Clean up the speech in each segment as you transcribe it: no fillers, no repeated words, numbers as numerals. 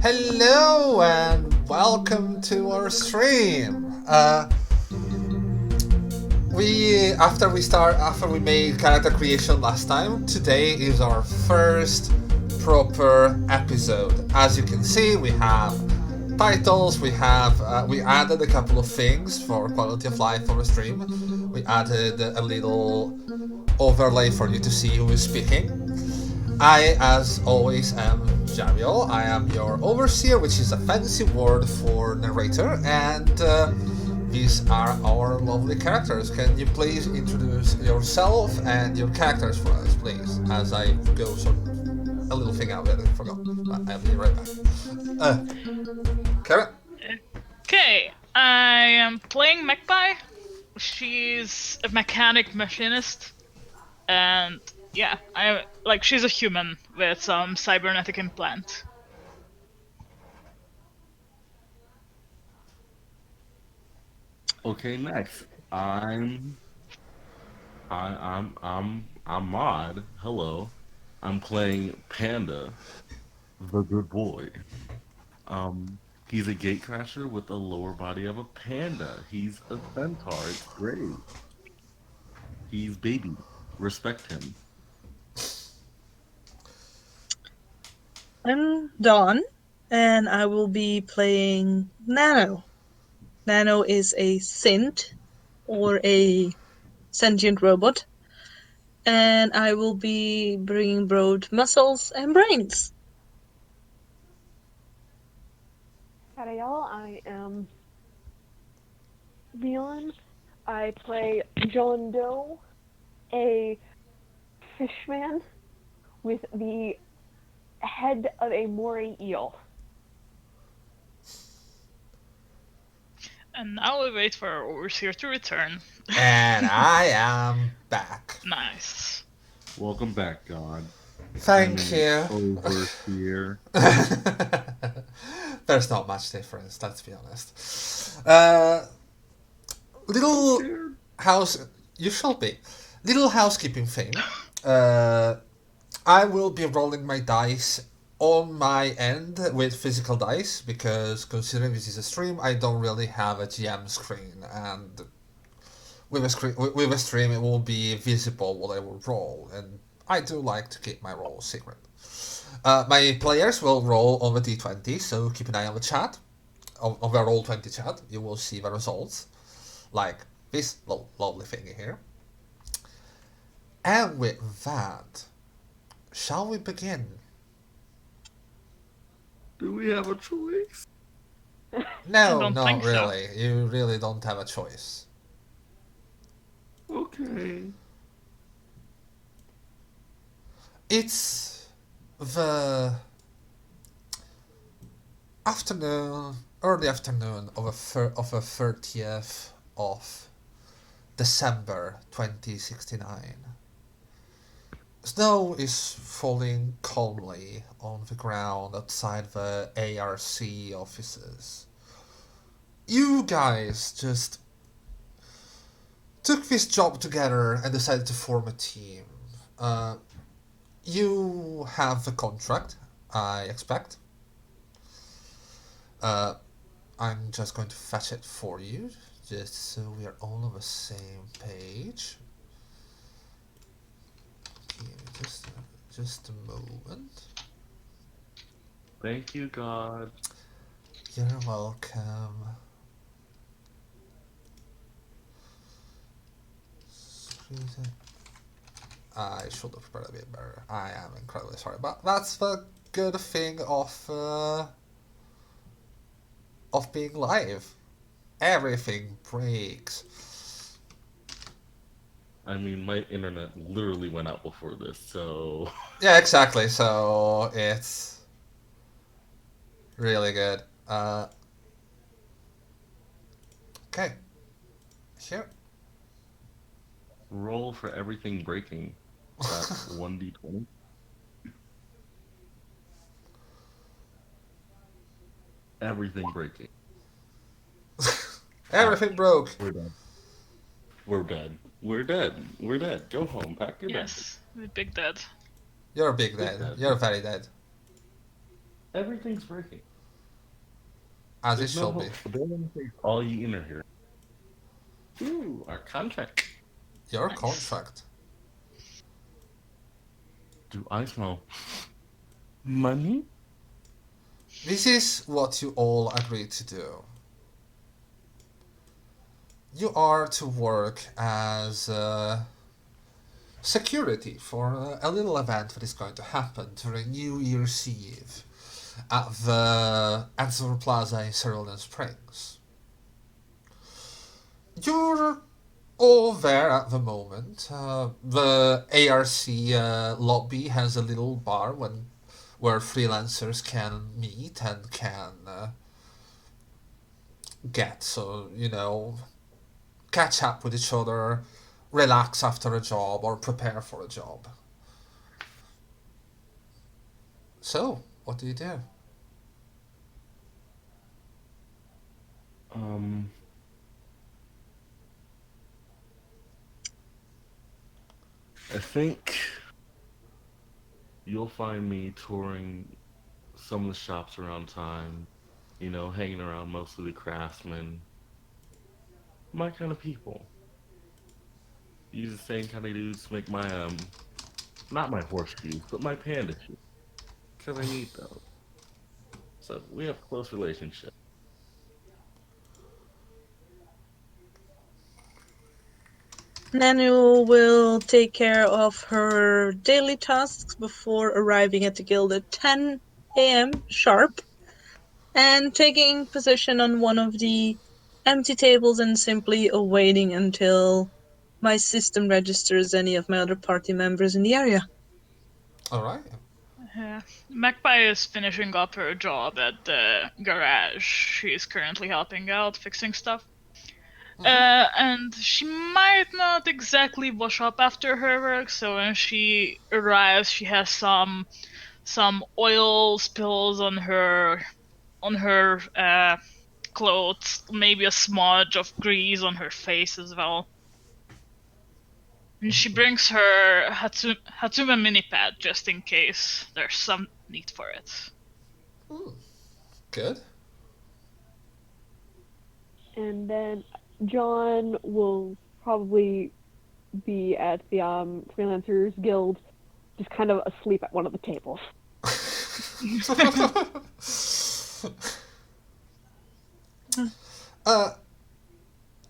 Hello and welcome to our stream. After we made character creation last time, today is our first proper episode. As you can see, we have titles. We added a couple of things for quality of life for the stream. We added a little overlay for you to see who is speaking. I, as always, am Jariel. I am your overseer, which is a fancy word for narrator, and these are our lovely characters. Can you please introduce yourself and your characters for us, please? As I go a little thing out that I forgot. I'll be right back. Karen? Okay, I am playing Magpie. She's a mechanic machinist, and yeah, she's a human with some cybernetic implant. Okay, next. I'm Mod. Hello. I'm playing Panda, the good boy. He's a gatecrasher with the lower body of a panda. He's a centaur. It's great. He's baby. Respect him. I'm Dawn, and I will be playing Nano. Nano is a synth, or a sentient robot, and I will be bringing both muscles and brains. Howdy y'all, I am Milan. I play John Doe, a fishman with the head of a moray eel. And now we wait for our overseer to return. And I am back. Nice. Welcome back, God. Thank you. Overseer. There's not much difference, let's be honest. Little house... You shall be. Little housekeeping thing. I will be rolling my dice on my end with physical dice, because considering this is a stream, I don't really have a GM screen, and with a stream it will be visible what I will roll, and I do like to keep my rolls secret. My players will roll on the d20, so keep an eye on the chat, on the Roll20 chat. You will see the results, like this lovely thing here. And with that, shall we begin? we have a choice? No, don't not think so. really. You really don't have a choice. Okay. It's the early afternoon of a 30th of December 2069. Snow is falling calmly on the ground outside the ARC offices. You guys just took this job together and decided to form a team. You have the contract, I expect. I'm just going to fetch it for you, just so we are all on the same page. Give me just a moment. Thank you, God. You're welcome. I should have prepared a bit better. I am incredibly sorry, but that's the good thing of being live. Everything breaks. I mean, my internet literally went out before this, so Yeah, exactly. So it's really good. Okay. Here. roll for everything breaking. That 1d20. Everything breaking. Everything broke. We're dead. We're dead. We're dead. We're dead. Go home. Pack your bag. Yes, the big dead. You're big Big dead. dead. You're very dead. Everything's breaking. As it There's no shall hope. be. The building takes all ye inner here. Ooh, our contract. Your Nice. contract. Do I smell money? This is what you all agreed to do. You are to work as security for a little event that is going to happen during New Year's Eve at the Answer Plaza in Cerulean Springs. You're all there at the moment. The ARC lobby has a little bar where freelancers can meet and can catch up with each other, relax after a job, or prepare for a job. So, what do you do? Um, I think you'll find me touring some of the shops around town, hanging around mostly the craftsmen, my kind of people. Use the same kind of dudes to make my, not my horse shoes, but my panda shoes, because I need those. So we have a close relationship. Nanu will take care of her daily tasks before arriving at the guild at 10 a.m. sharp and taking position on one of the empty tables and simply awaiting until my system registers any of my other party members in the area. Alright. Yeah. Magpie is finishing up her job at the garage. She's currently helping out, fixing stuff. And she might not exactly wash up after her work, so when she arrives, she has some oil spills on her clothes, maybe a smudge of grease on her face as well. And she brings her Hatsume mini pad just in case there's some need for it. Good. And then John will probably be at the Freelancers Guild, just kind of asleep at one of the tables.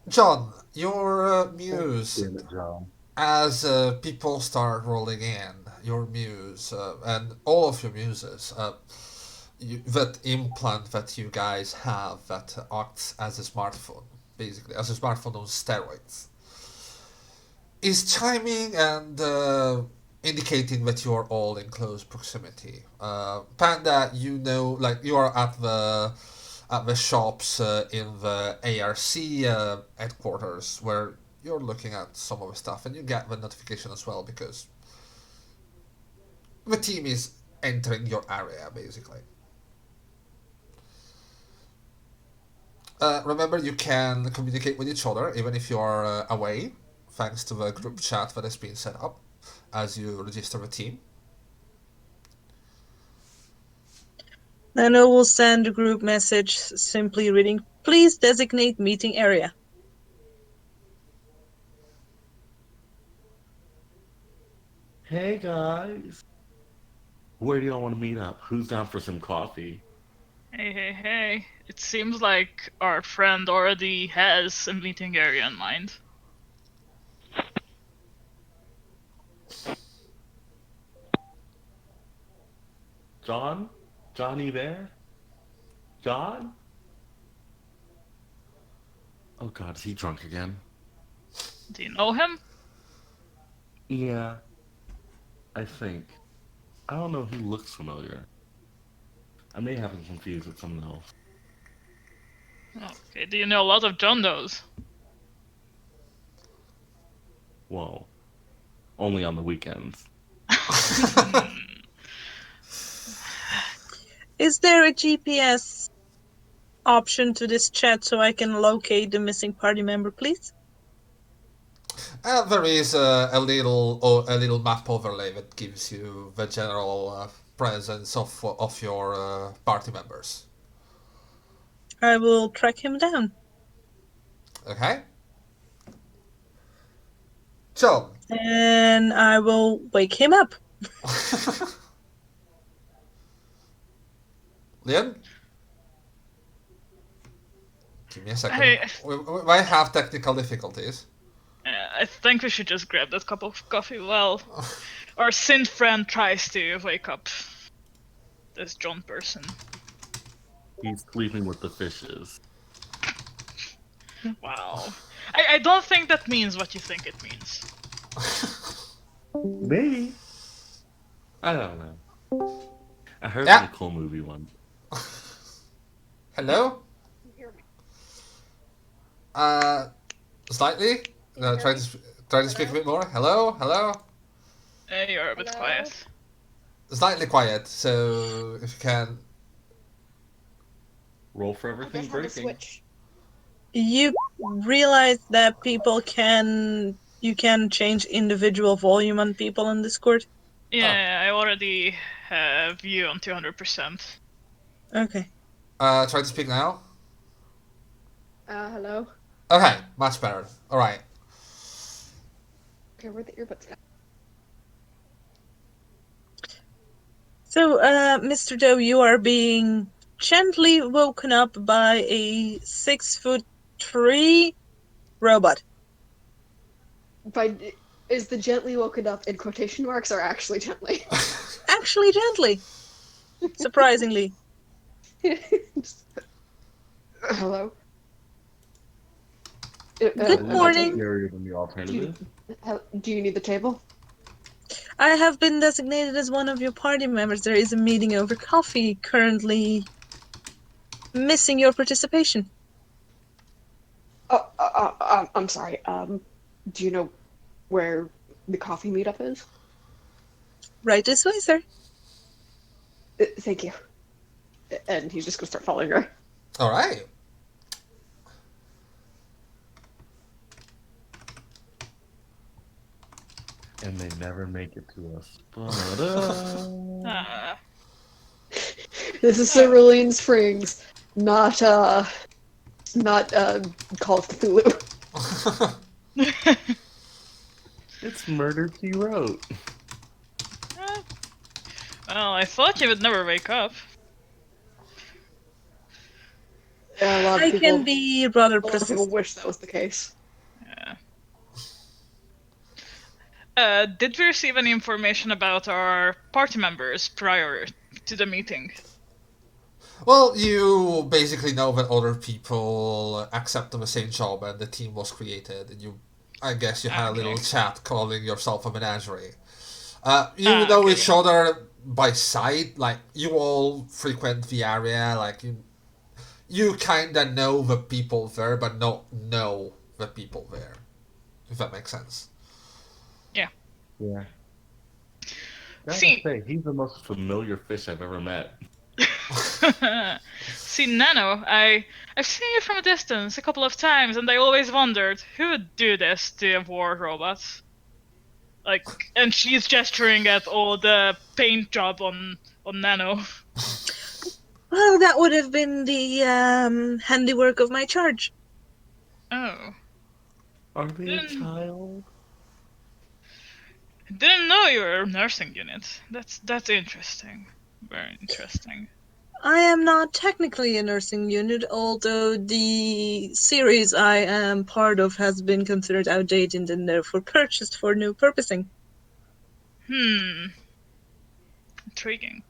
John, you're mused Damn it, John. as people start rolling in. Your muse and all of your muses. that implant that you guys have that acts as a smartphone, basically as a smartphone on steroids, is chiming and indicating that you are all in close proximity. Panda, you know, like you are at the shops in the ARC headquarters where you're looking at some of the stuff, and you get the notification as well because the team is entering your area, basically. Remember, you can communicate with each other even if you are away, thanks to the group chat that has been set up as you register the team. Nano will send a group message simply reading, "Please designate meeting area." Hey guys, where do y'all want to meet up? Who's down for some coffee? Hey. It seems like our friend already has a meeting area in mind. John? Johnny there? John? Oh god, is he drunk again? Do you know him? Yeah, I think. I don't know, he looks familiar. I may have him confused with someone else. Okay, do you know a lot of John Does? Whoa. Only on the weekends. Is there a GPS option to this chat so I can locate the missing party member, please? There is a little map overlay that gives you the general presence of your party members. I will track him down. Okay. So. And I will wake him up. Leon? Give me a second. Hey. We might have technical difficulties. I think we should just grab that cup of coffee while our synth friend tries to wake up this John person. He's sleeping with the fishes. Wow. I don't think that means what you think it means. Maybe. I don't know. I heard a cool movie once. Hello? Slightly? Try to speak a bit more. Hello? You're a bit quiet. Slightly quiet, so if you can... Roll for everything breaking. You realize that you can change individual volume on people in Discord? Yeah, I already have you on 200%. Okay. Try to speak now. Hello? Okay, much better. Alright. Okay, where the earbuds go? So, Mr. Doe, you are being gently woken up by a 6'3" robot. Is the gently woken up in quotation marks or actually gently? Actually gently. Surprisingly. Hello? Good morning. Scarier than the alternative. Do you need the table? I have been designated as one of your party members. There is a meeting over coffee currently missing your participation. I'm sorry. Do you know where the coffee meetup is? Right this way, sir. Thank you. And he's just gonna start following her. Alright. And they never make it to us. This is Cerulean Springs, not Call of Cthulhu. It's Murder She Wrote. Well, I thought you would never wake up. Yeah, a lot of can be rather a lot of people persistent. wish that was the case. Did we receive any information about our party members prior to the meeting? Well, you basically know that other people accepted the same job and the team was created, and I guess you had a Okay. little chat calling yourself a menagerie. You Ah, know okay. each other by sight, like you all frequent the area, like you kinda know the people there, but not know the people there. If that makes sense. Yeah. Yeah. Gotta See, say, he's the most familiar fish I've ever met. see, Nano, I've seen you from a distance a couple of times, and I always wondered who would do this to a war robot. Like, and she's gesturing at all the paint job on Nano. Well, that would have been the handiwork of my charge. Oh, Are they a didn't child? didn't know you were a nursing unit. That's interesting. Very interesting. I am not technically a nursing unit, although the series I am part of has been considered outdated and therefore purchased for new purposing. Intriguing.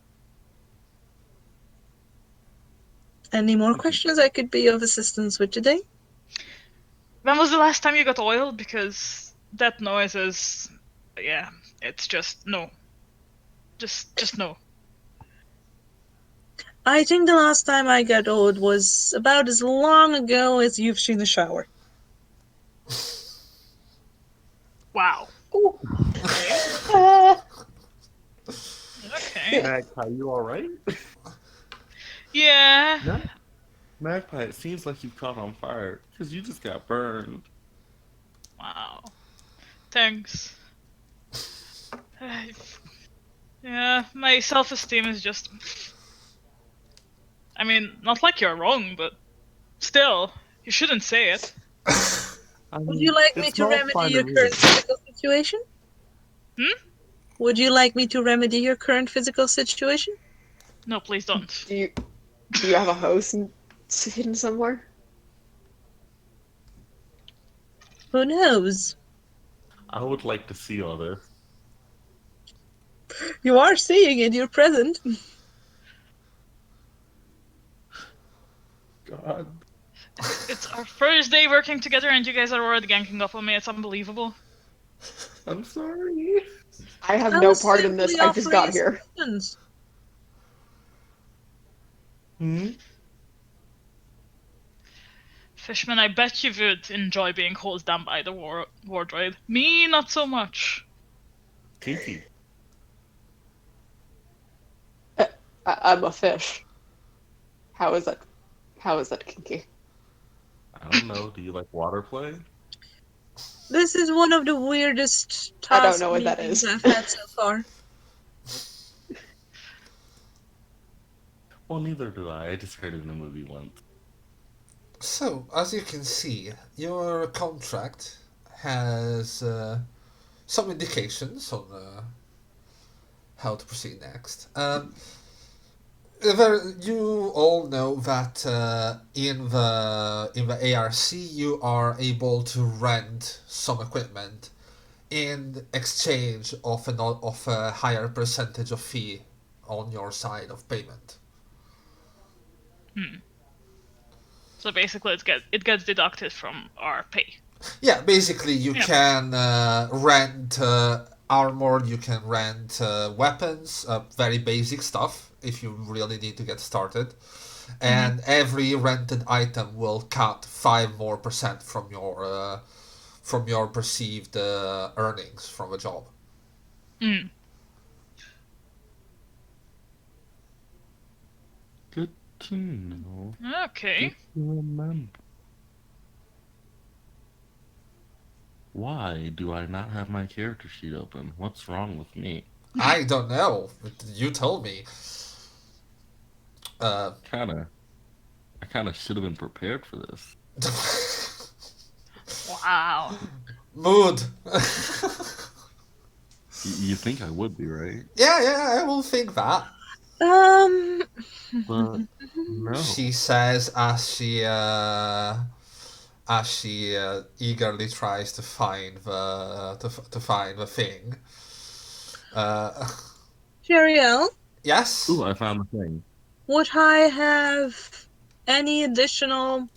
Any more questions I could be of assistance with today? When was the last time you got oil? Because that noise is, yeah, it's just no. Just no. I think the last time I got old was about as long ago as you've seen the shower. Wow. Ooh. Okay. Ah. Okay. Magpie, you alright? Yeah. No. Magpie, it seems like you've caught on fire, because you just got burned. Wow. Thanks. Yeah, my self-esteem is just. I mean, not like you're wrong, but still, you shouldn't say it. I Would mean, you like me it to smells remedy fine your to me. current physical situation? Hmm? Would you like me to remedy your current physical situation? No, please don't. Do you have a hose hidden somewhere? Who knows? I would like to see all this. You are seeing it, you're present. God. It's our first day working together, and you guys are already ganking up on me. It's unbelievable. I'm sorry. I have I no was part in this. simply I just offering got here. assistance. Hmm? Fishman, I bet you would enjoy being hosed down by the war droid. Me, not so much. Kinky. I'm a fish. How is that? How is that kinky? I don't know. Do you like water play? This is one of the weirdest I don't task know what that meetings is. I've had so far. Well, neither do I. I just heard it in a movie once. So, as you can see, your contract has some indications on how to proceed next. You all know that in the ARC you are able to rent some equipment in exchange of a higher percentage of fee on your side of payment. So basically, it gets deducted from our pay. Yeah, basically you Yeah. can rent armor, you can rent weapons, very basic stuff if you really need to get started. And every rented item will cut 5% more from your perceived earnings from a job. Mm. Good to know. Okay. Good to remember. Why do I not have my character sheet open? What's wrong with me? I don't know. You told me. Uh, I kinda should have been prepared for this. Wow. mood. You think I would be, right? Yeah, I will think that. Um, But no. She says as she eagerly tries to find to find the thing. Uh, Sheriel, yes. Ooh, I found the thing. Would I have any additional,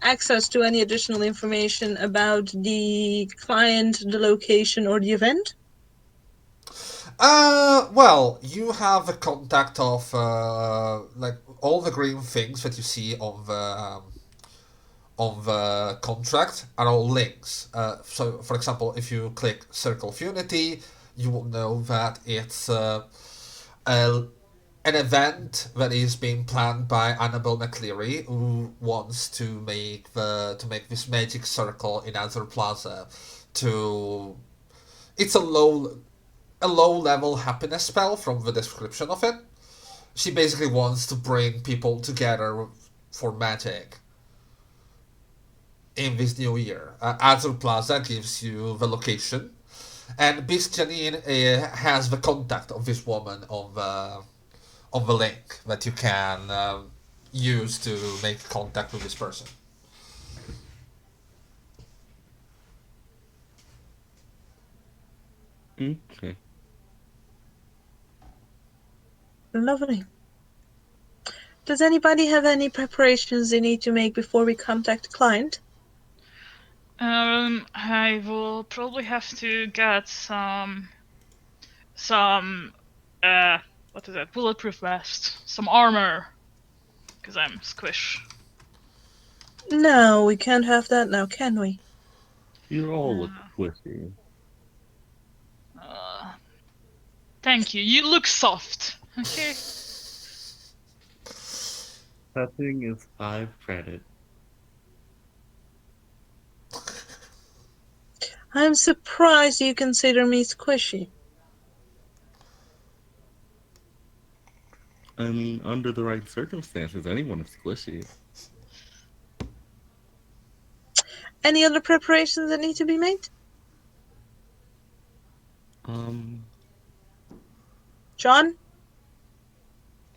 access to any additional information about the client, the location, or the event? Well, you have a contact of like all the green things that you see on the contract are all links. So, for example, if you click Circle of Unity, you will know that it's a, an event that is being planned by Annabelle McCleary, who wants to make this magic circle in Azure Plaza. To it's a low level happiness spell from the description of it. She basically wants to bring people together for magic in this new year. Azure Plaza gives you the location, and Beast Janine has the contact of this woman on the link that you can use to make contact with this person. Okay. Lovely. Does anybody have any preparations they need to make before we contact the client? I will probably have to get some what is it? Bulletproof vest, some armor, because I'm squish. No, we can't have that now, can we? You all look Uh, squishy. uh, Thank you. You look soft. Okay. Touching is 5 credit. I'm surprised you consider me squishy. I mean, under the right circumstances, anyone is squishy. Any other preparations that need to be made? Um, John,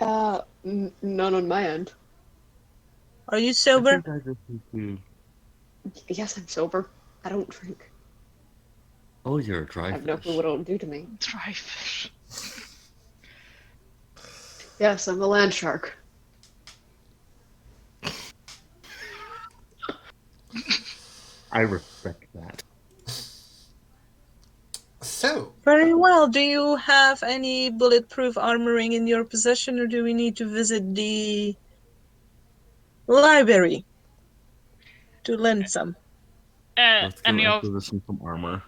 None on my end. are you I sober? think I just need to. Yes, I'm sober. I don't drink. Oh, you're a I dry have no clue what fish. it'll do to me. Dry fish. Yes, I'm a land shark. I respect that. So, Very well. Do you have any bulletproof armoring in your possession, or do we need to visit the library to lend some? Let's go Any of acquisition some armor.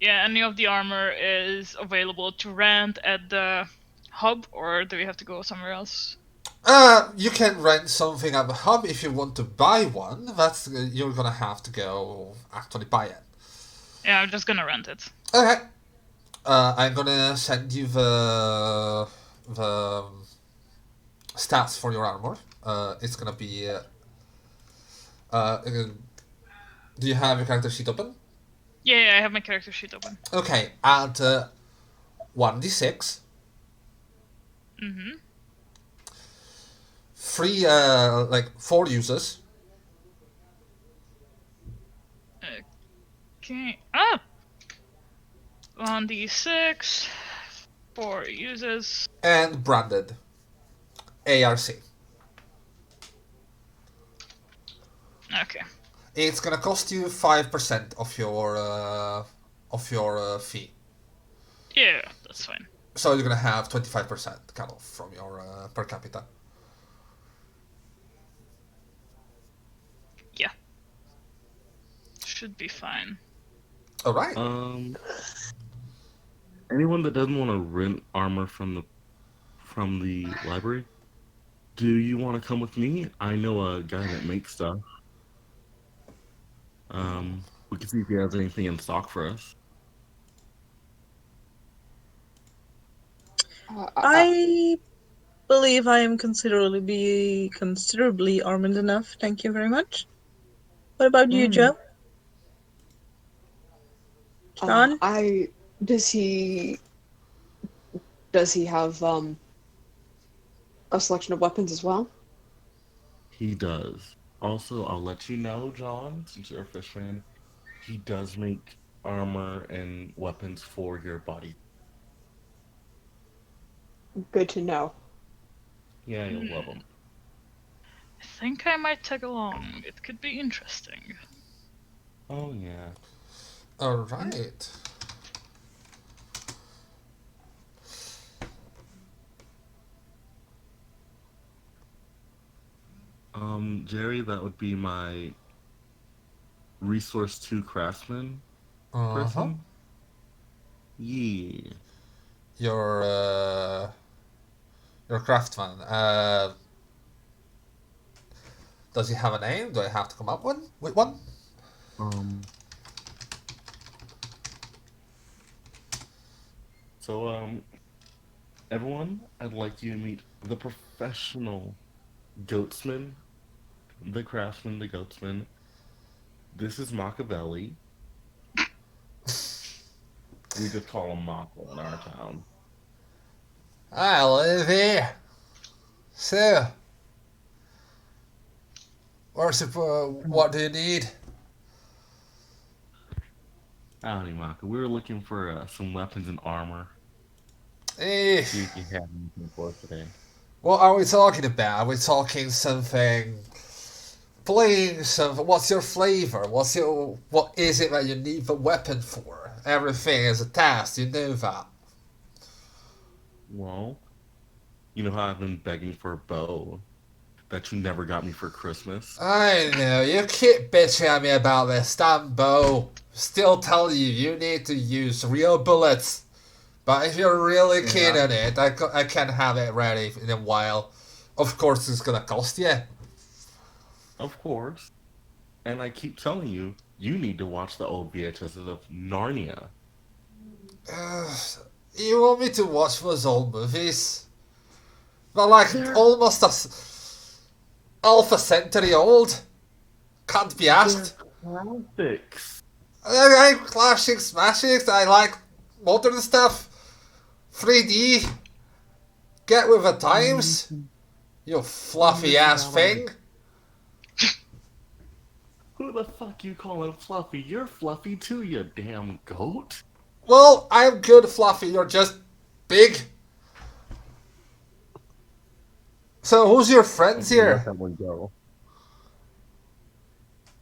any of the armor is available to rent at the hub, or do we have to go somewhere else? you can rent something at the hub if you want to buy one. That's you're gonna have to go actually buy it. Yeah, I'm just gonna rent it. Okay. I'm gonna send you the stats for your armor. It's gonna be. Do you have your character sheet open? Yeah, I have my character sheet open. Okay, add 1d6. Mm-hmm. Three, like 4 uses. Okay. 1d6, 4 uses. And branded. ARC. Okay. It's gonna cost you 5% of your fee. Yeah, that's fine. So you're gonna have 25% cut off from your per capita. Yeah. Should be fine. All right. Anyone that doesn't want to rent armor from the library, do you want to come with me? I know a guy that makes stuff. We can see if he has anything in stock for us. I believe I am considerably armored enough. Thank you very much. What about you, Joe? John? I does he have a selection of weapons as well? He does. Also, I'll let you know, John, since you're a fish fan, he does make armor and weapons for your body. Good to know. Yeah, you'll love them. I think I might tag along. It could be interesting. Oh yeah. Alright. Jerry, that would be my resource 2 craftsman Uh-huh. person. Yeah. Your, your craftsman. Does he have a name? Do I have to come up with one? Um. So everyone, I'd like you to meet the professional goatsman, the craftsman, the goatsman. This is Machiavelli. We just call him Mako in our town. I live here. So, what do you need? Howdy, Mako. We were looking for some weapons and armor. Eh, See if you have anything for us today. what are we talking about? Are we talking something plain? Something? What's your flavor? What is it that you need the weapon for? Everything is a task. You know that. Well, you know how I've been begging for a bow that you never got me for Christmas? I know, you keep bitching at me about this damn bow. Still tell you, you need to use real bullets. But if you're really keen on it, I can have it ready in a while. Of course, it's gonna cost you. Of course. And I keep telling you, you need to watch the old VHSs of Narnia. You want me to watch those old movies? They're like almost half a century old. Can't be asked. Classics. I like classic smashes. I like modern stuff. 3D. Get with the times. You fluffy ass thing. Who the fuck you calling fluffy? You're fluffy too, you damn goat. Well, I'm good, Fluffy. You're just big. So, who's your friends Okay, let here? that one go.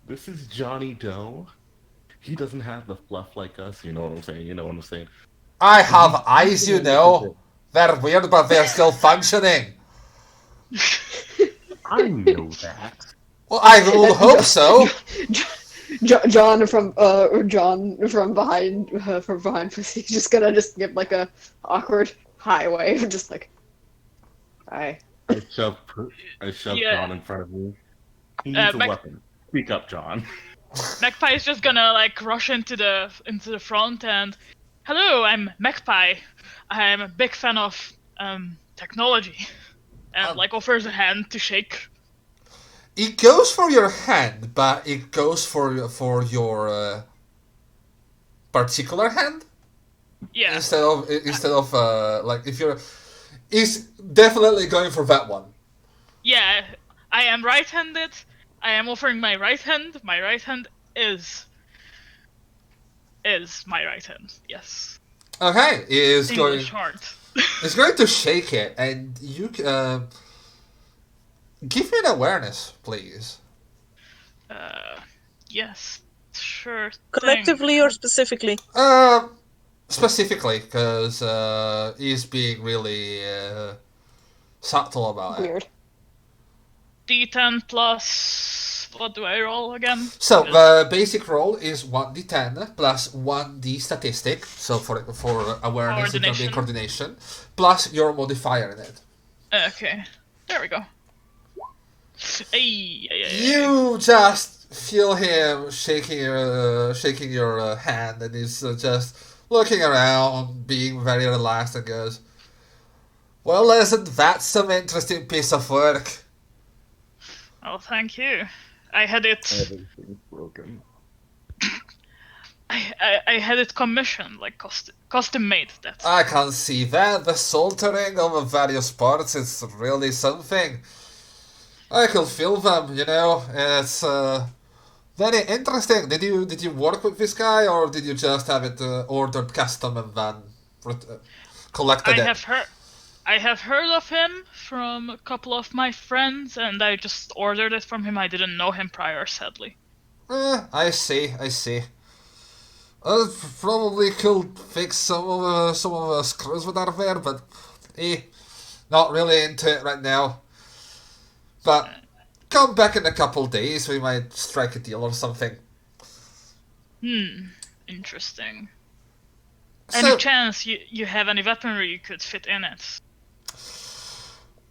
This is Johnny Doe. He doesn't have the fluff like us, you know what I'm saying? You know what I'm saying? I have eyes, you know. They're weird, but they're still functioning. I know that. Well, I would hope so. John from behind he's just gonna give like a awkward hi wave, just like hi. I shoved Yeah. John in front of me. He needs a weapon. Speak up, John. Magpie is just gonna like rush into the front and, hello, I'm Magpie. I'm a big fan of technology, and like offers a hand to shake. It goes for your hand, but it goes for your particular hand. Yeah. Instead of like if you're, it's definitely going for that one. Yeah, I am right-handed. I am offering my right hand. My right hand is my right hand. Yes. Okay, it is going. English heart. It's going to shake it, and you give me an awareness, please. Yes. Sure. Collectively or specifically? Specifically, because he's being really subtle about it. Weird. D10 plus. What do I roll again? So the basic roll is 1d10 plus 1d statistic. So for awareness, it can be coordination, plus your modifier in it. Okay, there we go. You just feel him shaking your hand, and he's just looking around, being very relaxed, and goes, "Well, isn't that some interesting piece of work?" Oh, thank you. I had it. Everything's broken. I had it commissioned, like custom made. That's. I can see that. The soltering of the various parts is really something. I can feel them, you know. It's very interesting. Did you work with this guy, or did you just have it ordered custom and then collected it? I have heard. I have heard of him from a couple of my friends, and I just ordered it from him. I didn't know him prior, sadly. I see, I see. Probably could fix some of the screws with our there, but not really into it right now. But come back in a couple days, we might strike a deal or something. Interesting. So, Any chance you have any weaponry you could fit in it?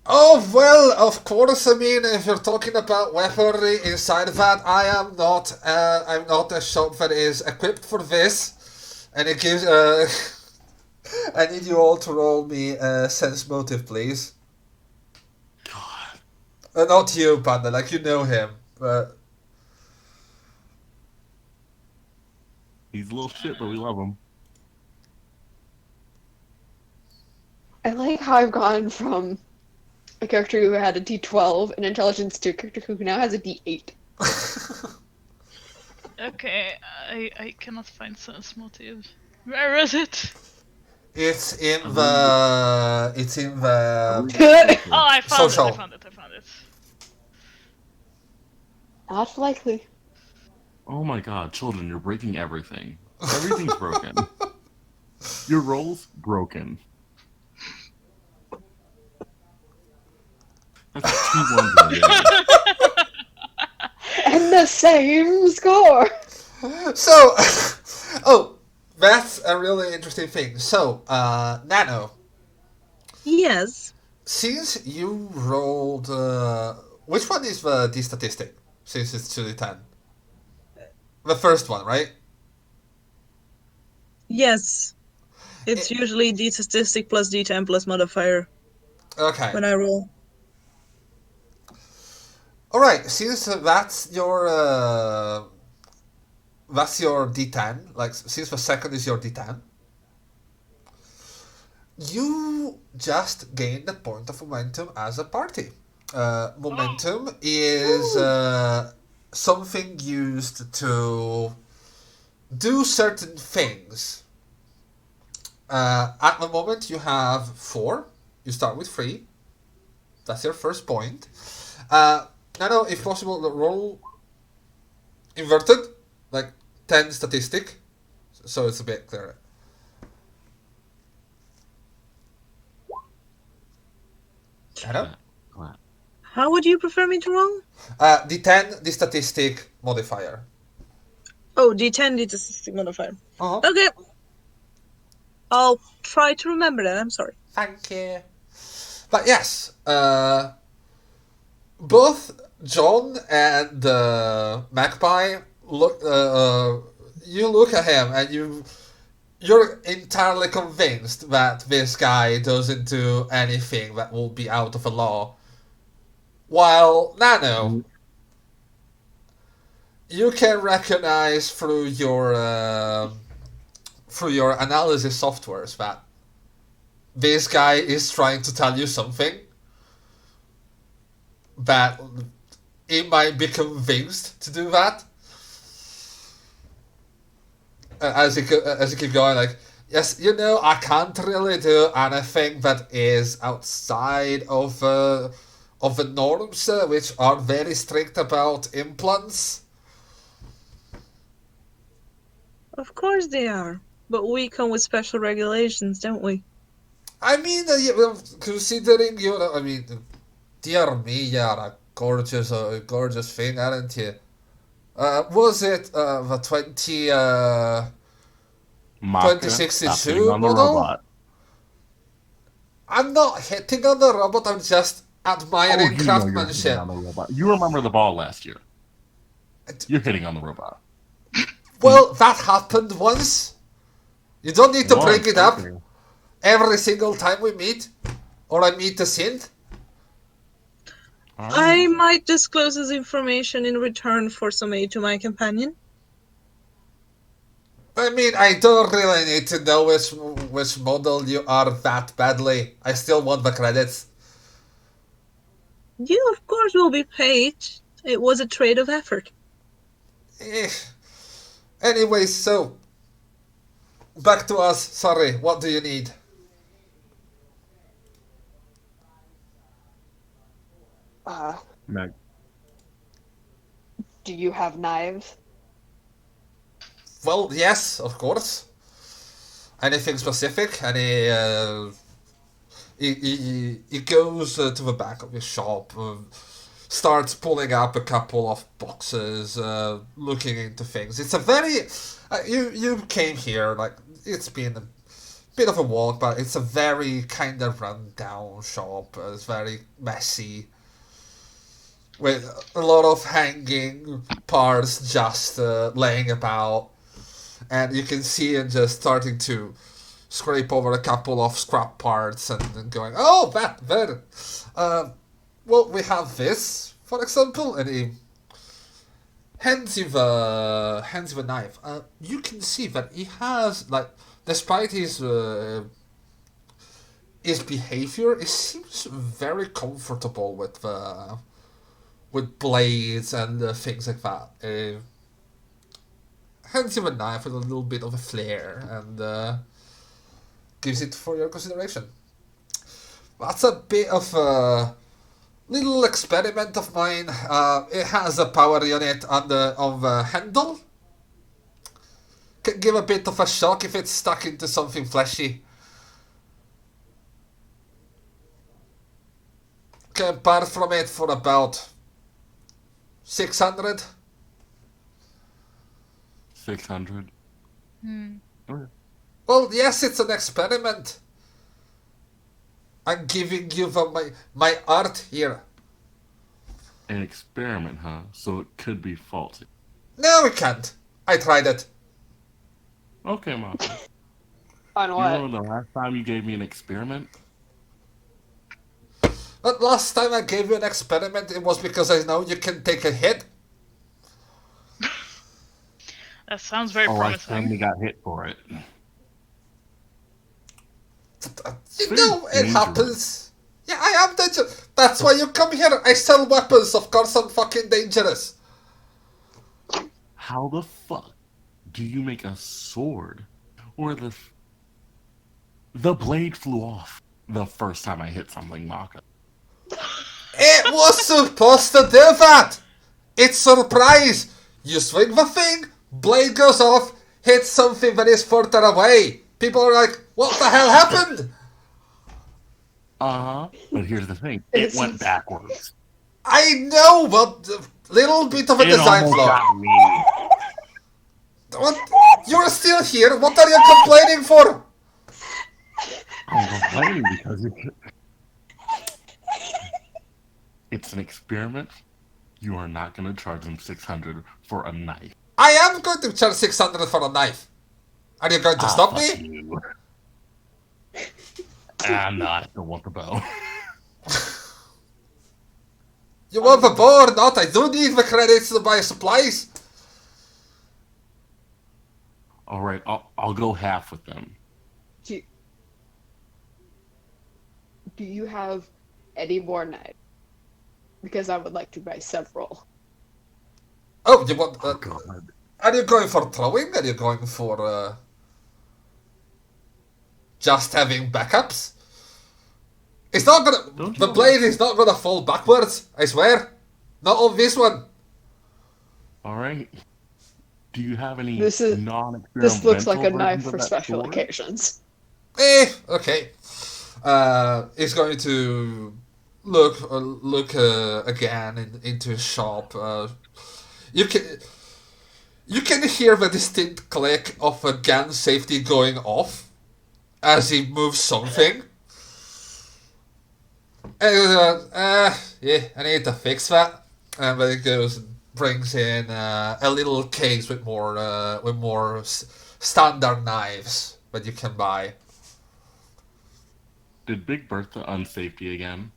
oh well, of course. I mean, if you're talking about weaponry inside of that, I am not. I'm not a shop that is equipped for this, and it gives. I need you all to roll me sense motive, please. God. Not you, Panda. Like you know him, but He's a little shit, but we love him. I like how I've gone from a character who had a D12 in intelligence to a character who now has a D8. Okay, I cannot find sense motive. Where is it? it's in the. It's in the. Oh, I found Social. it. I found it. Not likely. Oh my god, children, you're breaking everything. Everything's broken. Your roll's broken. That's 2 ones in a row. And the same score! So, oh, that's a really interesting thing. So, Nano, Yes. since you rolled, which one is the statistic? Since it's 2d10, the first one, right? Yes. It's usually D statistic plus D10 plus modifier Okay. when I roll. All right. Since that's your D10, like since the second is your D10, you just gained a point of momentum as a party. Momentum is something used to do certain things. At the moment, you have 4. You start with 3. That's your first point. Now, if possible, roll inverted, like 10 statistic, so it's a bit clearer. Hello? Clap. How would you prefer me to roll? D10, the statistic modifier. Oh, D10, D statistic modifier. Uh-huh. Okay. I'll try to remember that. I'm sorry. Thank you. But yes, both John and Magpie look. You look at him and you're entirely convinced that this guy doesn't do anything that will be out of the law. While Nano, you can recognize through your analysis softwares that this guy is trying to tell you something that he might be convinced to do that. As he keep going, like, yes, I can't really do anything that is outside of the norms, which are very strict about implants. Of course they are. But we come with special regulations, don't we? I mean, considering dear me, you're a gorgeous thing, aren't you? Was it the 2062 on the model? robot. I'm not hitting on the robot, I'm just admiring You're craftsmanship. hitting on the robot. You remember the ball last year. You're hitting on the robot. Well, that happened once. You don't need to bring it up okay. every single time we meet, or I meet a synth. I might disclose this information in return for some aid to my companion. I mean, I don't really need to know which model you are that badly. I still want the credits. You, of course, will be paid. It was a trade of effort. Anyway, so back to us. Sorry, what do you need? Mag- Do you have knives? Well, yes, of course. Anything specific? He goes to the back of his shop, starts pulling up a couple of boxes, looking into things. It's a very you came here like it's been a bit of a walk, but it's a very kind of run down shop. It's very messy, with a lot of hanging parts just laying about, and you can see him just starting to scrape over a couple of scrap parts and going, oh, that, there. Well, we have this, for example, and he hands you the knife. You can see that he has, like, despite his behavior, he seems very comfortable with blades and things like that. Hands you a knife with a little bit of a flair and gives it for your consideration. That's a bit of a little experiment of mine. It has a power unit on the handle. Can give a bit of a shock if it's stuck into something fleshy. Can part from it for about 600. 600. Okay. Well, yes, it's an experiment. I'm giving you my art here. An experiment, huh? So it could be faulty. No, we can't. I tried it. Okay, Maka. On You what? remember the last time you gave me an experiment? But last time I gave you an experiment, it was because I know you can take a hit. That sounds very I promising. finally got hit for it. You know, it happens. Yeah, I am dangerous. That's why you come here. I sell weapons. Of course I'm fucking dangerous. How the fuck do you make a sword where the blade flew off the first time I hit something, Maka? It was supposed to do that. It's surprise. You swing the thing, blade goes off, hits something that is further away. People are like, what the hell happened? Uh-huh. But here's the thing. It went backwards. I know, but a little bit of a It design almost flaw. got me. What? You're still here? What are you complaining for? I'm complaining because it's an experiment. You are not going to charge them 600 for a knife. I am going to charge 600 for a knife. Are you going to stop Fuck me? you. I'm not. I don't want the bow. You want the bow or not? I do need the credits to buy supplies. All right, I'll go half with them. Do you have any more knives? Because I would like to buy several. Oh, you want... Oh, God. Are you going for throwing? Are you going for just having backups? It's not gonna... The blade is not gonna fall backwards, I swear. Not on this one. All right. Do you have any This non-experimental This looks like a knife versions of for that special sword? occasions. Okay. He's going to look again into his shop. You can hear the distinct click of a gun safety going off as he moves something. And yeah, I need to fix that. And then he goes and brings in a little case with more standard knives that you can buy. Did Big Bertha unsafety again?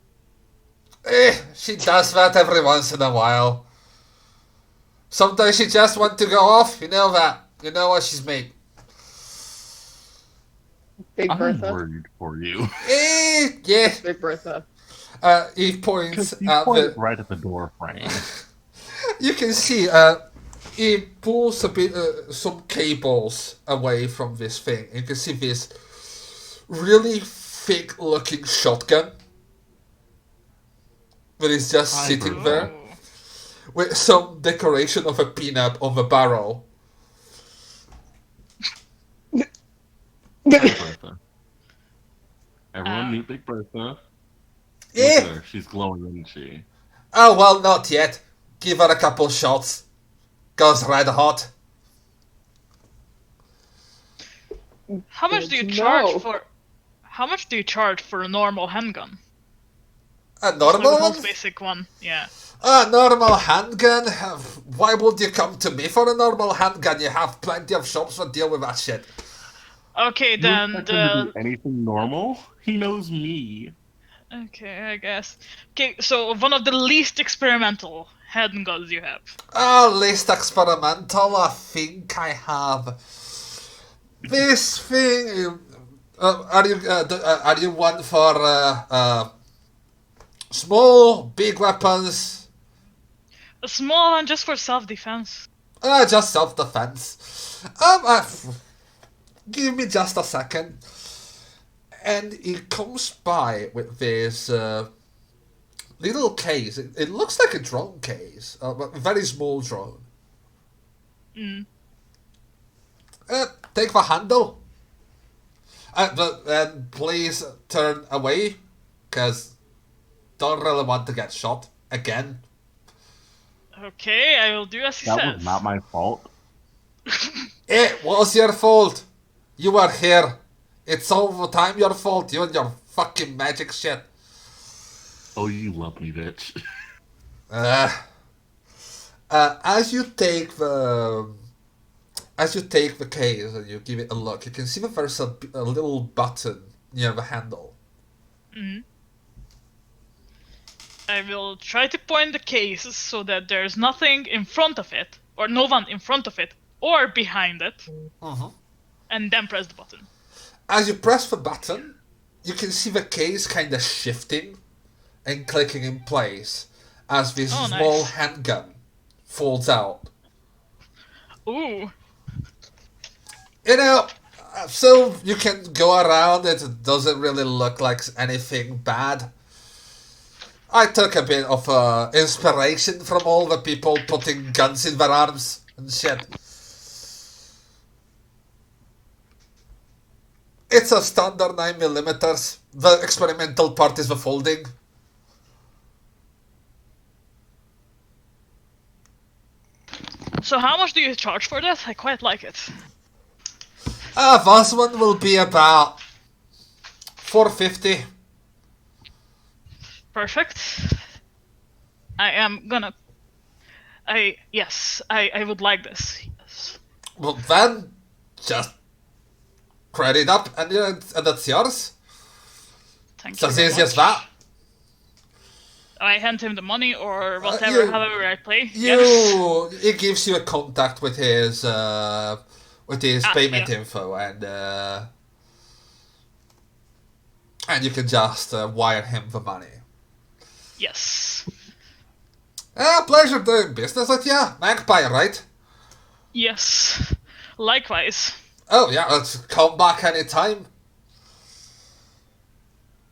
She does that every once in a while. Sometimes she just wants to go off. You know that. You know what she's made. Big I'm Bertha. worried for you. Yeah. Big Bertha. He points You at point the... right at the door frame. You can see he pulls a bit some cables away from this thing. You can see this really thick looking shotgun. but he's just Hi, sitting Bertha. there with some decoration of a peanut on the barrel. Hi, Bertha. Everyone Uh, meet Big Bertha. Look Eh? at her. She's glowing, isn't she? Oh, well, not yet. Give her a couple shots. Goes red hot. how much Good do you to charge know. for? How much do you charge for a normal handgun? A Just like normal the one? most basic one. Yeah. A normal handgun? Why would you come to me for a normal handgun? You have plenty of shops that deal with that shit. Okay, You then expect him to do anything normal? He knows me. Okay, I guess. Okay, so one of the least experimental handguns you have. Least experimental. I think I have this thing. Are you one for small, big weapons? A small one just for self-defense. Just self-defense. Give me just a second. And he comes by with this little case. It looks like a drone case, a very small drone. Mm. Take the handle. And please turn away, because don't really want to get shot again. Okay, I will do as he That says. was not my fault. It was your fault. You were here. It's all the time your fault. You and your fucking magic shit. Oh, you love me, bitch. As you take the case and you give it a look, you can see that there's a little button near the handle. Mhm. I will try to point the case so that there's nothing in front of it, or no one in front of it, or behind it, and then press the button. As you press the button, you can see the case kind of shifting and clicking in place as this Oh, small nice. handgun folds out. Ooh. You know, so you can go around. It doesn't really look like anything bad. I took a bit of inspiration from all the people putting guns in their arms and shit. It's a standard 9mm. The experimental part is the folding. So how much do you charge for that? I quite like it. This one will be about $4.50. Perfect. I am gonna. I would like this. Yes. Well, then, just credit up and that's yours. Thank It's you as very easy as much. that. I hand him the money or whatever, however I play. It gives you a contact with his payment yeah. info, and you can just wire him the money. Yes. Pleasure doing business with you, Magpie, right? Yes. Likewise. Oh yeah, let's come back anytime.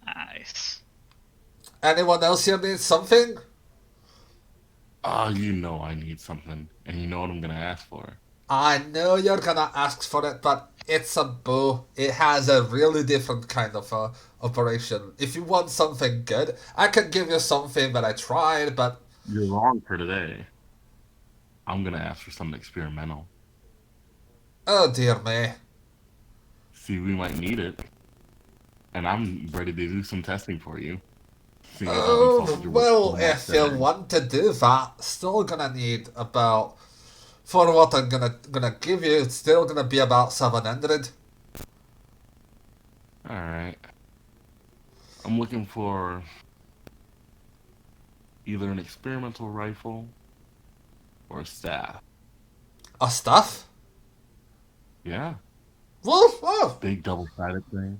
Nice. Anyone else here needs something? You know I need something, and you know what I'm gonna ask for. I know you're gonna ask for it, but it's a bow. It has a really different kind of operation. If you want something good, I can give you something that I tried, but... You're wrong for today. I'm gonna ask for something experimental. Oh dear me. See, we might need it. And I'm ready to do some testing for you. Seeing as how we solved your Well, almost if you dead. want to do that, still gonna need about... For what I'm gonna give you, it's still gonna be about 700. Alright. I'm looking for either an experimental rifle or a staff. A staff? Yeah. Well, Big double-sided thing.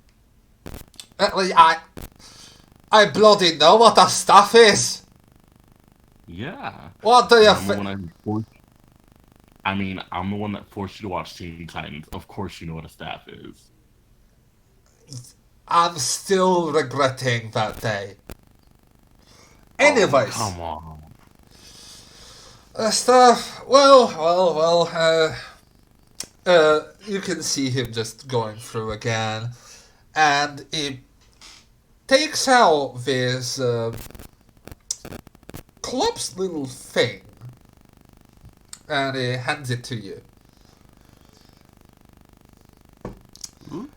I bloody know what a staff is. Yeah. What do you I'm the think? I'm the one that forced you to watch Teen Titans. Of course you know what a staff is. I'm still regretting that day. Oh, Anyways, come on. stuff. You can see him just going through again, and he takes out this club's little thing, and he hands it to you. Ooh.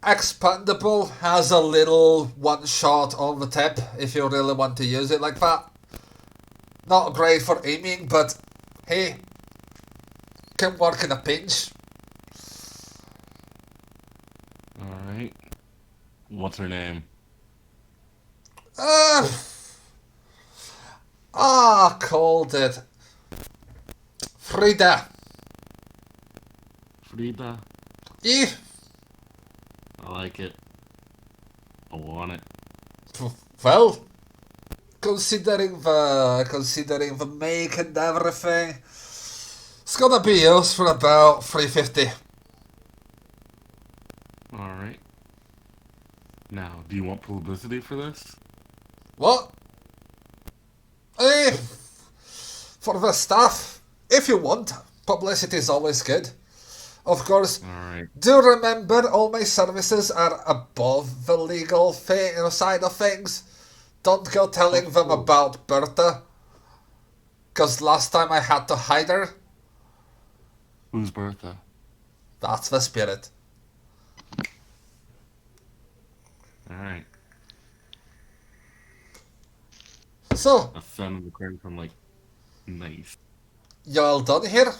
Expandable, has a little one shot on the tip if you really want to use it like that. Not great for aiming, but hey, can work in a pinch. Alright. What's her name? Called it Frida. Frida? Eh, I like it. I want it. well, considering the make and everything, it's gonna be yours for about 350. Alright. Now, do you want publicity for this? What? Eh, for the stuff, if you want, publicity is always good. Of course, Alright. do remember all my services are above the legal side of things. Don't go telling them course. about Bertha. Because last time I had to hide her. Who's Bertha? That's the spirit. Alright. So, A son of the credit from, like, nice. you all done here?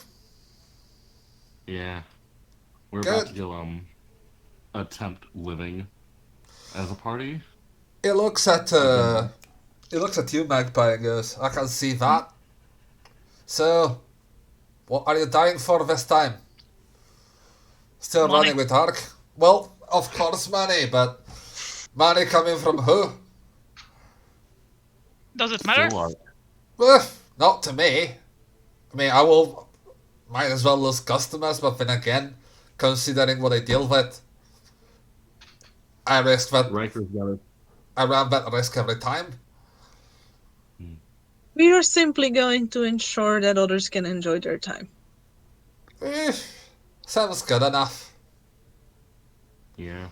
Yeah. We're about to Good. go, attempt living as a party. He looks at you, Magpie, and goes, I can see that. So, what are you dying for this time? Still Money. running with Ark? Well, of course money, but money coming from who? Does it matter? Still are. Not to me. I mean, might as well lose customers, but then again, considering what I deal with, I risk that. Riker's got it. I run that risk every time. We are simply going to ensure that others can enjoy their time. Sounds good enough. Yeah.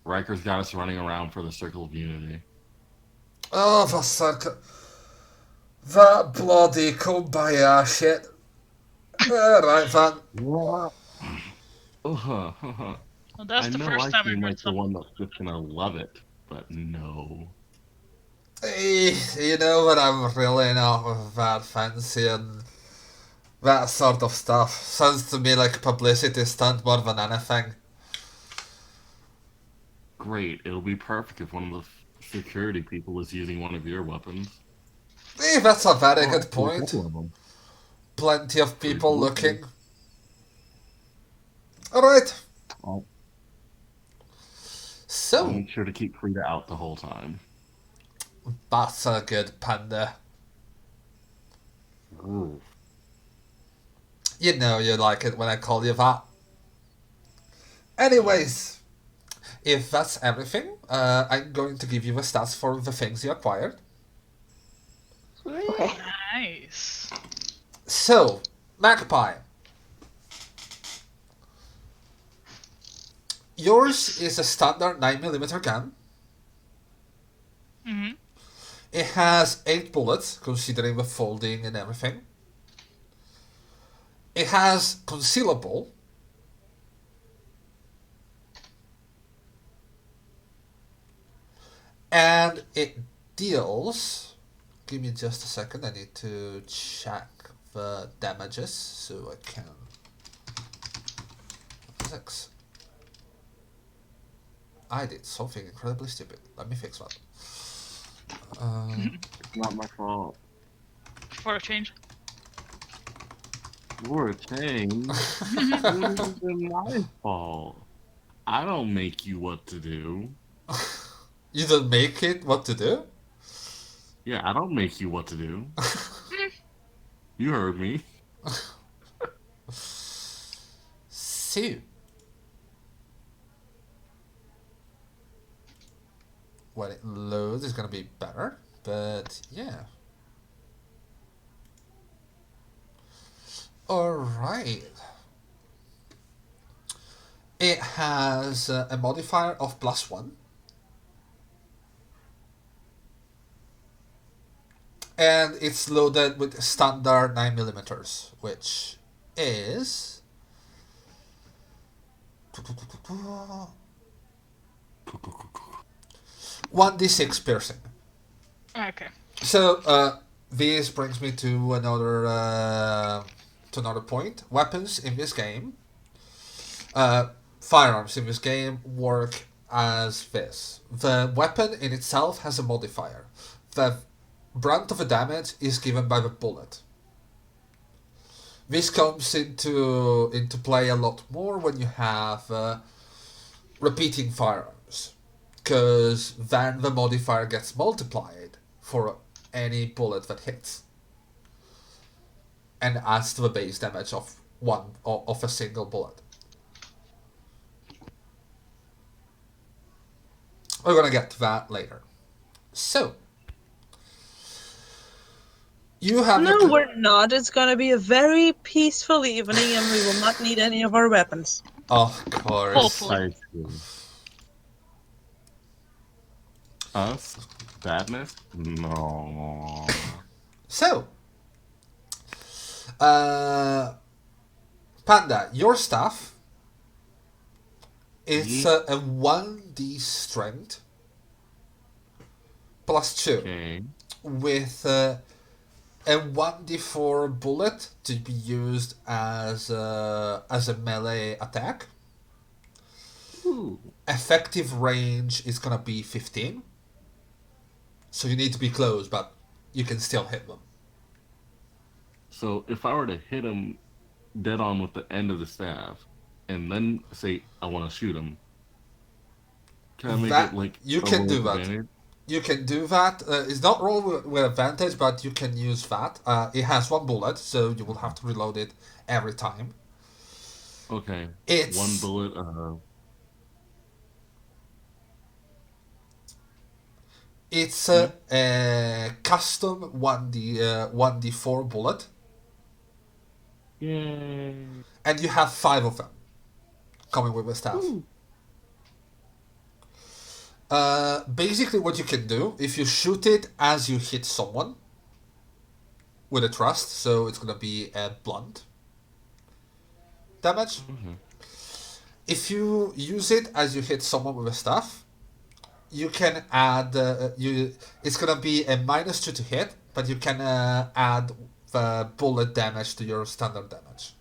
Riker's got us running around for the Circle of Unity. Oh, for circle. That bloody kumbaya shit. Right then. What? Well, that's I the know first I time I seem heard like the something. one that's just gonna love it, but no. You know what, I'm really not that fancy and that sort of stuff. Sounds to me like a publicity stunt more than anything. Great. It'll be perfect if one of the security people is using one of your weapons. That's a very Or good actually a point. couple of them. Plenty of people Pretty looking. cool. Alright, I'll so make sure to keep Frida out the whole time. that's a good panda. Ooh. You know you like it when I call you that. Anyways, if that's everything, I'm going to give you the stats for the things you acquired. Okay. Nice. So, Magpie. Yours is a standard 9mm gun. hmm It has 8 bullets, considering the folding and everything. It has concealable. And it deals... Give me just a second, I need to check the damages so I can... Physics. I did something incredibly stupid. Let me fix that. It's not my fault. For a change. For a change. It isn't my fault. I don't make you what to do. You don't make it what to do? Yeah, I don't make you what to do. You heard me. So, when it loads, it's gonna be better. But yeah. Alright. It has a modifier of +1. And it's loaded with standard 9mm, which is 1d6 piercing. Okay. So this brings me to another point. Weapons in this game, firearms in this game work as this. The weapon in itself has a modifier. The brunt of the damage is given by the bullet. This comes into play a lot more when you have repeating firearms, because then the modifier gets multiplied for any bullet that hits, and adds to the base damage of a single bullet. We're gonna get to that later. So, you have No, your we're not. It's gonna be a very peaceful evening and we will not need any of our weapons. of course. Hopefully. I see. Us? Badness? No. So, Panda, your staff is a 1d strength +2 Okay. with a 1d4 bullet to be used as a melee attack. Ooh. Effective range is gonna be 15. So you need to be close, but you can still hit them. So if I were to hit him dead on with the end of the staff, and then say I want to shoot him, can I make That- it like you a can roll do of that. advantage? You can do that. It's not roll with advantage, but you can use that. It has one bullet, so you will have to reload it every time. Okay. It's One bullet. It's a custom 1d4 bullet, Yay. and you have 5 of them coming with the staff. Ooh. Basically, what you can do, if you shoot it as you hit someone with a thrust, so it's gonna be a blunt damage. Mhm. If you use it as you hit someone with a staff, you can add it's gonna be a -2 to hit, but you can add the bullet damage to your standard damage.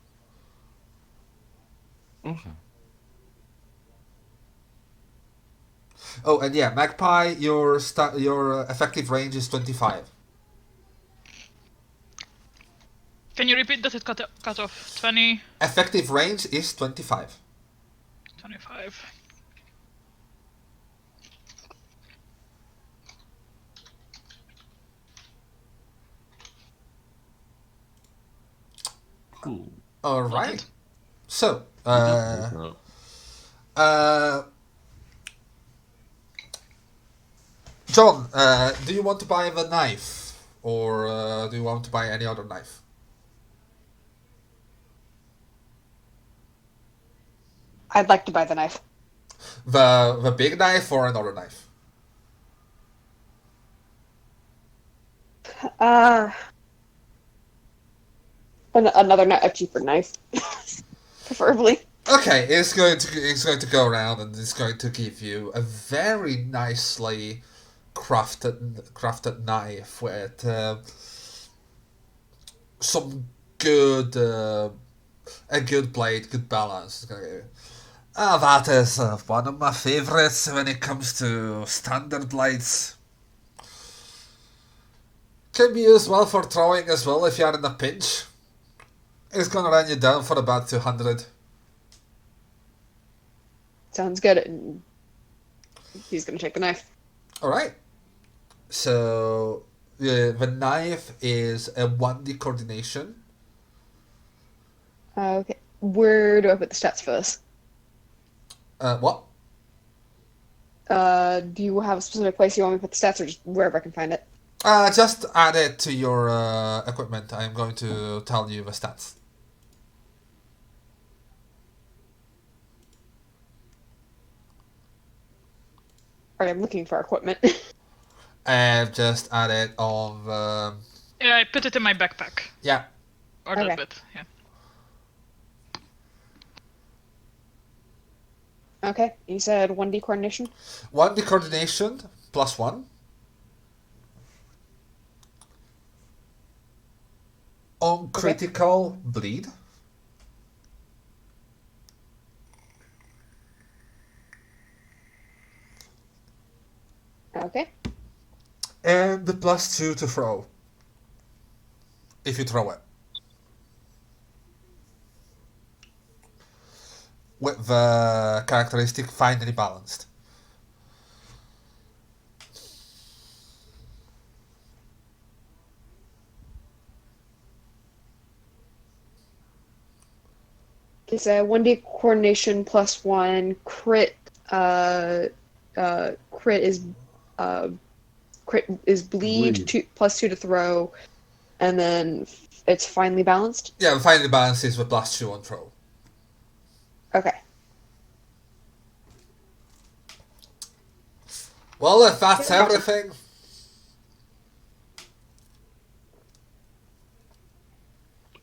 Okay. Oh, and yeah, Magpie, your effective range is 25. Can you repeat that? It cut off 20, Effective range is 25. 25. Cool. All right. Noted. So, Just wake up. John, do you want to buy the knife, or do you want to buy any other knife? I'd like to buy the knife. The big knife or another knife? Another a cheaper knife, preferably. Okay, it's going to go around and it's going to give you a very nicely crafted knife with some good a good blade, good balance. It's gonna give you. That is one of my favorites when it comes to standard blades. Can be used well for throwing as well if you're in a pinch. It's gonna run you down for about 200. Sounds good. He's gonna take the knife. Alright. So, the knife is a 1d coordination. Okay. Where do I put the stats for this? What? Do you have a specific place you want me to put the stats, or just wherever I can find it? Just add it to your equipment. I'm going to tell you the stats. Alright, I'm looking for equipment. And just add it on the... Yeah, I put it in my backpack. Yeah. Or Okay. that bit, yeah. Okay, you said 1D coordination? 1d coordination, plus 1. On critical bleed. Okay. And the plus 2 to throw. If you throw it. With the characteristic finely balanced. It's a 1D coordination plus 1. Crit is bleed Bleed. plus 2 to throw, and then it's finely balanced. Yeah, the finely balanced is the plus 2 on throw. Okay. Well, if that's everything...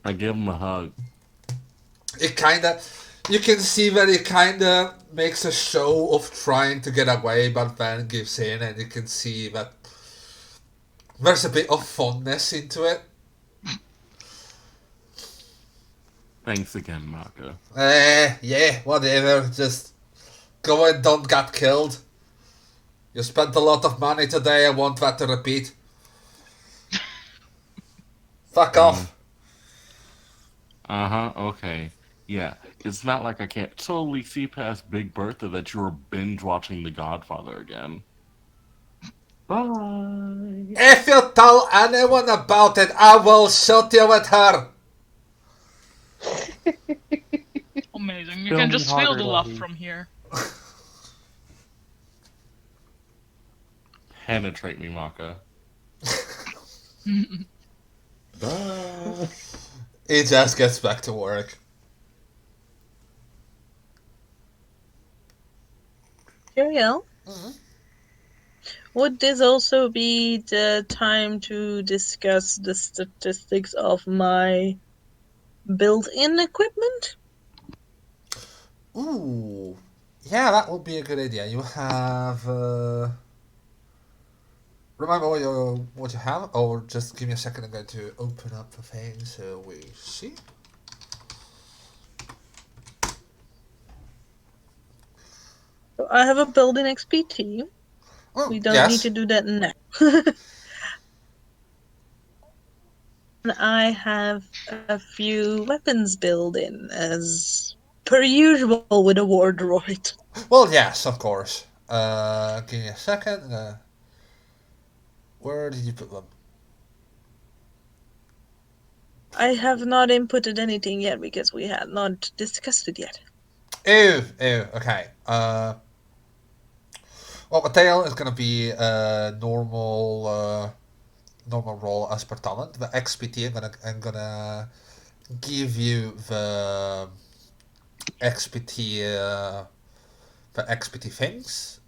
I give him a hug. It kinda... You can see that it kinda makes a show of trying to get away, but then gives in, and you can see that there's a bit of fondness into it. Thanks again, Maka. Yeah, whatever. Just go and don't get killed. You spent a lot of money today, I want that to repeat. Fuck off. Uh-huh, okay. Yeah, it's not like I can't totally see past Big Bertha that you were binge watching The Godfather again. Bye. If you tell anyone about it, I will shoot you with her. Amazing. You Film can me just feel harder, the love Daddy. from here. Penetrate me, Maka. Bye. He just gets back to work. Ariel, would this also be the time to discuss the statistics of my built-in equipment? Ooh. Yeah, that would be a good idea. You have... Remember what you have? Or just give me a second, I'm going to open up the thing so we see. So I have a built-in XPT. Oh, We don't yes. need to do that now. And I have a few weapons built in, as per usual with a war droid. Well, yes, of course. Give me a second. Where did you put them? I have not inputted anything yet because we had not discussed it yet. Ew, okay. Well, the tail is gonna be a normal roll as per talent. The XPT, I'm gonna give you the XPT things.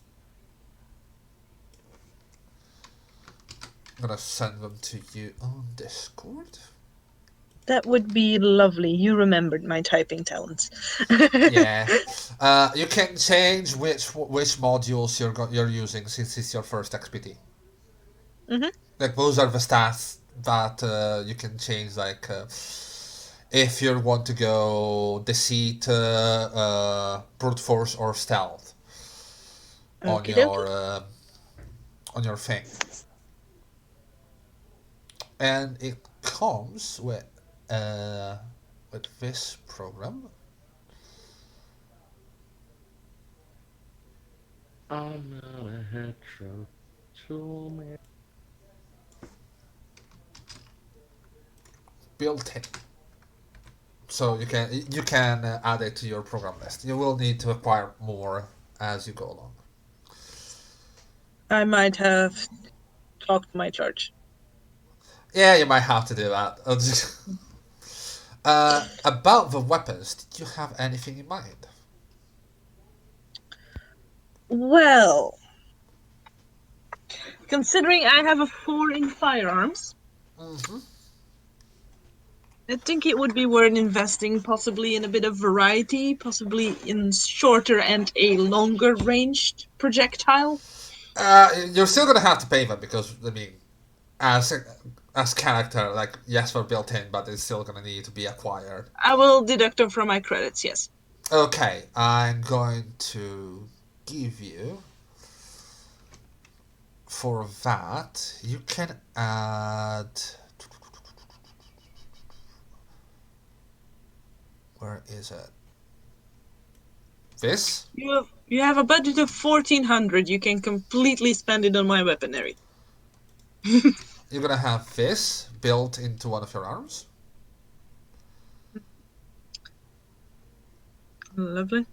I'm gonna send them to you on Discord. That would be lovely. You remembered my typing talents. Yeah. You can change which modules you're using since it's your first XPT. Mhm. Like those are the stats that you can change. Like if you want to go deceit, brute force, or stealth on Okie your thing, and it comes with this program. I'm not a hetero. Man. Built in. So you can add it to your program list. You will need to acquire more as you go along. I might have talked to my charge. Yeah, you might have to do that. About the weapons, did you have anything in mind? Well, considering I have a 4 in firearms, Mm-hmm. I think it would be worth investing possibly in a bit of variety, possibly in shorter and a longer ranged projectile. You're still gonna have to pay them because I mean, as as character, like yes, they're built in, but it's still gonna need to be acquired. I will deduct them from my credits, yes. Okay, I'm going to give you for that. You can add. Where is it? This? You have a budget of 1,400. You can completely spend it on my weaponry. You're gonna have this built into one of your arms. Lovely.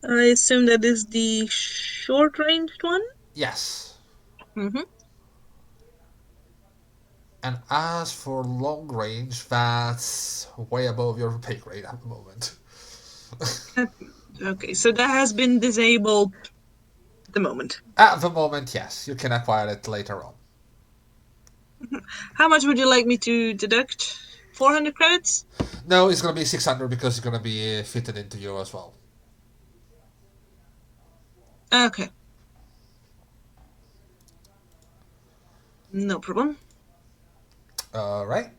I assume that is the short-ranged one? Yes. Mm-hmm. And as for long range, that's way above your pay grade at the moment. Okay, so that has been disabled at the moment. At the moment, yes. You can acquire it later on. How much would you like me to deduct? 400 credits? No, it's gonna be 600 because it's gonna be fitted into you as well. Okay. No problem. Alright.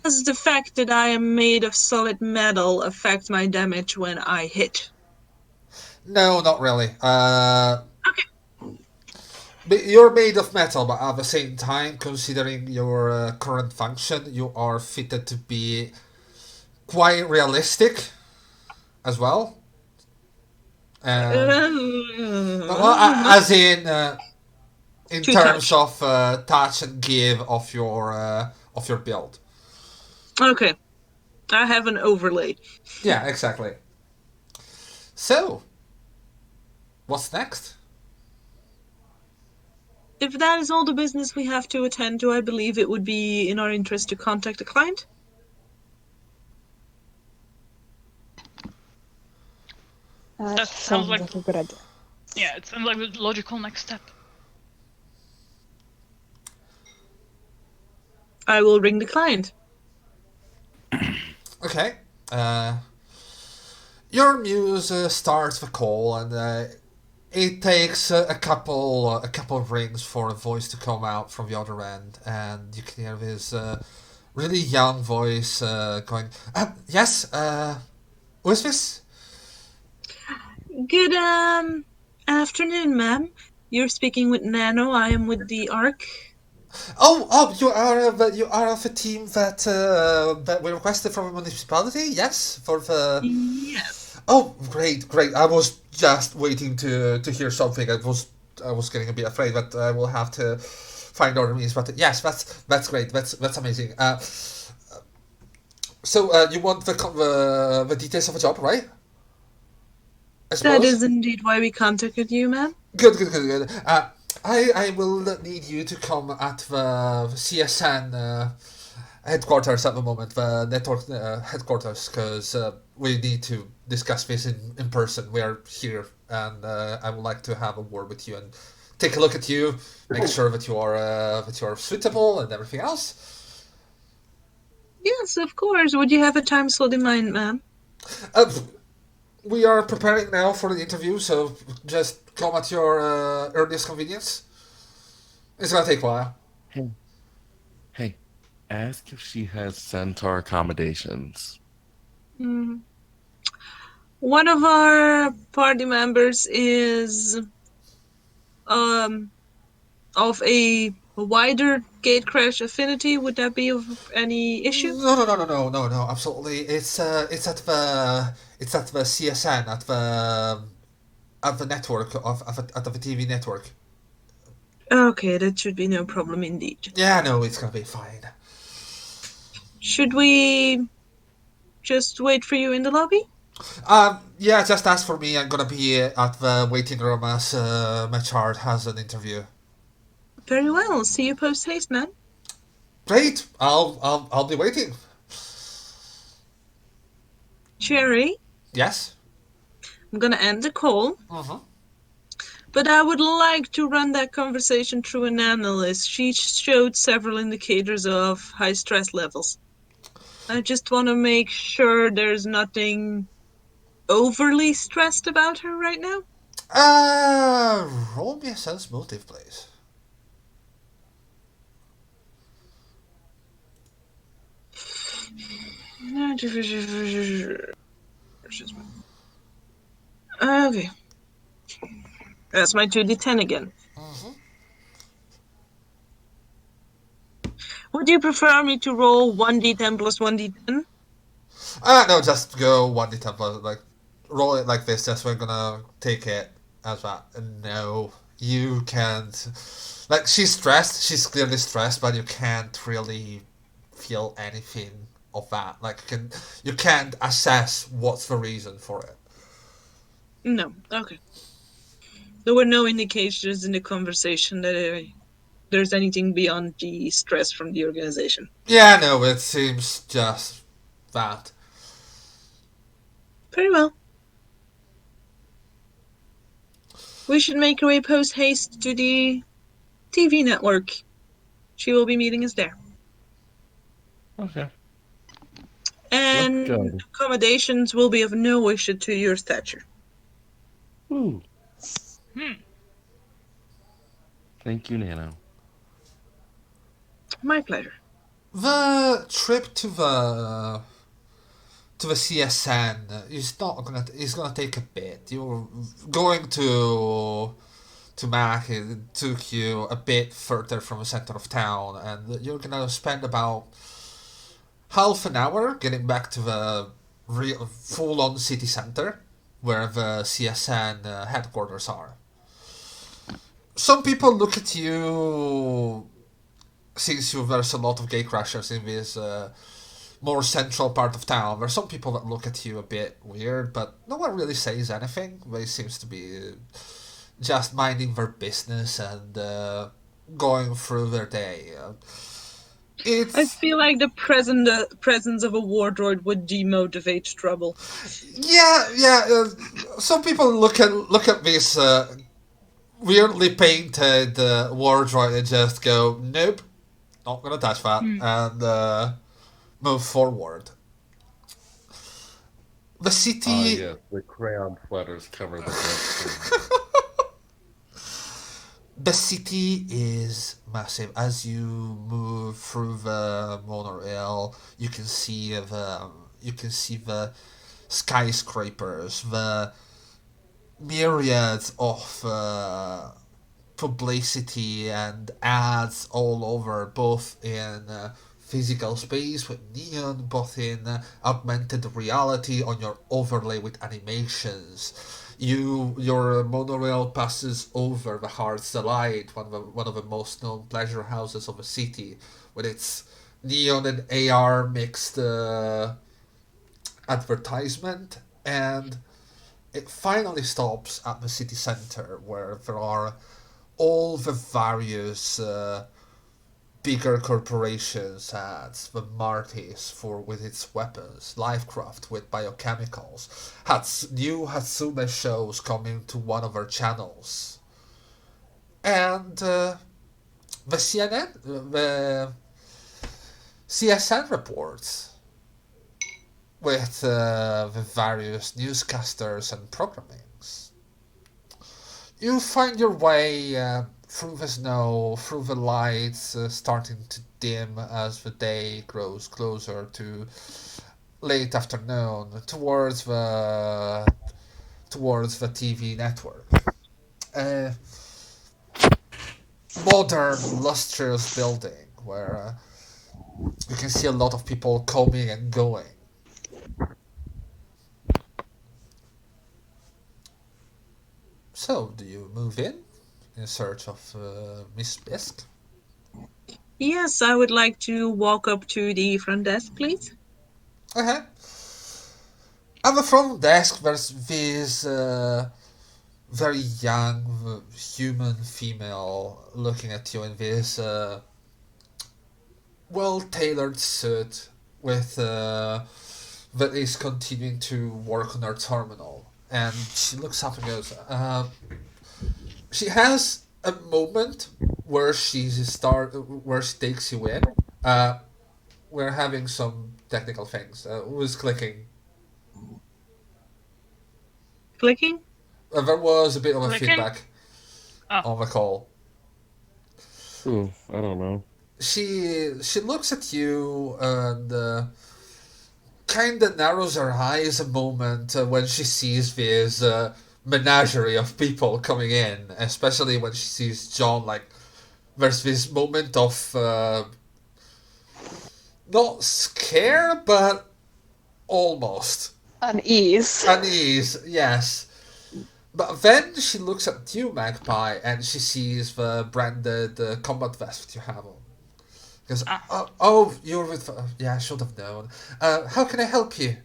Does the fact that I am made of solid metal affect my damage when I hit? No, not really. Okay. But you're made of metal, but at the same time, considering your current function, you are fitted to be quite realistic as well. As in To terms touch. of touch and give of your build. Okay. I have an overlay. Yeah, exactly. So, what's next? If that is all the business we have to attend to, I believe it would be in our interest to contact the client. That sounds like- a good idea. Yeah, it sounds like the logical next step. I will ring the client. Okay. Your muse starts the call, and it takes a couple of rings for a voice to come out from the other end, and you can hear this really young voice going, "Yes, who is this?" Good afternoon, ma'am. You're speaking with Nano. I am with the ARC. Oh, you are of a team that we requested from a municipality. Yes, for the. Yes. Oh, great, great. I was just waiting to hear something. I was getting a bit afraid that I will have to find other means, but yes, that's great. That's amazing. So you want the details of a job, right? I suppose. That is indeed why we contacted you, ma'am. Good, good, good, good. I will need you to come at the CSN headquarters at the moment, the network headquarters, because we need to discuss this in person. We are here, and I would like to have a word with you and take a look at you, make sure that you are suitable and everything else. Yes, of course. Would you have a time slot in mind, ma'am? We are preparing now for the interview, so just come at your earliest convenience. It's gonna take a while. Hey, hey, ask if she has centaur accommodations. Mm. One of our party members is of a wider gatecrash affinity. Would that be of any issue? No, absolutely. It's at the CSN at the network at the TV network. Okay, that should be no problem indeed. Yeah, no, it's gonna be fine. Should we just wait for you in the lobby? Yeah, just ask for me. I'm gonna be at the waiting room as my chart has an interview. Very well. See you post haste, man. Great. I'll be waiting. Cherry, Yes. I'm gonna end the call, Mm-hmm. but I would like to run that conversation through an analyst. She showed several indicators of high stress levels. I just want to make sure there's nothing overly stressed about her right now. Roll me a sense motive, please. Okay. That's my 2d10 again. Mm-hmm. Would you prefer me to roll 1d10 plus 1d10? No, just go 1d10 plus, like, roll it like this, just we're gonna take it as that. No, you can't. Like, she's stressed, she's clearly stressed, but you can't really feel anything of that. Like, you can't assess what's the reason for it. No. Okay. There were no indications in the conversation that there's anything beyond the stress from the organization. Yeah, no, it seems just that. Very well. We should make our way post haste to the TV network. She will be meeting us there. Okay. And Let's go. accommodations will be of no issue to your stature. Ooh. Hmm. Thank you, Nano. My pleasure. The trip to the CSN is gonna take a bit. You're going to Mac. It took you a bit further from the center of town, and you're gonna spend about half an hour getting back to the real full-on city center where the CSN headquarters are. Some people look at you since there's a lot of gatecrashers in this more central part of town. There are some people that look at you a bit weird, but no one really says anything. They seems to be just minding their business and going through their day. I feel like the presence of a war droid would demotivate trouble. Yeah. Some people look at this weirdly painted war droid and just go, nope, not gonna touch that, and move forward. The city. Yes, the crayon sweaters cover the bloodstream. The city is massive. As you move through the monorail, you can see the skyscrapers, the myriads of publicity and ads all over, both in physical space with neon, both in augmented reality on your overlay with animations. Your monorail passes over the Heart's Delight, one of the most known pleasure houses of the city, with its neon and AR mixed advertisement, and it finally stops at the city center where there are all the various bigger corporations as the Martis for with its weapons, Lifecraft with biochemicals, new Hatsume shows coming to one of our channels, and the CSN reports with the various newscasters and programmings. You find your way through the snow, through the lights starting to dim as the day grows closer to late afternoon, towards the TV network. A modern, lustrous building where you can see a lot of people coming and going. So, do you move in search of Miss Bisk? Yes, I would like to walk up to the front desk, please. Okay. At the front desk, there's very young human female looking at you in this well-tailored suit with that is continuing to work on her terminal. And she looks up and goes, she has a moment where where she takes you in. We're having some technical things. Who's clicking? Clicking? There was a bit of a Clicking? feedback Oh. on the call. Ooh, I don't know. She looks at you and kind of narrows her eyes a moment when she sees this menagerie of people coming in, especially when she sees John. Like, there's this moment of not scare, but almost Unease. unease. Yes. But then she looks at you, Magpie, and she sees the branded combat vest that you have on. Goes, oh, you're with. Yeah, I should have known. How can I help you?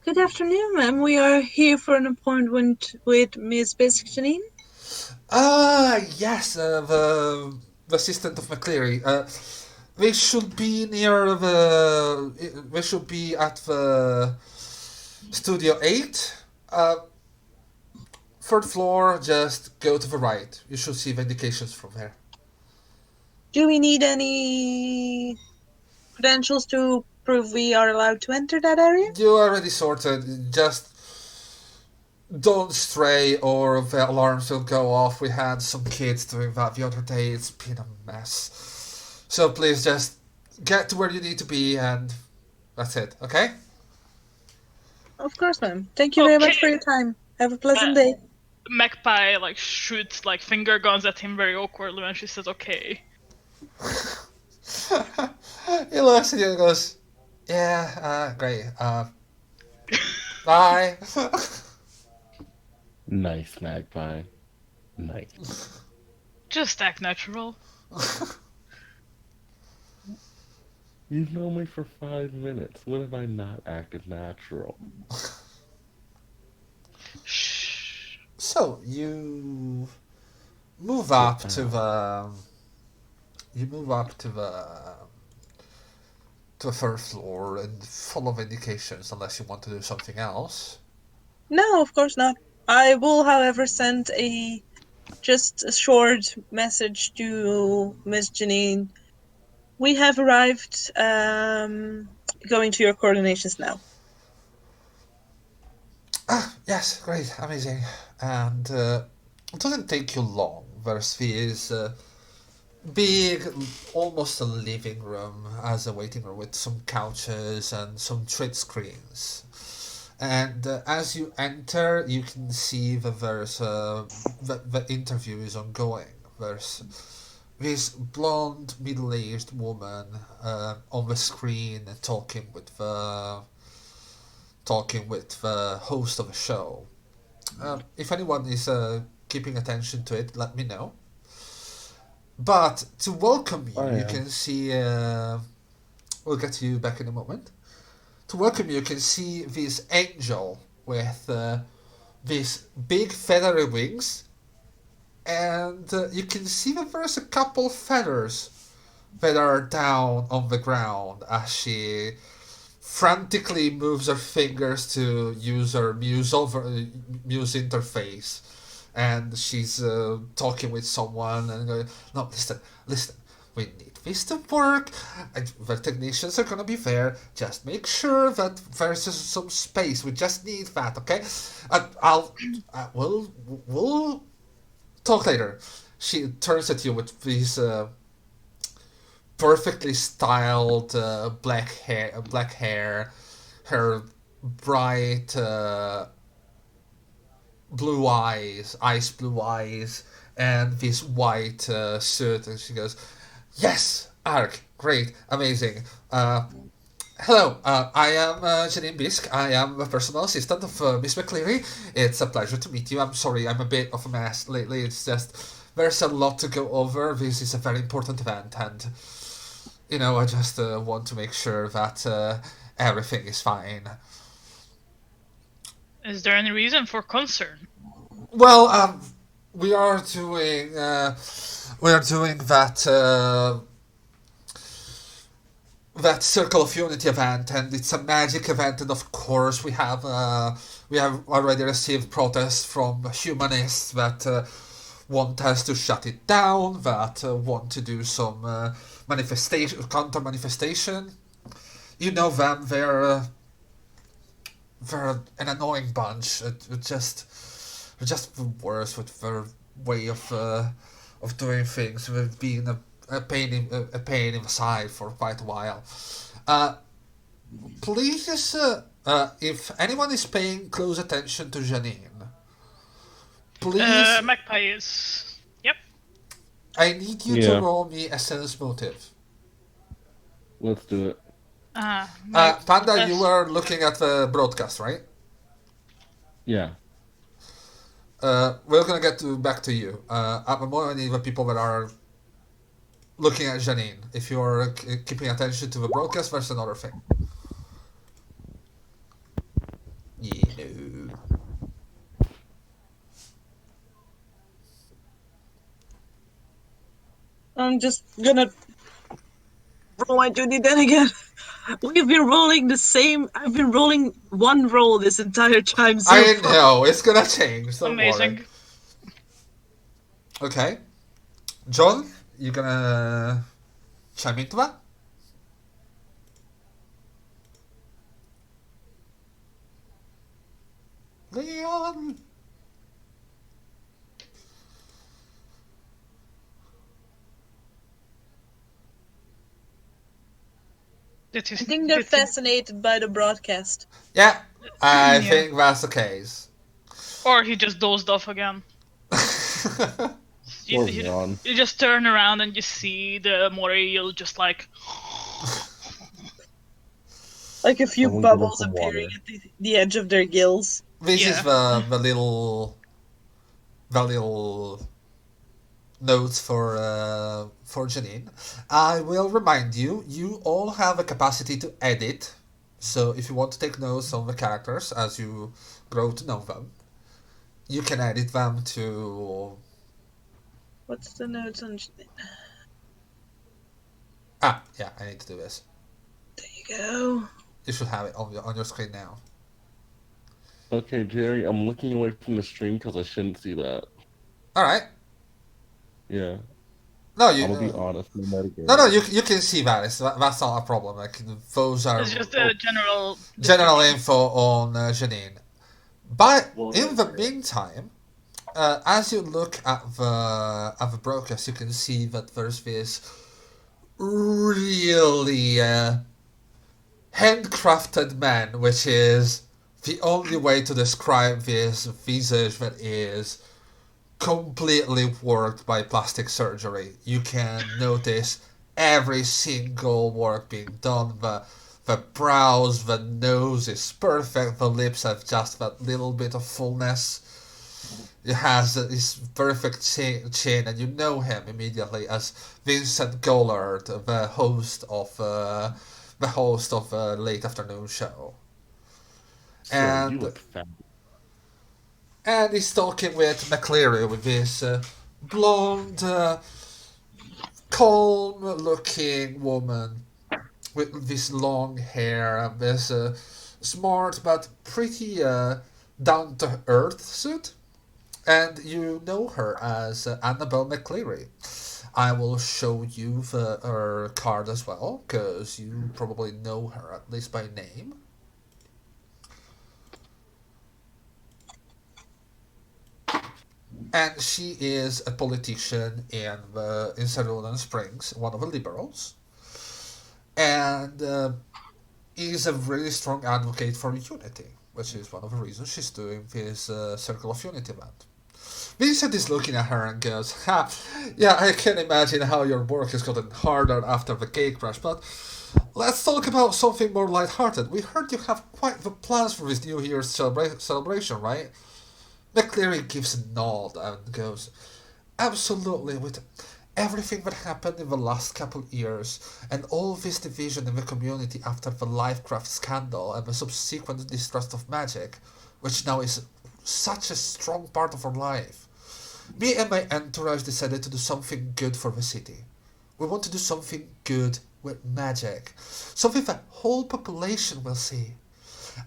Good afternoon, ma'am. We are here for an appointment with Miss Janine. Yes, the assistant of McCleary. We should be near the. We should be at the Studio 8. Third floor, just go to the right. You should see the indications from there. Do we need any credentials to prove we are allowed to enter that area? You already sorted. Just don't stray or the alarms will go off. We had some kids doing that the other day. It's been a mess. So please just get to where you need to be and that's it, okay? Of course, ma'am. Thank you very much for your time. Have a pleasant day. Magpie shoots finger guns at him very awkwardly when she says okay. He looks at you and goes, yeah, great. Bye. Nice, Magpie. Nice. Just act natural. You've known me for 5 minutes. When have I not acted natural? Shh. So you move up to the. You move up to the first floor and full of indications, unless you want to do something else. No, of course not. I will, however, send just a short message to Miss Janine. We have arrived, going to your coordinations now. Yes, great, amazing. And it doesn't take you long. There's this big, almost a living room as a waiting room with some couches and some treat screens. And as you enter, you can see that there's the interview is ongoing. There's this blonde, middle-aged woman on the screen talking with the host of the show. If anyone is keeping attention to it, let me know. But to welcome you, you can see. We'll get to you back in a moment. To welcome you can see this angel with these big feathery wings, and you can see that there's a couple feathers that are down on the ground as she frantically moves her fingers to use her muse interface, and she's talking with someone and going, "No, listen. We need this to work. The technicians are gonna be there. Just make sure that there's some space. We just need that, okay? We'll talk later." She turns at you with these perfectly styled black hair, her bright blue eyes, ice blue eyes, and this white suit, and she goes, "Yes, Ark, great, amazing. Hello, I am Janine Bisk. I am the personal assistant of Miss McCleary. It's a pleasure to meet you. I'm sorry, I'm a bit of a mess lately. It's just, there's a lot to go over. This is a very important event, and, I just want to make sure that everything is fine." Is there any reason for concern? Well, we are doing that that Circle of Unity event, and it's a magic event, and of course we have already received protests from humanists that want us to shut it down, that want to do some manifestation, counter manifestation. You know them, they're an annoying bunch. Just the worst with their way of doing things. With being a pain in the side for quite a while. Please, if anyone is paying close attention to Janine, please, Magpie is. Yep. I need you to roll me a sense motive. Let's do it. Panda, you were looking at the broadcast, right? Yeah. We're gonna back to you. At the moment, the people that are looking at Janine. If you're keeping attention to the broadcast, that's another thing. Yeah, no. I'm just gonna roll my duty then again. We've been rolling the same. I've been rolling one roll this entire time. So I know, it's gonna change. Don't Amazing. worry. Okay. John, you gonna chime into that? Leon! I think they're fascinated by the broadcast. Yeah, I think that's the case. Or he just dozed off again. You just turn around and you see the moray just like a few bubbles appearing at the edge of their gills. This is the little notes for Janine. I will remind you, you all have a capacity to edit. So if you want to take notes on the characters as you grow to know them, you can edit them to... What's the notes on Janine? Ah, yeah, I need to do this. There you go. You should have it on your screen now. Okay, Jerry, I'm looking away from the stream because I shouldn't see that. Alright. Yeah. No, you. I'm gonna be honest. No, you can see that. That's not a problem. Like those are. It's just a general info on Janine. But in the meantime, as you look at the broadcast, you can see that there's this really handcrafted man, which is the only way to describe this visage that is completely worked by plastic surgery. You can notice every single work being done. The brows, the nose is perfect. The lips have just that little bit of fullness. It has this perfect chin, and you know him immediately as Vincent Gollard, the host of the late afternoon show. And he's talking with Macleary, with this blonde, calm-looking woman with this long hair and this smart but pretty down-to-earth suit. And you know her as Annabelle Macleary. I will show you her card as well, because you probably know her, at least by name. And she is a politician in Cerulean Springs, one of the liberals, and is a really strong advocate for unity, which is one of the reasons she's doing this Circle of Unity event. Vincent is looking at her and goes, "Ha, yeah, I can imagine how your work has gotten harder after the Gatecrash, but let's talk about something more lighthearted. We heard you have quite the plans for this New Year's celebration, right?" Macleary gives a nod and goes, "Absolutely, with everything that happened in the last couple of years, and all this division in the community after the Lifecraft scandal and the subsequent distrust of magic, which now is such a strong part of our life. Me and my entourage decided to do something good for the city. We want to do something good with magic. Something the whole population will see.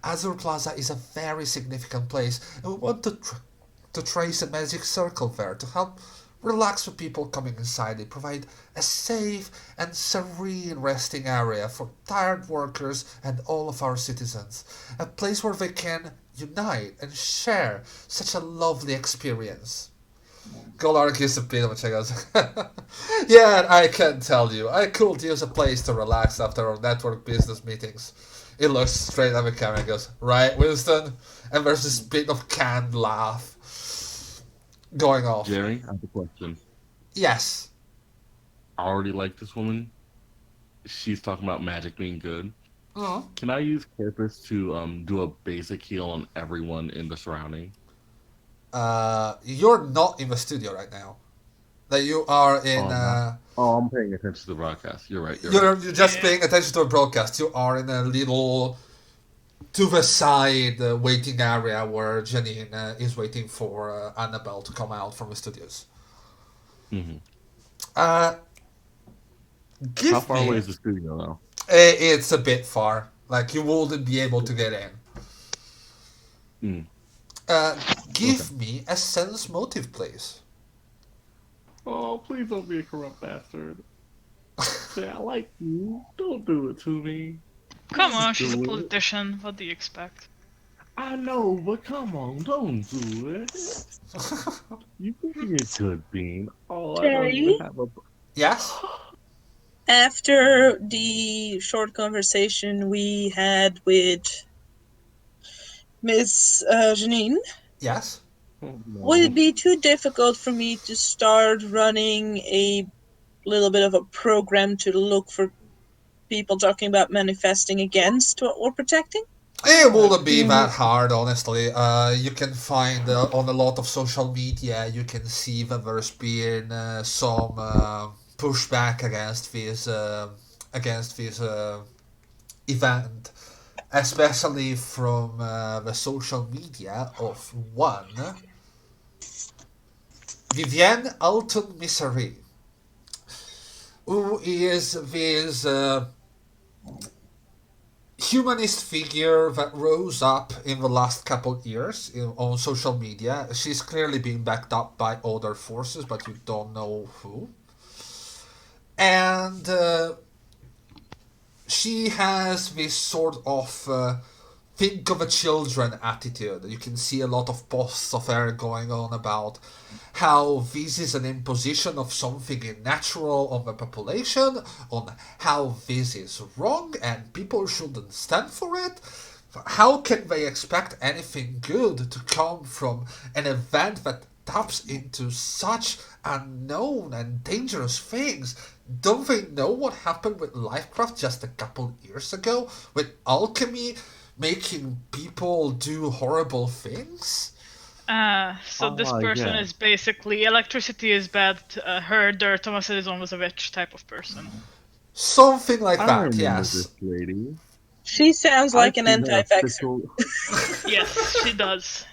Azure Plaza is a very significant place, and we want to trace a magic circle there to help relax the people coming inside it, provide a safe and serene resting area for tired workers and all of our citizens. A place where they can unite and share such a lovely experience. Golark gives a bit of a check. Goes, yeah, I can tell you. I could use a place to relax after our network business meetings. He looks straight at the camera and goes, right, Winston? And there's this bit of canned laugh going off. Jerry, I have a question. Yes. I already like this woman. She's talking about magic being good. Mm-hmm. Can I use Corpus to do a basic heal on everyone in the surrounding? You're not in the studio right now. That you are in. I'm paying attention to the broadcast. You're right. You're just paying attention to the broadcast. You are in a little to the side waiting area where Janine is waiting for Annabelle to come out from the studios. Mm-hmm. How far away is the studio now? It's a bit far. Like, you wouldn't be able to get in. Give me a sense motive, please. Oh, please don't be a corrupt bastard. Say, I like you. Don't do it to me. Come on, she's a politician. What do you expect? I know, but come on, don't do it. You can be a good bean. Oh, I don't even have a... Yes? After the short conversation we had with Miss Janine, yes, would it be too difficult for me to start running a little bit of a program to look for people talking about manifesting against or protecting? It wouldn't be that hard, honestly. You can find on a lot of social media, you can see that there's been some pushback against this event, especially from the social media of one Vivienne Alton Misery, who is this humanist figure that rose up in the last couple years on social media. She's clearly being backed up by other forces, but you don't know who. And she has this sort of think of the children attitude. You can see a lot of posts of her going on about how this is an imposition of something unnatural on the population, on how this is wrong and people shouldn't stand for it. How can they expect anything good to come from an event that taps into such unknown and dangerous things? Don't they know what happened with Lifecraft just a couple years ago, with alchemy making people do horrible things? So this person is basically, electricity is bad, herder, Thomas Edison was a witch type of person. Something like that, yes. This lady. She sounds like an anti-vaxxer. Yes, she does.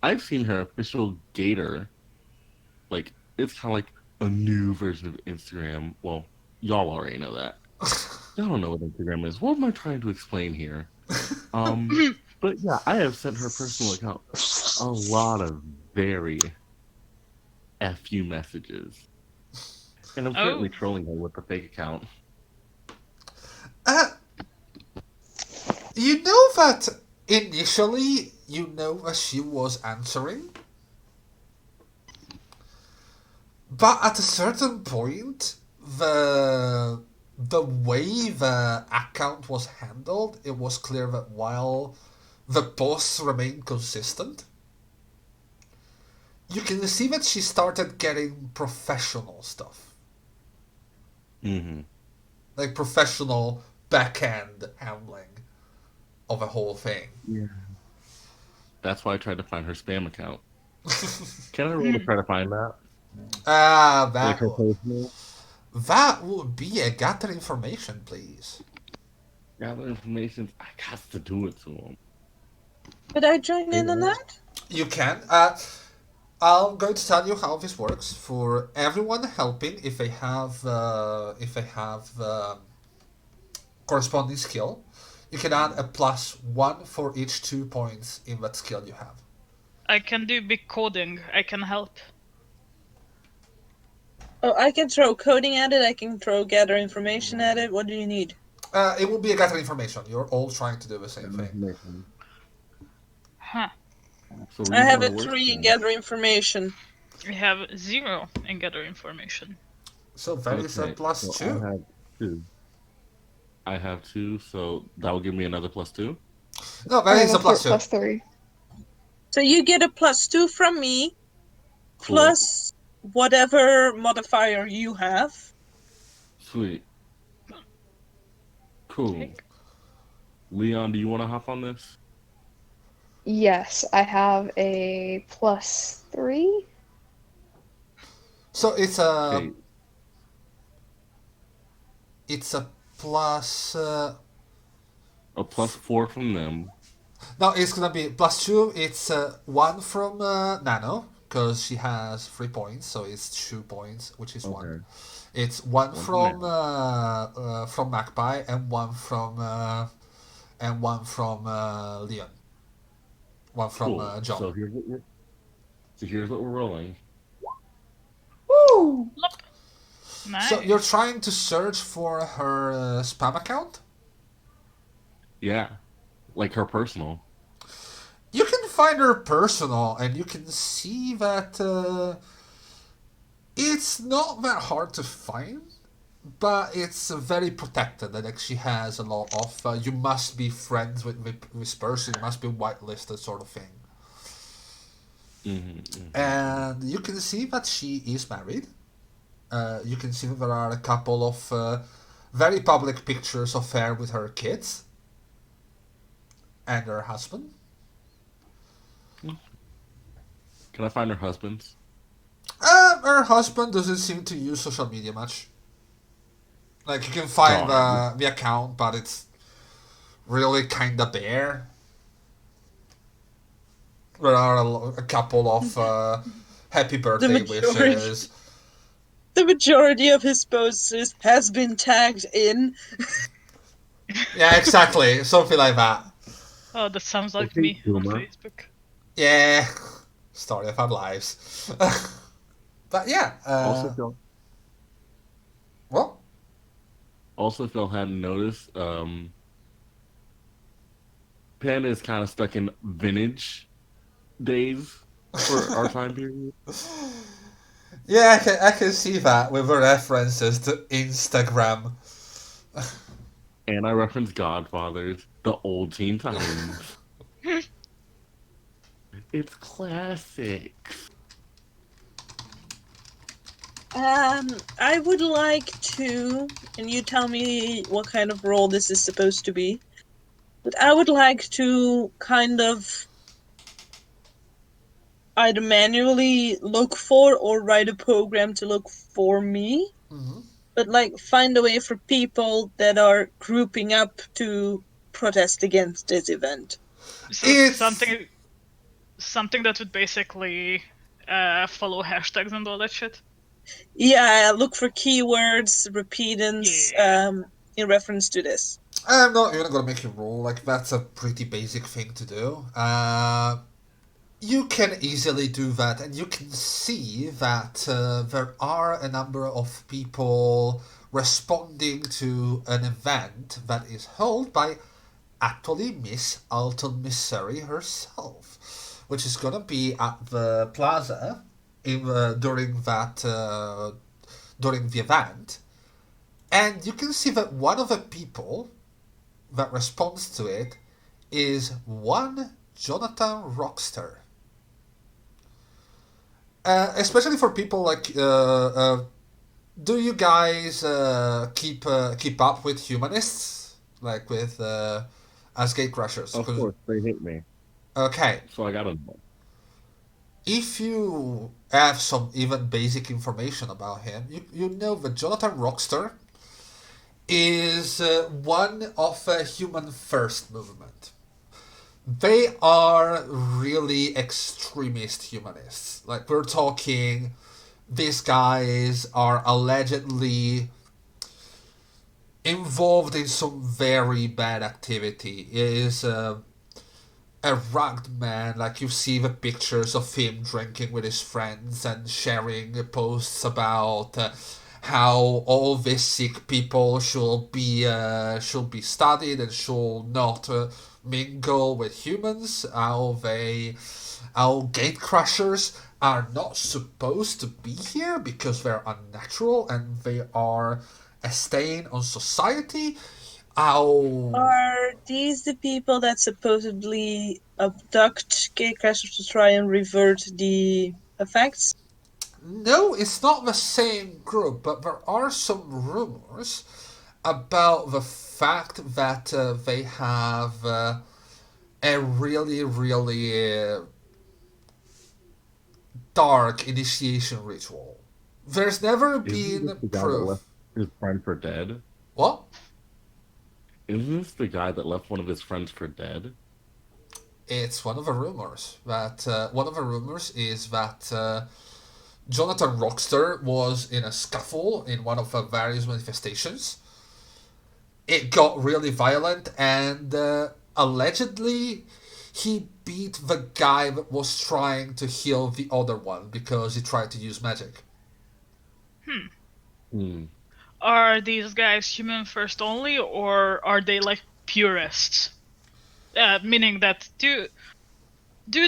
I've seen her official gator. Like, it's kind of like a new version of Instagram. Well, y'all already know that. Y'all don't know what Instagram is. What am I trying to explain here? But yeah, I have sent her personal account a lot of very FU messages. And I'm currently trolling her with the fake account. You know that initially, you know that she was answering? But at a certain point, the way the account was handled, it was clear that while the posts remained consistent, you can see that she started getting professional stuff. Mm-hmm. Like professional back-end handling of a whole thing. Yeah. That's why I tried to find her spam account. Can I really try to find that? That would be a gather information, please. Gather information. I got to do it to him. Could I join in on that? You can. I'm going to tell you how this works. For everyone helping, if they have corresponding skill, you can add a +1 for each 2 points in that skill you have. I can do big coding. I can help. Oh, I can throw coding at it. I can throw gather information at it. What do you need? It will be a gather information. You're all trying to do the same thing. Information. Huh. So I have read a my 3 in words gather information. We have 0 in gather information. So that then. is a Okay, +2. so I have 2. I have 2, so that will give me another +2. No, I that have is a +2. +3. So you get a +2 from me, Cool. plus whatever modifier you have. Sweet. Cool. Leon, do you want to hop on this? Yes, I have a +3. So it's a Okay. plus. A +4 from them. No, it's gonna be +2. It's 1 from Nano because she has 3 points, so it's 2 points, which is 1. Okay. It's 1 One from Magpie and 1 from Leon. 1 from Cool. John. So here's what we're rolling. Woo! Nice. So you're trying to search for her spam account? Yeah, like her personal. You can find her personal, and you can see that it's not that hard to find, but it's very protected. Like she has a lot of. You must be friends with this person. You must be whitelisted, sort of thing. And you can see that she is married. You can see that there are a couple of very public pictures of her with her kids and her husband. Can I find her husband's? Her husband doesn't seem to use social media much. Like, you can find the account, but it's really kinda bare. There are a couple of happy birthday wishes. The majority of his posts has been tagged in. Yeah, exactly. Something like that. Oh, that sounds like Okay, me on boomer. Facebook. Yeah. Story of our lives. But yeah. Also, if y'all hadn't noticed, Panda is kind of stuck in vintage days for our time period. Yeah, I can see that with the references to Instagram. And I reference Godfathers, the old teen times. It's classic. I would like to, and you tell me what kind of role this is supposed to be, but I would like to kind of either manually look for or write a program to look for me, but like find a way for people that are grouping up to protest against this event. So It's- something that would basically follow hashtags and all that shit. Yeah, look for keywords, repeatance, in reference to this. I'm not even gonna make you roll, like, that's a pretty basic thing to do. You can easily do that, and you can see that there are a number of people responding to an event that is held by actually Miss Alton Missouri herself, which is gonna be at the plaza during the event. And you can see that one of the people that responds to it is one Jonathan Rockster. Especially for people like, do you guys keep up with humanists, like with as gatecrashers? Of course, they hate me. Okay. So I gotta know. If you have some even basic information about him, you know that Jonathan Rockster is one of a human first movement. They are really extremist humanists. Like, we're talking, these guys are allegedly involved in some very bad activity. It is a rugged man. Like, you see the pictures of him drinking with his friends and sharing posts about how all these sick people should be studied and should not mingle with humans. How gatecrashers are not supposed to be here because they're unnatural and they are a stain on society. How Are these the people that supposedly abduct gatecrashers to try and revert the effects? No, it's not the same group, but there are some rumors about the fact that they have a really, really dark initiation ritual. There's never Isn't been this the guy that proof. left his friend for dead? What? Isn't this the guy that left one of his friends for dead? It's one of the rumors. One of the rumors is that Jonathan Rockster was in a scuffle in one of the various manifestations. It got really violent, and allegedly he beat the guy that was trying to heal the other one because he tried to use magic. Hmm. Are these guys human first only, or are they like purists? Meaning that do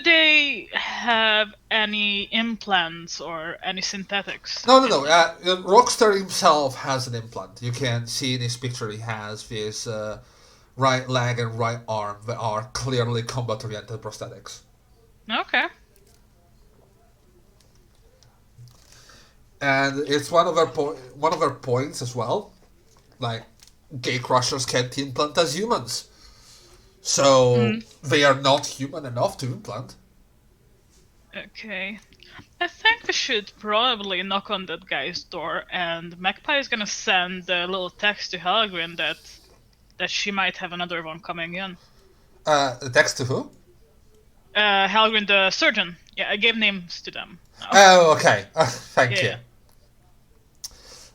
they have any implants or any synthetics? No. Rockstar himself has an implant. You can see in his picture he has his right leg and right arm that are clearly combat-oriented prosthetics. Okay. And it's one of their points as well. Like, gatecrashers can't implant as humans, so they are not human enough to implant. Okay. I think we should probably knock on that guy's door, and Magpie is gonna send a little text to Helgrin that she might have another one coming in. Text to who? Helgrin the surgeon. Yeah, I gave names to them. Oh, okay. Thank you. Yeah.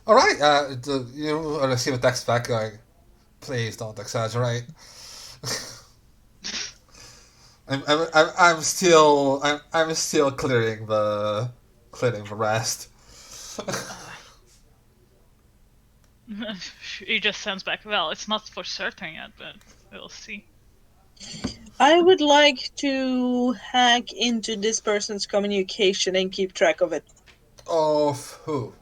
All right. You receive a text back going, "Please don't exaggerate." I'm still clearing the rest. He just sends back, well, it's not for certain yet, but we'll see. I would like to hack into this person's communication and keep track of it. Of who?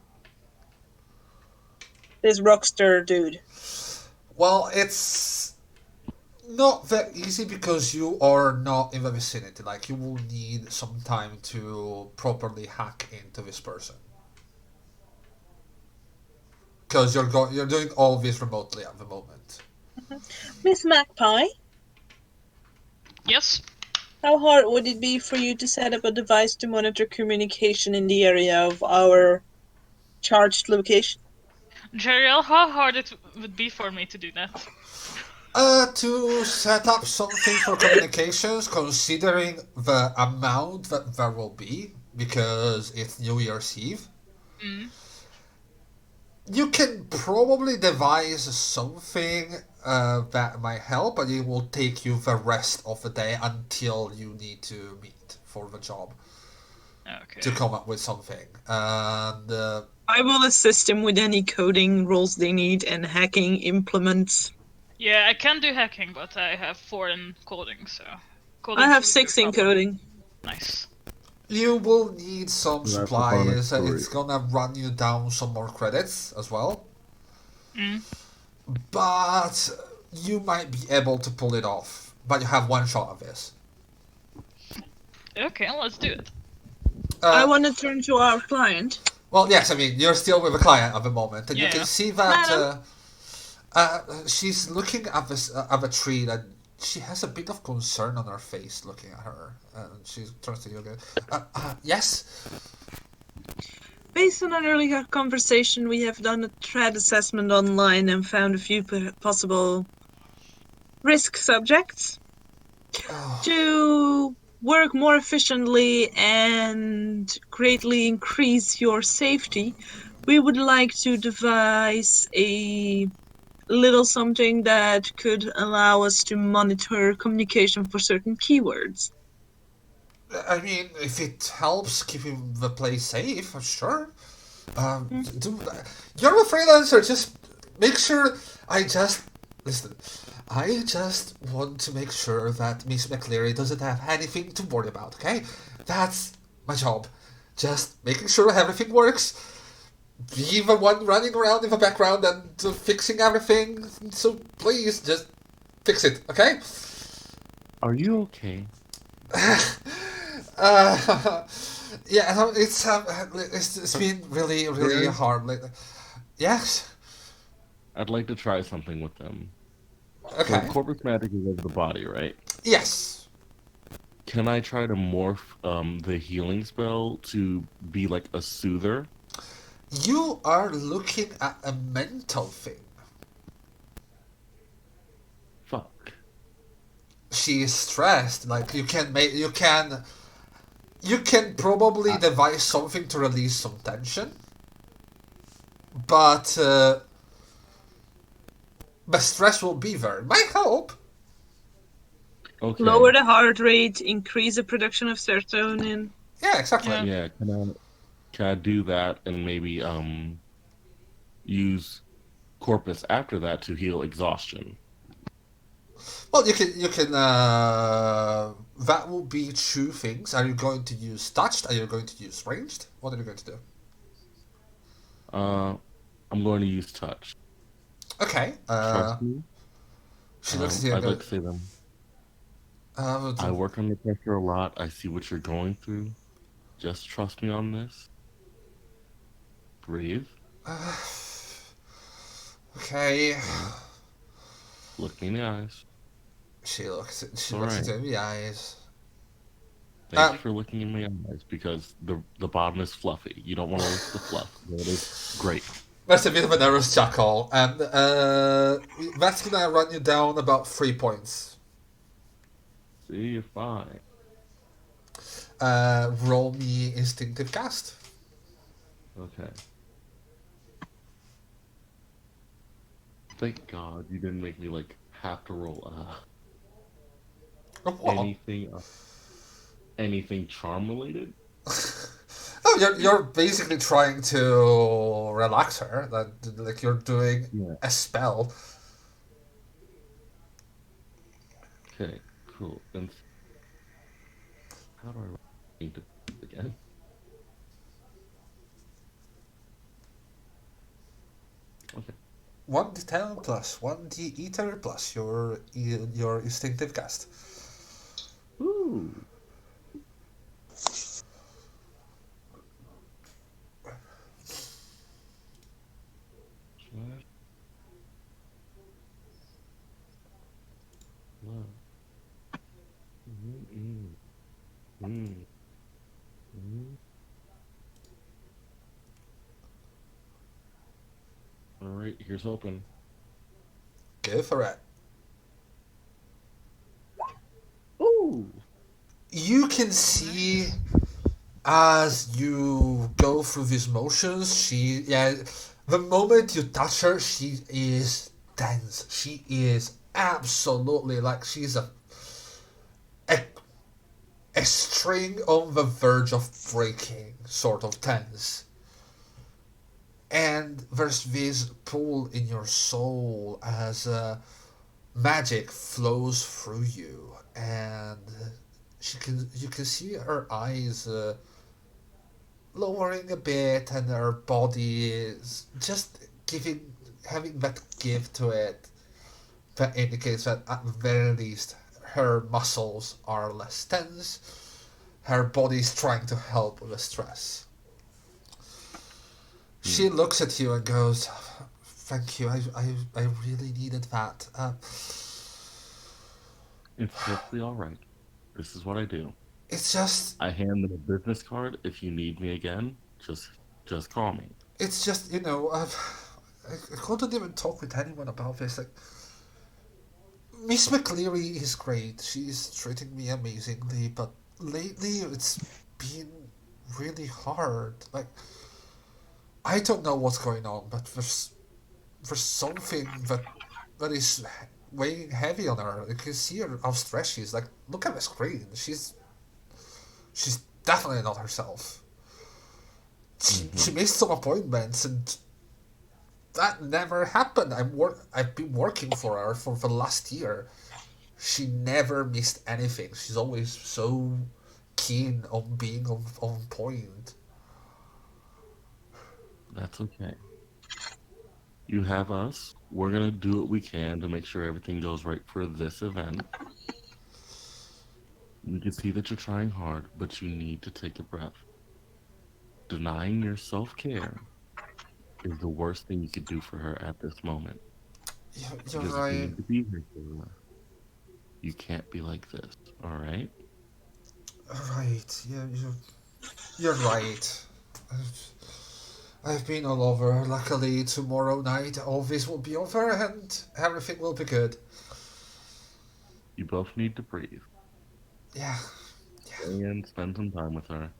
This Rockster dude. Well, it's not that easy because you are not in the vicinity. Like, you will need some time to properly hack into this person. Because you're doing all this remotely at the moment. Miss Magpie, Yes? how hard would it be for you to set up a device to monitor communication in the area of our charged location? Jeriel, how hard it would be for me to do that? To set up something for communications, considering the amount that there will be, because it's New Year's Eve, you can probably devise something that might help, but it will take you the rest of the day until you need to meet for the job to come up with something. And I will assist him with any coding rules they need and hacking implements. Yeah, I can do hacking, but I have 4 in coding, so... I have 6 in coding. Nice. you will need some That's the bonus supplies, and story. it's gonna run you down some more credits as well. But you might be able to pull it off. But you have one shot of this. Okay, let's do it. I want to turn to our client. Well, yes, I mean, you're still with a client at the moment, and you Yeah. can see that she's looking at this at the tree, that she has a bit of concern on her face looking at her, and she turns to you again. Yes? Based on an earlier conversation, we have done a threat assessment online and found a few possible risk subjects. Oh, To work more efficiently and greatly increase your safety, we would like to devise a little something that could allow us to monitor communication for certain keywords. I mean, if it helps keeping the place safe, sure. Do you're a freelancer. Just make sure. I just listen. I just want to make sure that Miss McCleary doesn't have anything to worry about. Okay, that's my job. Just making sure everything works. Be the one running around in the background and fixing everything. So please, just fix it. Okay. Are you okay? Uh, yeah, no, it's been really really Gary? hard. Like, yes. I'd like to try something with them. So Okay. Corpus magic is over the body, right? Yes. Can I try to morph the healing spell to be like a soother? You are looking at a mental thing. Fuck. She is stressed. Like you can probably devise something to release some tension, but the stress will be there. It might help. Okay. Lower the heart rate, increase the production of serotonin. Yeah, exactly. Yeah. Yeah, can I do that and maybe use Corpus after that to heal exhaustion? Well, you can that will be two things. Are you going to use touched? Are you going to use ranged? What are you going to do? Uh, I'm going to use touch. Okay. Trust me. She looks at you and I'd like to goes, say them. uh, I work under pressure a lot. I see what you're going through. Just trust me on this. Breathe. okay. Look me in the eyes. She looks It's she all looks right. into him in the eyes. Thank you Um, for looking in my eyes because the bottom is fluffy. You don't want to look at the fluff. It is great. that's a bit of a nervous chuckle, and that's gonna run you down about 3 points. See, you're fine. Roll me instinctive cast. Okay. Thank God you didn't make me like have to roll Oh, what? anything charm related. Oh, you're basically trying to relax her. That like you're doing Yeah. a spell. Okay. Cool. Then how do I need to again? Okay. 1d10 plus 1d eater plus your instinctive cast. Ooh. Slash love. Mm, mm, mm. All right. Here's hoping. Go for it. Ooh. You can see as you go through these motions, the moment you touch her, she is tense. She is absolutely like she's a, a string on the verge of breaking, sort of tense. And there's this pull in your soul as magic flows through you, and you can see her eyes lowering a bit, and her body is just having that give to it that indicates that at the very least her muscles are less tense. Her body is trying to help with the stress. She looks at you and goes, "Thank you. I really needed that." It's perfectly all right. This is what I do. It's just I hand them a business card. If you need me again, just call me. it's just I couldn't even talk with anyone about this. Like Miss McCleary is great. She's treating me amazingly, but lately it's been really hard. Like, I don't know what's going on, but there's something that is weighing heavy on her. You can see her how stressed she is. Like, look at the screen. She's definitely not herself. She missed some appointments, and that never happened. I've been working for her for the last year. She never missed anything. She's always so keen on being on point. That's okay. You have us. We're gonna do what we can to make sure everything goes right for this event. You can see that you're trying hard, but you need to take a breath. Denying your self-care is the worst thing you could do for her at this moment. You're Because you right. need to be here for her. You can't be like this, all right? Right. Yeah, you're right. I've been all over. Luckily, tomorrow night all this will be over and everything will be good. You both need to breathe Yeah. and spend some time with her.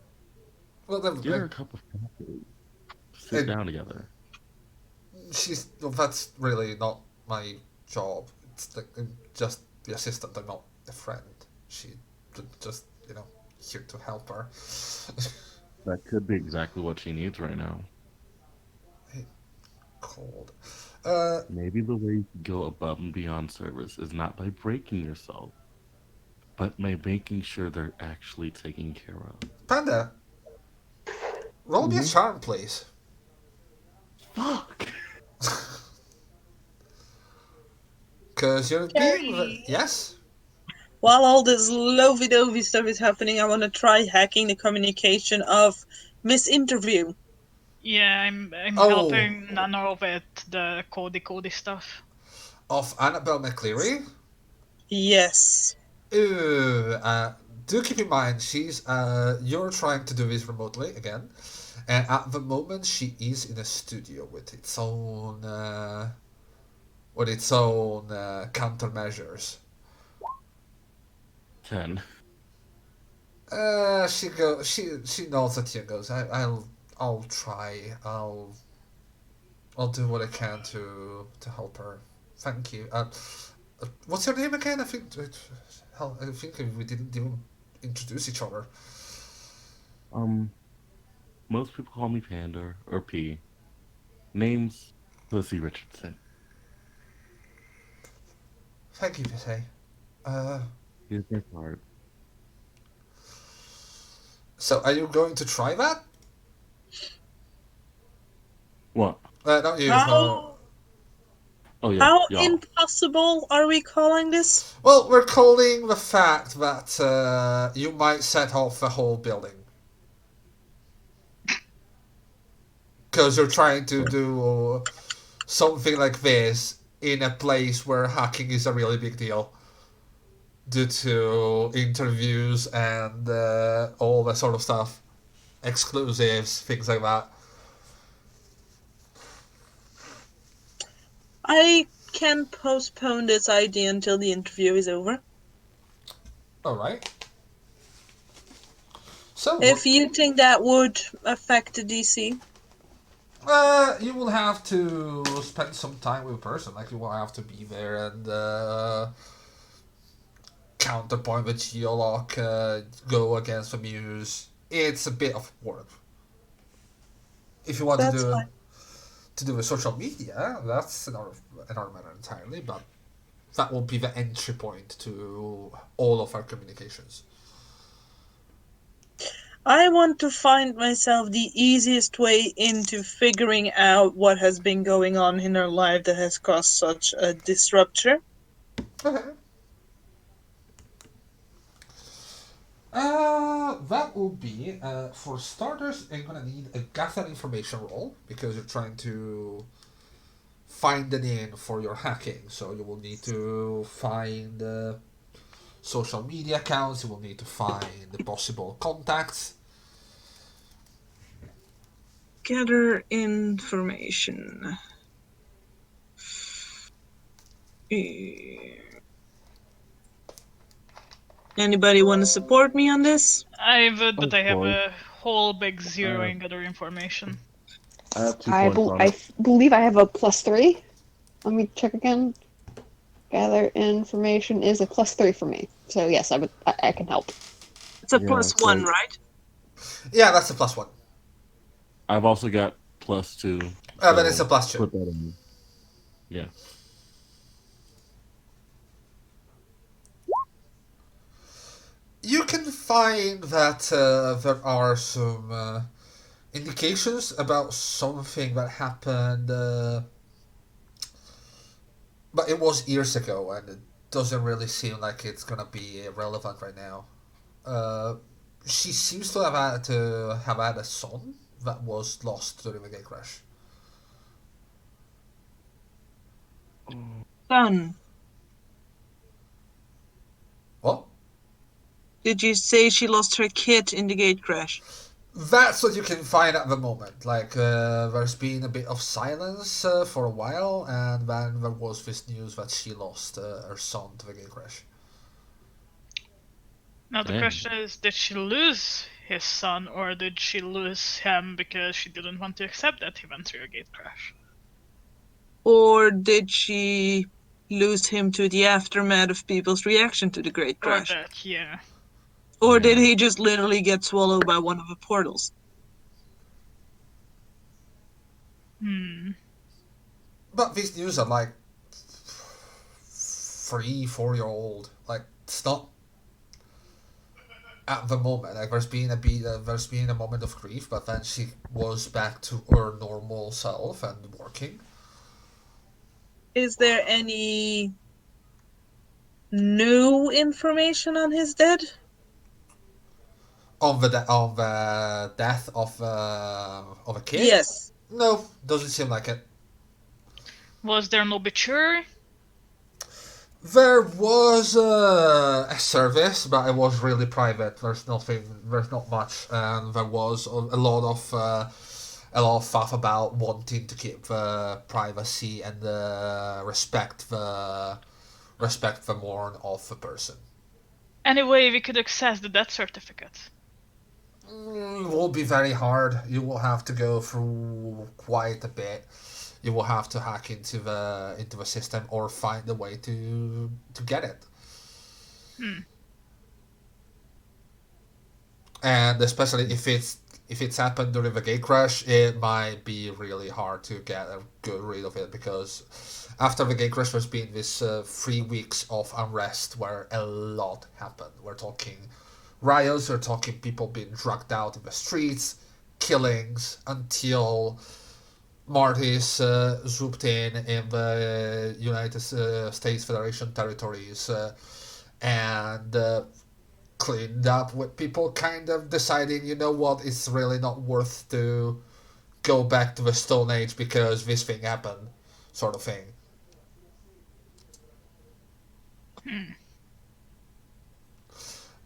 Well, Get her a cup of coffee. Sit uh, down together. that's really not my job. It's like I'm just the assistant. I'm not a friend. She just here to help her. That could be exactly what she needs right now. Cold. Maybe the way you go above and beyond service is not by breaking yourself, but by making sure they're actually taken care of. Panda, roll me a Mhm. charm, please. Fuck! Cause you're being yes. While all this lovey-dovey stuff is happening, I want to try hacking the communication of Miss Interview. Yeah, I'm Oh. helping Nano with the Cody stuff. Of Annabelle McCleary. Yes. Do keep in mind she's you're trying to do this remotely again, and at the moment she is in a studio with its own countermeasures. 10. She knows that she goes. I'll try. I'll do what I can to help her. Thank you. What's your name again? I think we didn't even introduce each other. Most people call me Panda or P. Name's Pussy Richardson. Thank you, Pete. Here's my card. So are you going to try that? What? Not you. Oh yeah, How y'all. impossible are we calling this? Well, we're calling the fact that you might set off the whole building. Because you're trying to do something like this in a place where hacking is a really big deal. Due to interviews and all that sort of stuff. Exclusives, things like that. I can postpone this idea until the interview is over. Alright. So, If you think that would affect the DC. you will have to spend some time with a person. Like, you will have to be there and counterpoint the geolock, go against the muse. It's a bit of work. If you want That's to fine. do with social media, that's another matter entirely, but that will be the entry point to all of our communications. I want to find myself the easiest way into figuring out what has been going on in her life that has caused such a disruption. Okay. That will be, for starters, I'm gonna need a gather information roll, because you're trying to find an in for your hacking. So you will need to find social media accounts, you will need to find the possible contacts. Gather information. Anybody want to support me on this? I would, but Of I have course. a whole big zeroing other information. I have 2 I, points on I it. believe I have a +3. Let me check again. Gather information is a +3 for me. So yes, I can help. It's a Yeah, +1, so- right? Yeah, that's a +1. I've also got +2. Then it's a so +2. Put that in. Yeah. You can find that there are some indications about something that happened, but it was years ago, and it doesn't really seem like it's gonna be relevant right now. She seems to have had a son that was lost during the gatecrash. Son, What? did you say she lost her kid in the gate crash? That's what you can find at the moment. Like, there's been a bit of silence for a while, and then there was this news that she lost her son to the gatecrash. Now the Damn. question is, did she lose his son, or did she lose him because she didn't want to accept that he went through a gate crash? Or did she lose him to the aftermath of people's reaction to the great Or crash? that, yeah. Or did Yeah. he just literally get swallowed by one of the portals? But these news are like 3, 4 year old. Like, it's not at the moment. Like, there's been a moment of grief, but then she was back to her normal self and working. Is there any new information on his death? On the death of a kid? Yes. No, doesn't seem like it. Was there an obituary? There was a service, but it was really private. There's not much, and there was a lot of faff about wanting to keep privacy and respect the mourn of the person. Anyway, we could access the death certificate. It will be very hard. You will have to go through quite a bit. You will have to hack into the system or find a way to get it. And especially if it's happened during the gate crash, it might be really hard to get a good read of it, because after the gate crash, there's been this 3 weeks of unrest where a lot happened. We're talking riots, we're talking people being dragged out in the streets, killings, until Marty's swooped in the United States Federation territories and cleaned up with people kind of deciding, you know what, it's really not worth to go back to the Stone Age because this thing happened, sort of thing.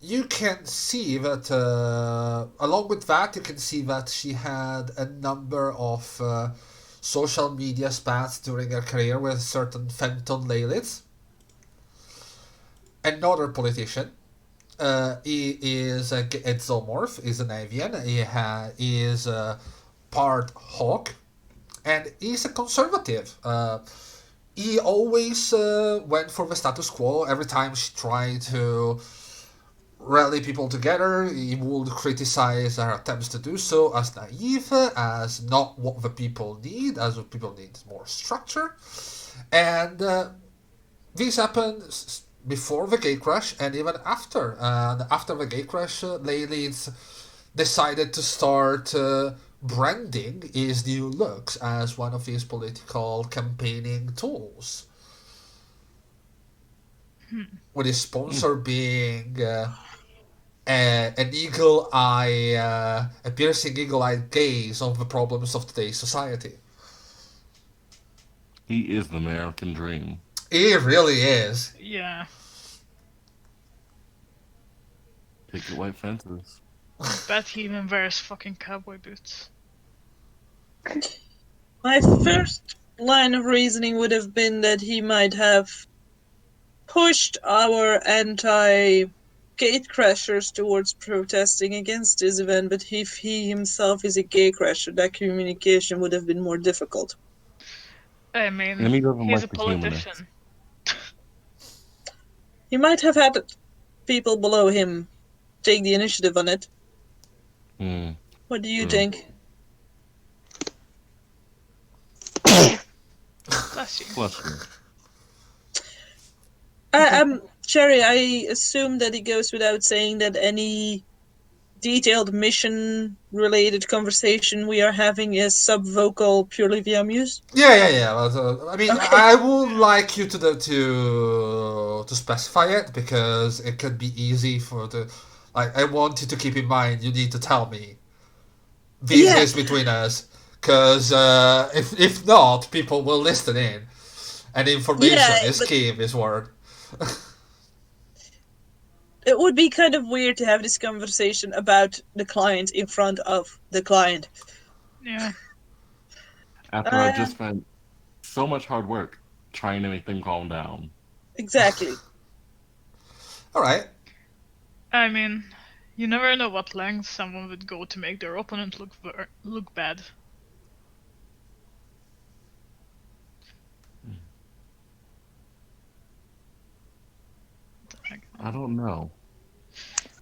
You can see that, along with that, you can see that she had a number of social media spats during her career with certain Fenton Leylit, another politician. He is a exomorph, is an avian, he is part hawk, and he's a conservative. He always went for the status quo. Every time she tried to rally people together, he would criticize her attempts to do so as naive, as not what the people need, as what people need more structure. And this happened before the gate crash and even after. And after the gate crash, Leylit decided to start branding his new looks as one of his political campaigning tools. With his sponsor being an eagle eye, a piercing eagle eye gaze on the problems of today's society. He is the American dream. He really is. Yeah. Picket white fences. Bet he even wears fucking cowboy boots. My first line of reasoning would have been that he might have pushed our anti-capitalist gatecrashers towards protesting against this event, but if he himself is a gatecrasher, that communication would have been more difficult. I And mean, he doesn't he's a like the humanists. politician. He might have had people below him take the initiative on it. Hmm. What do you think? Bless you. Bless you. Cherry, I assume that it goes without saying that any detailed mission-related conversation we are having is sub-vocal purely via Muse? Yeah. I mean, Okay. I would like you to specify it because it could be easy for the. Like, I want you to keep in mind. You need to tell me this Yeah. is between us, because if not, people will listen in, and information Yeah, is but key in this word. it would be kind of weird to have this conversation about the client in front of the client. Yeah. After I just spent so much hard work trying to make them calm down. Exactly. All right. I mean, you never know what lengths someone would go to make their opponent look bad. I don't know.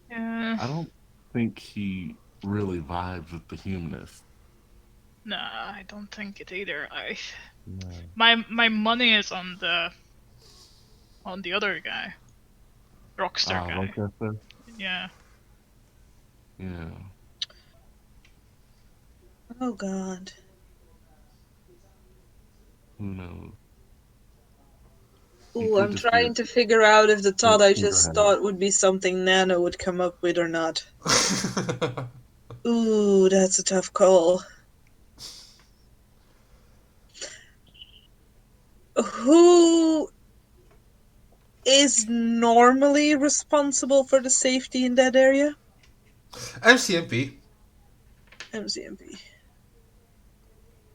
Yeah. I don't think he really vibes with the humanists. Nah, I don't think it either. Yeah. My money is on the other guy, Rockstar guy. Rochester? Yeah. Yeah. Oh god. Who knows? He Ooh, could I'm just be a trying to figure out if the thought I just figurehead. thought would be something Nano would come up with or not. Ooh, that's a tough call. Who is normally responsible for the safety in that area? MCMP. MCMP.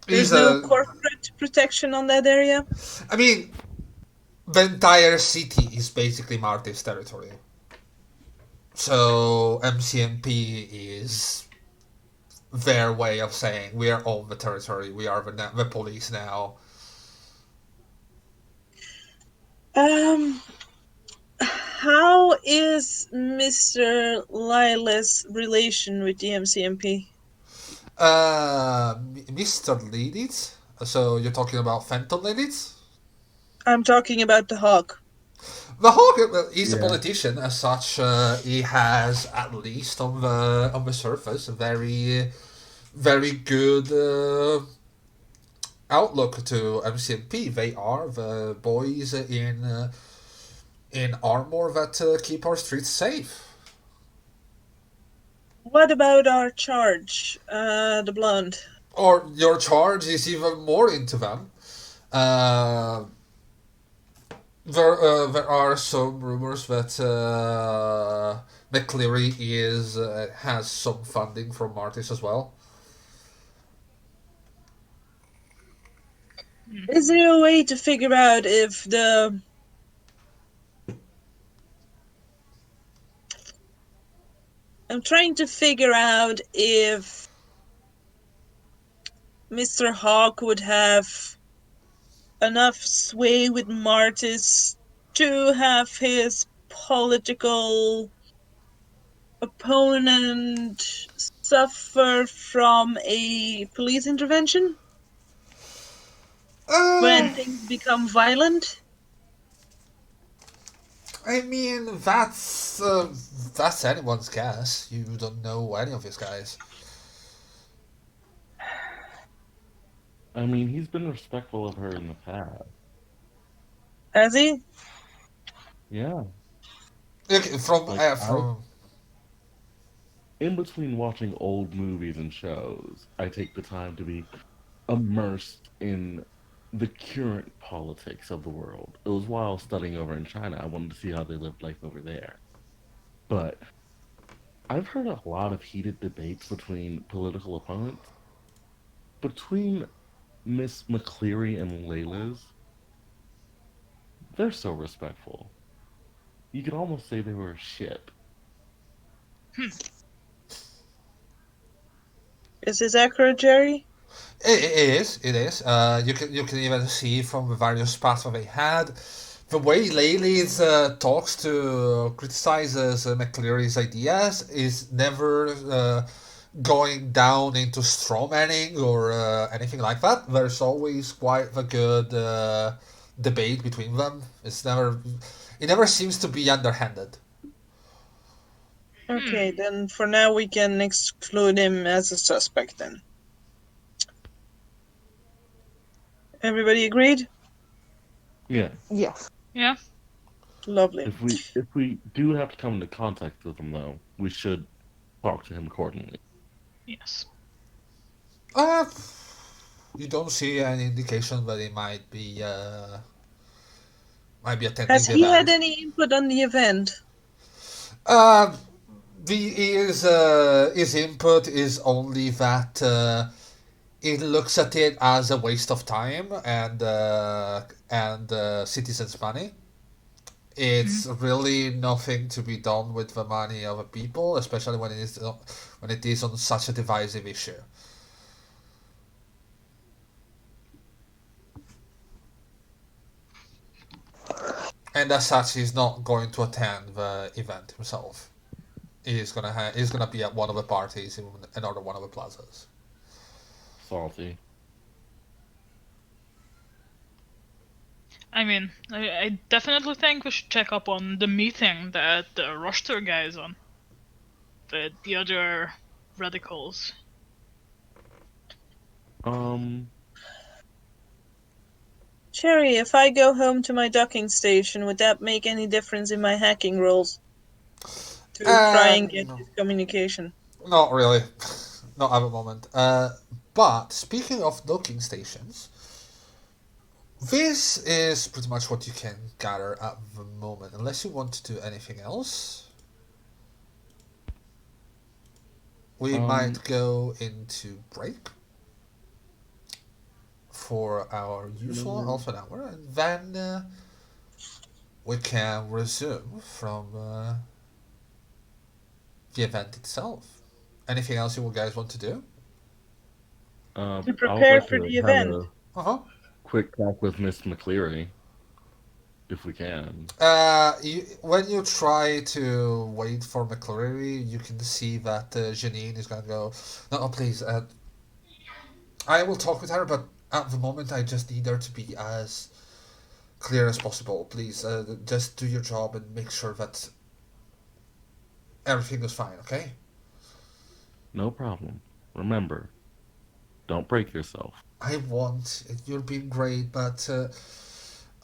He's There's no a. corporate protection on that area? I mean, the entire city is basically Marty's territory. So MCMP is their way of saying we are on the territory. We are the police now. How is Mr. Lila's relation with the MCMP? Mr. Lilith. So you're talking about Phantom Lilith? I'm talking about the Hawk. The Hawk is a Yeah. politician as such. He has, at least on the surface, a very good outlook to MCMP. They are the boys in armor that keep our streets safe. What about our charge, the blonde? Or your charge is even more into them. Uh, there are some rumors that McCleary has some funding from Martis as well. Is there a way to figure out if the I'm trying to figure out if Mr. Hawk would have enough sway with Martis to have his political opponent suffer from a police intervention when things become violent. I mean, that's anyone's guess. You don't know any of these guys. I mean, he's been respectful of her in the past. Has he? Yeah. Look, Like, from in between watching old movies and shows, I take the time to be immersed in the current politics of the world. It was while studying over in China. I wanted to see how they lived life over there. But I've heard a lot of heated debates between political opponents. Between Miss McCleary and Layla's, they're so respectful. You could almost say they were a ship. Is this accurate, Jerry? It is. It is. You can even see from the various paths that they had. The way Laylis talks to criticizes McCleary's ideas is never going down into straw manning or anything like that. There's always quite a good debate between them. It never seems to be underhanded. Okay, then for now we can exclude him as a suspect then. Everybody agreed? Yeah. Yes. Yeah. Lovely. If we do have to come into contact with him, though, we should talk to him accordingly. Yes. You don't see any indication that he might be attending Has the he event. had any input on the event? His input is only that it looks at it as a waste of time and citizens' money. It's really nothing to be done with the money of the people, especially when it is on such a divisive issue. And as such, he's not going to attend the event himself. He's gonna be at one of the parties in another one of the plazas. Salty. I mean, I definitely think we should check up on the meeting that the roster guy is on. The other radicals. Cherry, if I go home to my docking station, would that make any difference in my hacking rolls? To try and get No. his communication. Not really. Not at the moment. But speaking of docking stations, this is pretty much what you can gather at the moment, unless you want to do anything else. We might go into break for our usual half an hour, and then we can resume from the event itself. Anything else you guys want to do? To prepare for the event. Uh-huh. Quick talk with Miss McCleary, if we can. When you try to wait for McCleary, you can see that Janine is gonna go, no, please, I will talk with her, but at the moment I just need her to be as clear as possible. Please, just do your job and make sure that everything is fine, okay? No problem. Remember, don't break yourself. I won't. You're being great, but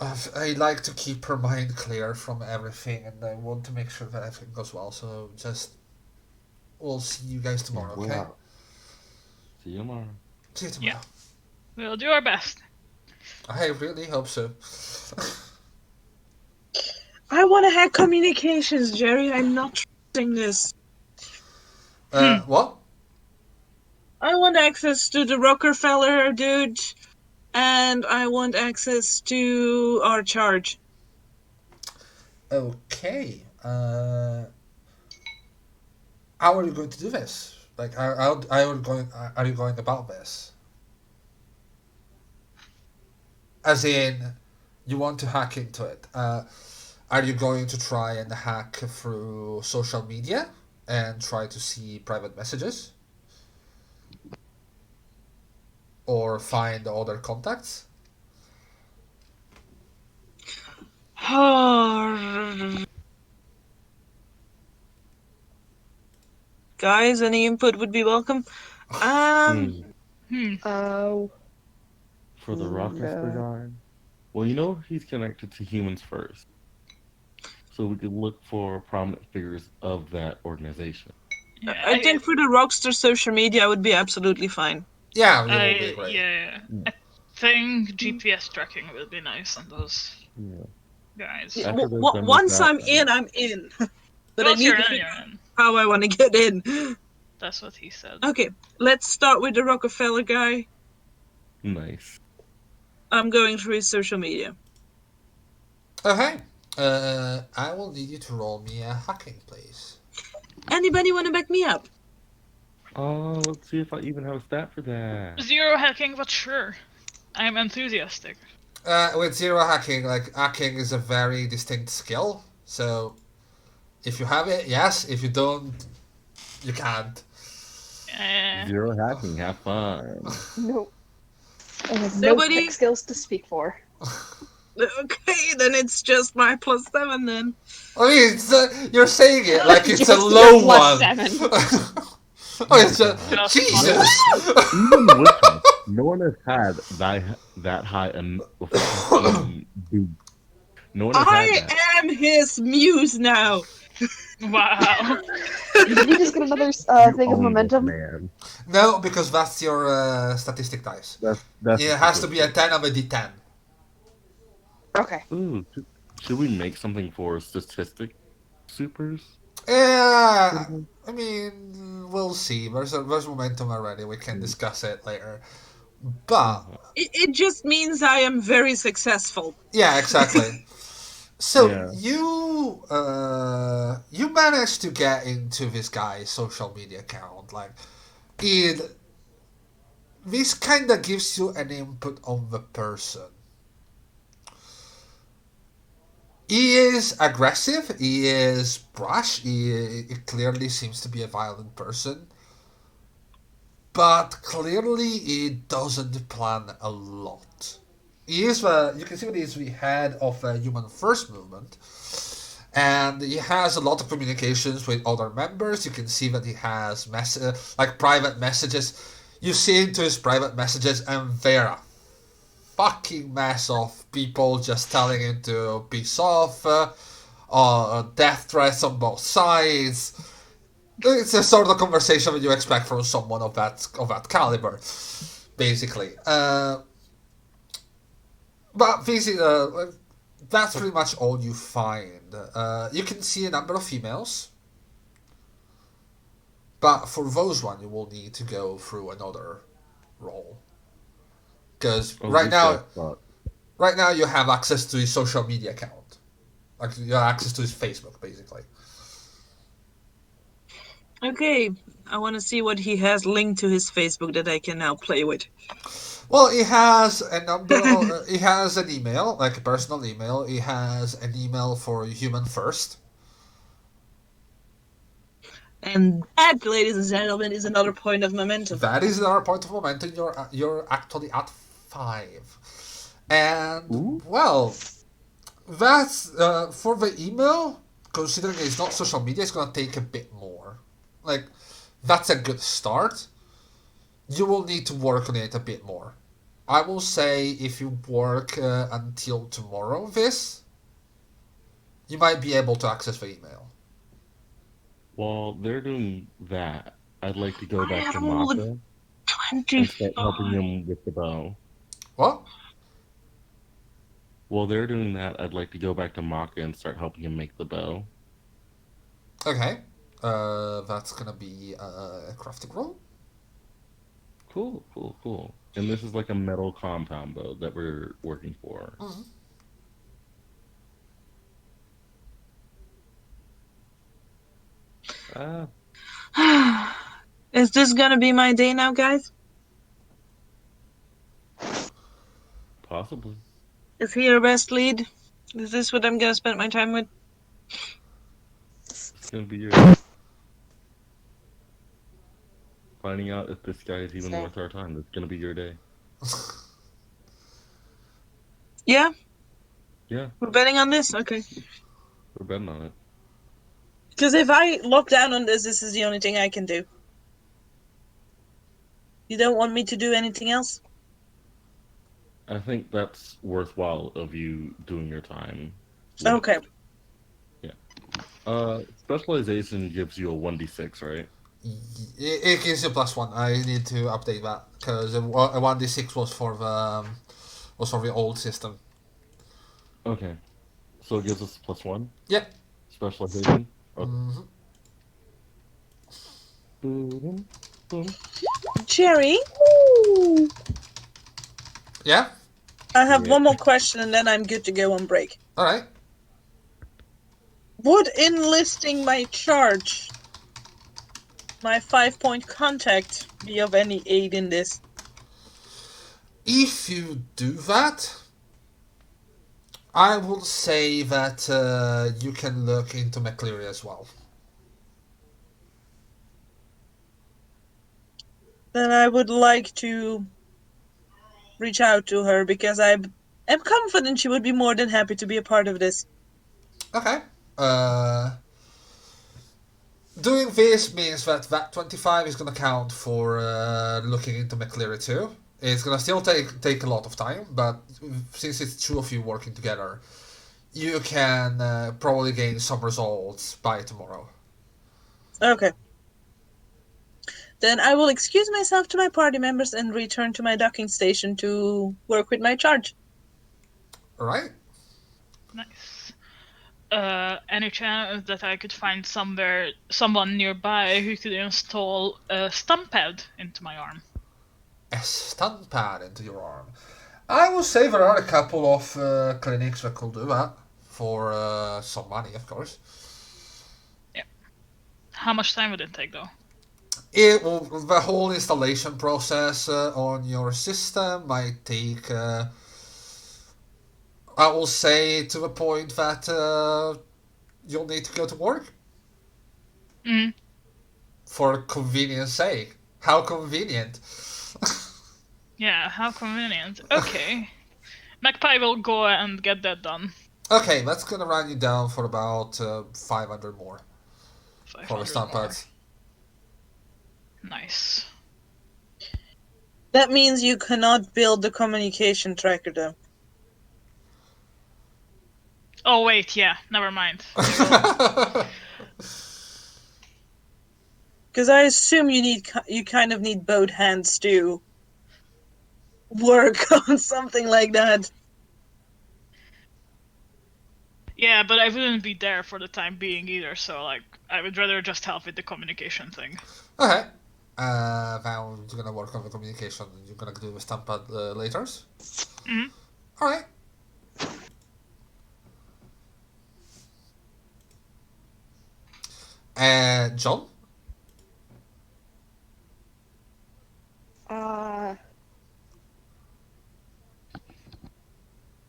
I like to keep her mind clear from everything, and I want to make sure that everything goes well. So just, we'll see you guys tomorrow, okay? Wow. See you tomorrow. See you tomorrow. Yeah. We'll do our best. I really hope so. I want to hack communications, Jerry. I'm not trusting this. What? I want access to the Rockefeller dude, and I want access to our charge. Okay. How are you going to do this? Like, are you going about this? As in, you want to hack into it. Are you going to try and hack through social media and try to see private messages? Or find other contacts? Guys, any input would be welcome. Oh. For the Rochester guy? Well, you know he's connected to Humans First. So we could look for prominent figures of that organization. Yeah, I think for the Rockster social media would be absolutely fine. Yeah, it will be great. Yeah. I think GPS tracking will be nice on those guys. Yeah, After they're done with once that, I'm in, I'm in. But Once I need you're to in, figure you're in. how I want to get in. That's what he said. Okay, let's start with the Rockefeller guy. Nice. I'm going through his social media. Okay. I will need you to roll me a hacking, please. Anybody want to back me up? Let's see if I even have a stat for that. Zero hacking, but sure. I'm enthusiastic. With zero hacking, like hacking is a very distinct skill. So if you have it, yes. If you don't, you can't. Zero hacking, have fun. No. I have no Nobody- tech skills to speak for. Okay, then it's just my +7 then. I mean, you're saying it like it's a Just low your one. +7. Oh, it's just Just Jesus. Even with us, no one has had that high an efficiency boost. No one has I had that. am his muse now. Wow. Did you just get another thing of Own this momentum? man. No, because that's your statistic dice. That's It has to be a 10 of a d10. Okay. Ooh, should we make something for statistic supers? Yeah, I mean, we'll see. There's momentum already. We can discuss it later. But It just means I am very successful. yeah, exactly. So Yeah. you managed to get into this guy's social media account. Like, this kind of gives you an input on the person. He is aggressive. He is brash. He clearly seems to be a violent person. But clearly, he doesn't plan a lot. He is you can see that he's the head of the Human First movement, and he has a lot of communications with other members. You can see that he has like private messages. You see into his private messages, and they're a fucking mess of people just telling him to piss off, death threats on both sides. It's a sort of conversation that you expect from someone of that caliber, basically. But basically, that's pretty much all you find. You can see a number of females, but for those one, you will need to go through another role. Because right now you have access to his social media account, like you have access to his Facebook, basically. Okay, I want to see what he has linked to his Facebook that I can now play with. Well, he has a number. He has an email, like a personal email. He has an email for Human First. And that, ladies and gentlemen, is another point of momentum. That is another point of momentum. You're actually at 5, and well, that's for the email. Considering it's not social media, it's gonna take a bit more. Like, that's a good start. You will need to work on it a bit more. I will say if you work until tomorrow, you might be able to access the email. While they're doing that, I'd like to go back to I Maka rolled and start helping 25. him with the bow. What? While they're doing that, I'd like to go back to Maka and start helping him make the bow. Okay. That's gonna be a crafting roll. Cool. And this is like a metal compound bow that we're working for. Is this gonna be my day now, guys? Possibly. Is he your best lead? Is this what I'm gonna spend my time with? It's gonna be your finding out if this guy is even worth our time. That's gonna be your day. Yeah? Yeah, We're betting on this? Okay. we're betting on it. Because if I lock down on this is the only thing I can do. You don't want me to do anything else? I think that's worthwhile of you doing your time. Okay. Specialization gives you a 1d6, right? It gives you +1. I need to update that because a 1d6 was for the old system. Okay. So it gives us +1? Yeah. Specialization? Okay. Cherry? Yeah. I have one more question and then I'm good to go on break. All right. Would enlisting my charge my 5-point contact be of any aid in this? If you do that, I will say that you can look into Magpie as well. Then I would like to reach out to her because I am confident she would be more than happy to be a part of this. Okay. Doing this means that 25 is going to count for looking into Magpie too. It's going to still take a lot of time, but since it's two of you working together, you can probably gain some results by tomorrow. Okay. Then I will excuse myself to my party members and return to my docking station to work with my charge. Alright? Nice. Any chance that I could find someone nearby who could install a stump pad into my arm? A stun pad into your arm. I will say there are a couple of clinics that could do that for some money, of course. Yeah. How much time would it take, though? The whole installation process on your system might take, I will say, to the point that you'll need to go to work. Mm. For convenience sake. How convenient. Yeah, how convenient. Okay. Magpie will go and get that done. Okay, that's gonna run you down for about 500 more. 500 for the stump more. pads. Nice. That means you cannot build the communication tracker, though. Oh wait, yeah, never mind. Because I assume you kind of need both hands to work on something like that. Yeah, but I wouldn't be there for the time being either, so like I would rather just help with the communication thing. Okay. Now you're gonna work on the communication and you're gonna do the stump pad later. Mm-hmm. Alright. John?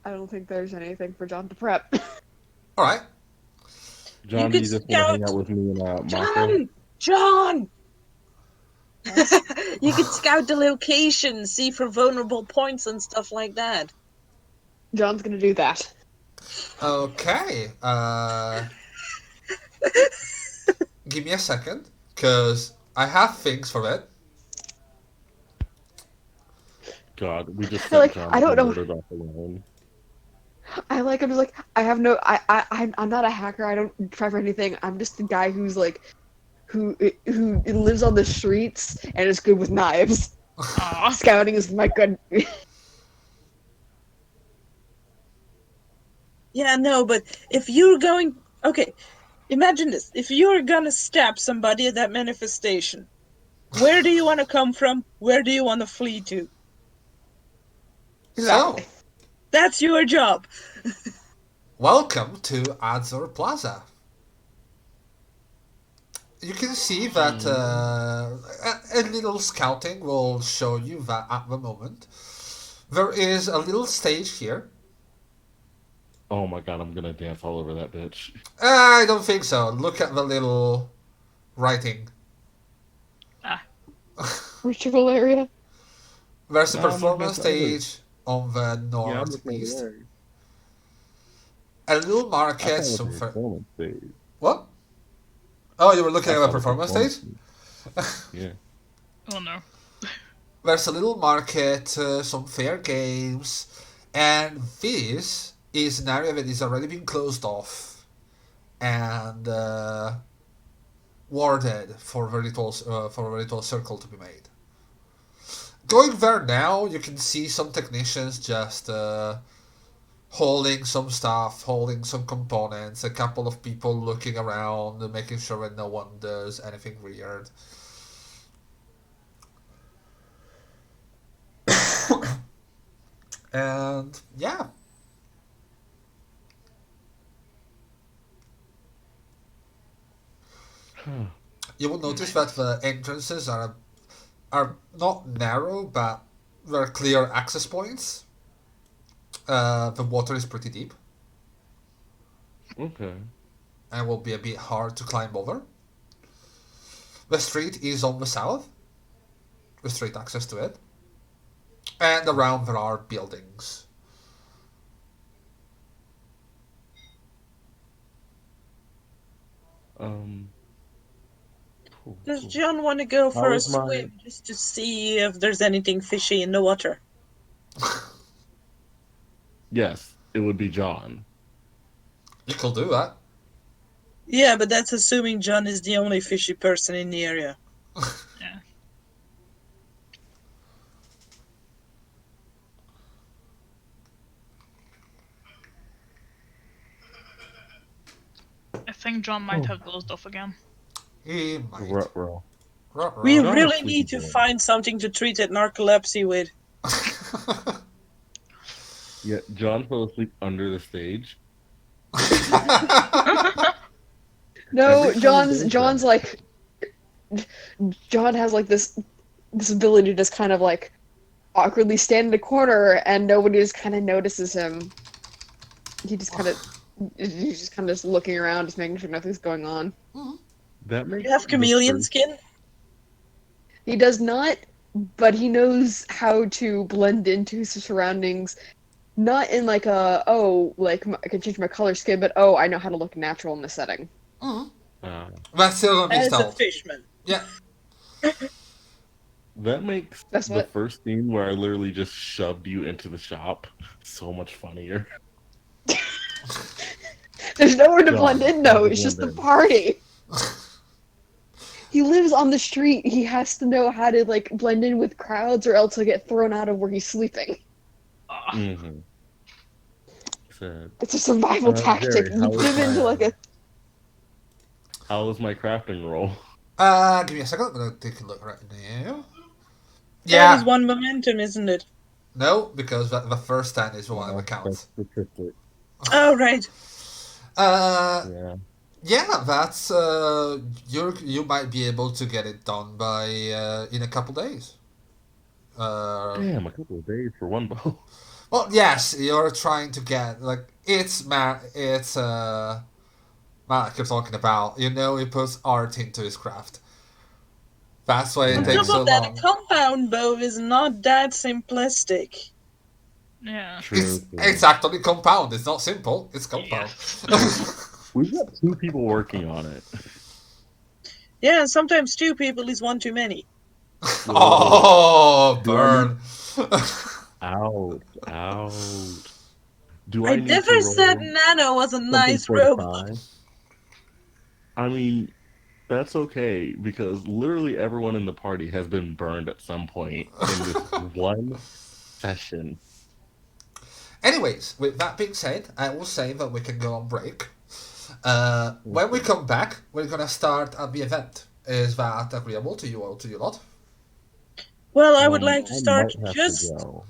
I don't think there's anything for John to prep. Alright. John, could you just want to hang out with me and Mako? John! You could scout the location, see for vulnerable points and stuff like that. John's gonna do that. Okay. Give me a second, because I have things for it. God, we just I like- John I don't know. murdered off alone. I'm just like, I'm not a hacker. I don't try for anything. I'm just the guy who's like, who lives on the streets and is good with knives. Aw. Scouting is my good. Yeah, no, but if you're going... Okay, imagine this. If you're gonna stab somebody at that manifestation, where do you want to come from? Where do you want to flee to? Exactly. So, That's your job. welcome to Azure Plaza. You can see that a little scouting will show you that at the moment. There is a little stage here. Oh my God, I'm gonna dance all over that bitch. I don't think so. Look at the little writing. Ritual area. There's a No, I'm performance looking at the stage on the Yeah, I'm looking northeast. at the A little I market thought it was somewhere. a performance stage. What? Oh, you were looking I at the thought it was performance stage? Yeah. Oh no. There's a little market, some fair games, and this is an area that is already been closed off and warded for a very tall circle to be made. Going there now, you can see some technicians just holding some stuff, holding some components, a couple of people looking around, making sure that no one does anything weird. And yeah. You will notice that the entrances are not narrow, but there are clear access points. The water is pretty deep Okay. and will be a bit hard to climb over. The street is on the south, with straight access to it, and around there are buildings. Um. Cool. Does cool. John want to go for How a is my- swim just to see if there's anything fishy in the water? Yes, it would be John. You could do that. Yeah, but that's assuming John is the only fishy person in the area. Yeah. I think John might have dozed off again. He might. Ruh-roh. We Ruh-roh. John really is need to sleepy. find something to treat that narcolepsy with. Yeah, John fell asleep under the stage. No, Every time he does John's that. like John has like this ability to just kind of like awkwardly stand in a corner and nobody just kind of notices him. He's just kind of just looking around, just making sure nothing's going on. That makes You have the chameleon first- skin? He does not, but he knows how to blend into his surroundings. Not in like a I can change my color scheme, but I know how to look natural in this setting. That's still gonna be As a stealth. fishman. Yeah. That makes That's the what- first scene where I literally just shoved you into the shop so much funnier. There's nowhere to John, blend in though. blend It's just the in. party. He lives on the street. He has to know how to like blend in with crowds, or else he'll get thrown out of where he's sleeping. Ah, Mm-hmm. Sad. It's a survival tactic. Jerry, You how put is him into my- like a. How was my crafting roll? Give me a second. I'm gonna take a look right now. That Yeah. is one momentum, isn't it? No, because the first 10 is one of the That's counts. statistic. Oh, right. Yeah. Yeah, that's you might be able to get it done by in a couple days. Damn, a couple of days for one bow. Well, yes, you're trying to get like Matt keeps talking about. You know, he puts art into his craft. That's why it On takes top so of that, long. a compound bow is not that simplistic. yeah. It's actually compound. It's not simple. It's compound. We've got 2 people working on it. Yeah, sometimes 2 people is one too many. Oh, burn! Ouch. Ouch. Do I need never to said roll Nano was a something nice for the robot. tie? I mean, that's okay, because literally everyone in the party has been burned at some point in this one session. Anyways, with that being said, I will say that we can go on break. When we come back, we're gonna start at the event. Is that agreeable to you all, to you lot? Well, I would like to I start might have just to go.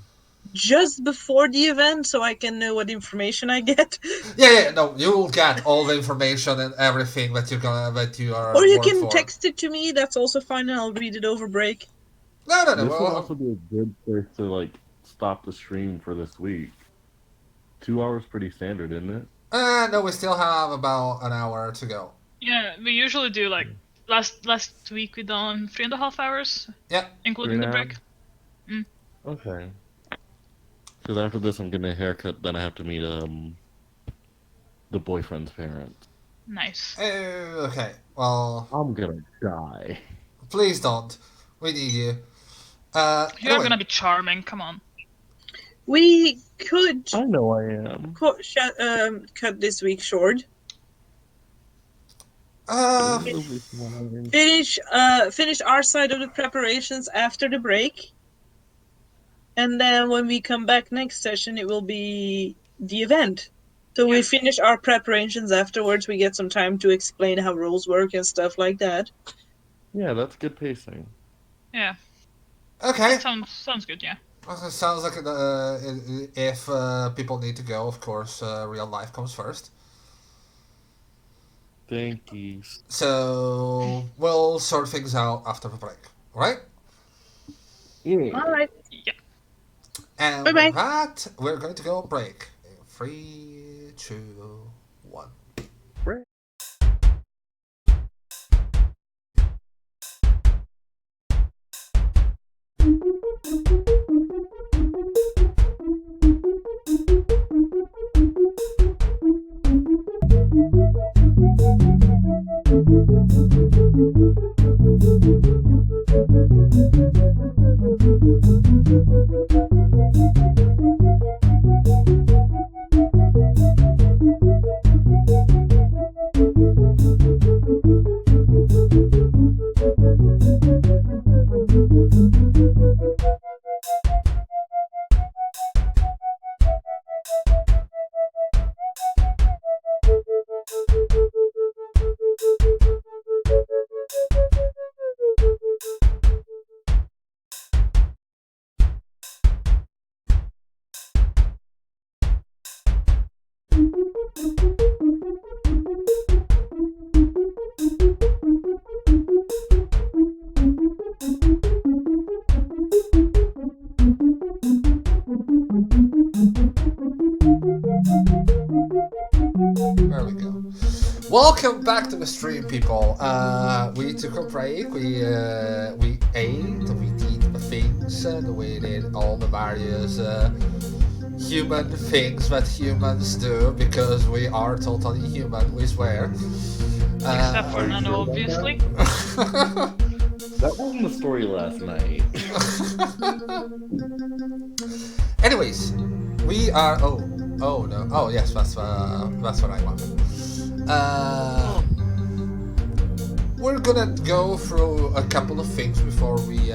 just before the event so I can know what information I get. Yeah, no, you will get all the information and everything that you are. Or you work can for. text it to me, that's also fine, and I'll read it over break. No. This would Well, also be a good place to like stop the stream for this week. 2 hours pretty standard, isn't it? no, we still have about an hour to go. Yeah, we usually do like last week we done 3.5 hours, Yeah. including the 3.5? break. Okay. Because after this, I'm getting a haircut. Then I have to meet the boyfriend's parents. Nice. Okay. Well, I'm gonna die. please don't. We need you. You're Anyway, gonna be charming. Come on. We could I know I am. cut this week short. It'll be fine. Finish our side of the preparations after the break. And then when we come back next session, it will be the event. So we finish our preparations afterwards. We get some time to explain how rules work and stuff like that. Yeah, that's good pacing. Yeah. okay. Sounds good. Yeah. It sounds like if people need to go, of course, real life comes first. Thank you. So we'll sort things out after the break, alright? Yeah. All right. Yeah. And Bye-bye. with that, we're going to go on break. In 3, 2, 1. There we go. Welcome back to the stream, people. We took a break. We ate. We did the things the way we did all the various human things that humans do because we are totally human. We swear. Except for Are you Nano, sure about obviously. That wasn't the story last night. Anyways, we are. Oh no. Oh yes, that's what I want. We're gonna go through a couple of things before we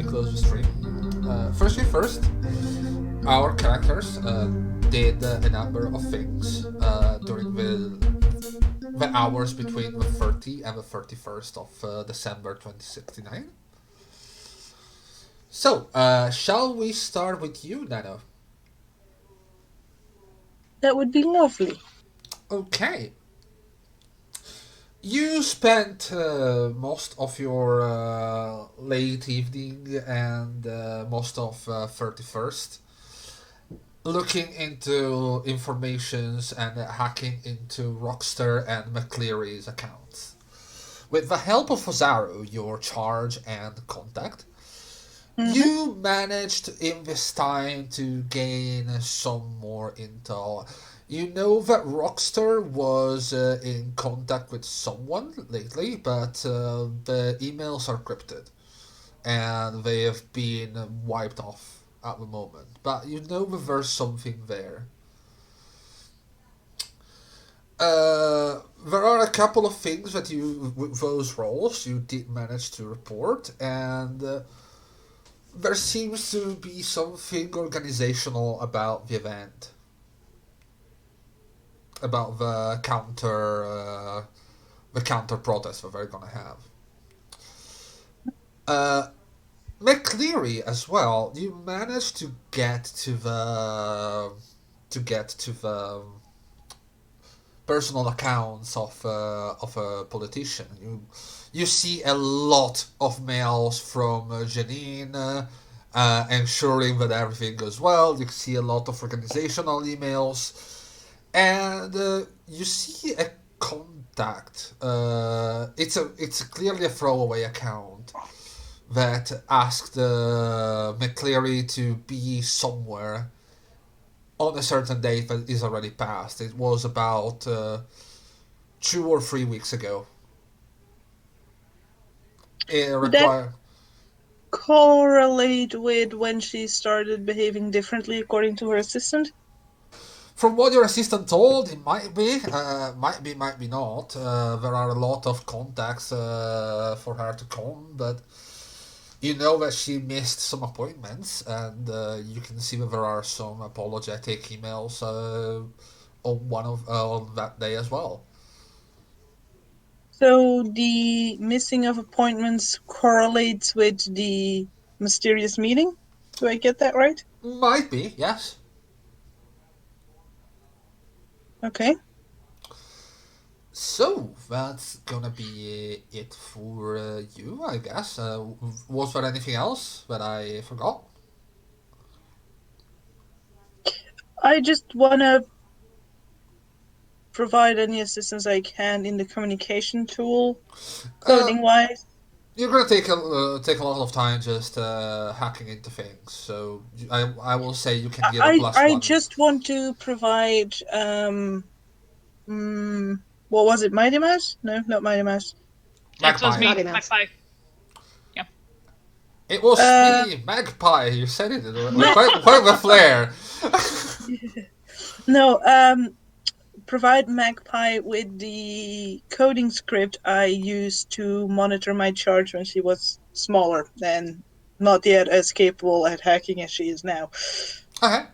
close the stream. First, our characters did a number of things during the hours between the 30th and the 31st of December 2069. So, shall we start with you, Nano? That would be lovely. Okay. You spent most of your late evening and most of 31st looking into informations and hacking into Rockstar and McCleary's accounts. With the help of Fazaru, your charge and contact, you managed in this time to gain some more intel. You know that Rockstar was in contact with someone lately, but the emails are crypted and they have been wiped off at the moment. But you know that there's something there. There are a couple of things that you, with those roles, you did manage to report, and there seems to be something organizational about the event. About the counter protest that they're gonna have. McCleary as well. You managed to get to the personal accounts of a politician. You see a lot of mails from Janine. Ensuring that everything goes well. You see a lot of organizational emails. And you see a contact. It's clearly a throwaway account that asked McCleary to be somewhere on a certain date that is already passed. It was about 2 or 3 weeks ago. It required. Correlate with when she started behaving differently according to her assistant? From what your assistant told, it might be, might be not. There are a lot of contacts for her to come, but you know that she missed some appointments, and you can see that there are some apologetic emails on that day as well. So the missing of appointments correlates with the mysterious meeting? Do I get that right? Might be, yes. Okay. So that's gonna be it for you, I guess. Was there anything else that I forgot? I just want to provide any assistance I can in the communication tool, Uh, coding wise. you're gonna take a lot of time just hacking into things. So I will say you can get a plus I one. just want to provide what was it? Mighty Mouse? No, not Mighty Mouse. It was Magpie. me, NaughtyMouse. Magpie. It was Uh, me, Magpie. You said it with quite the flair. No, provide Magpie with the coding script I used to monitor my charge when she was smaller and not yet as capable at hacking as she is now. Okay.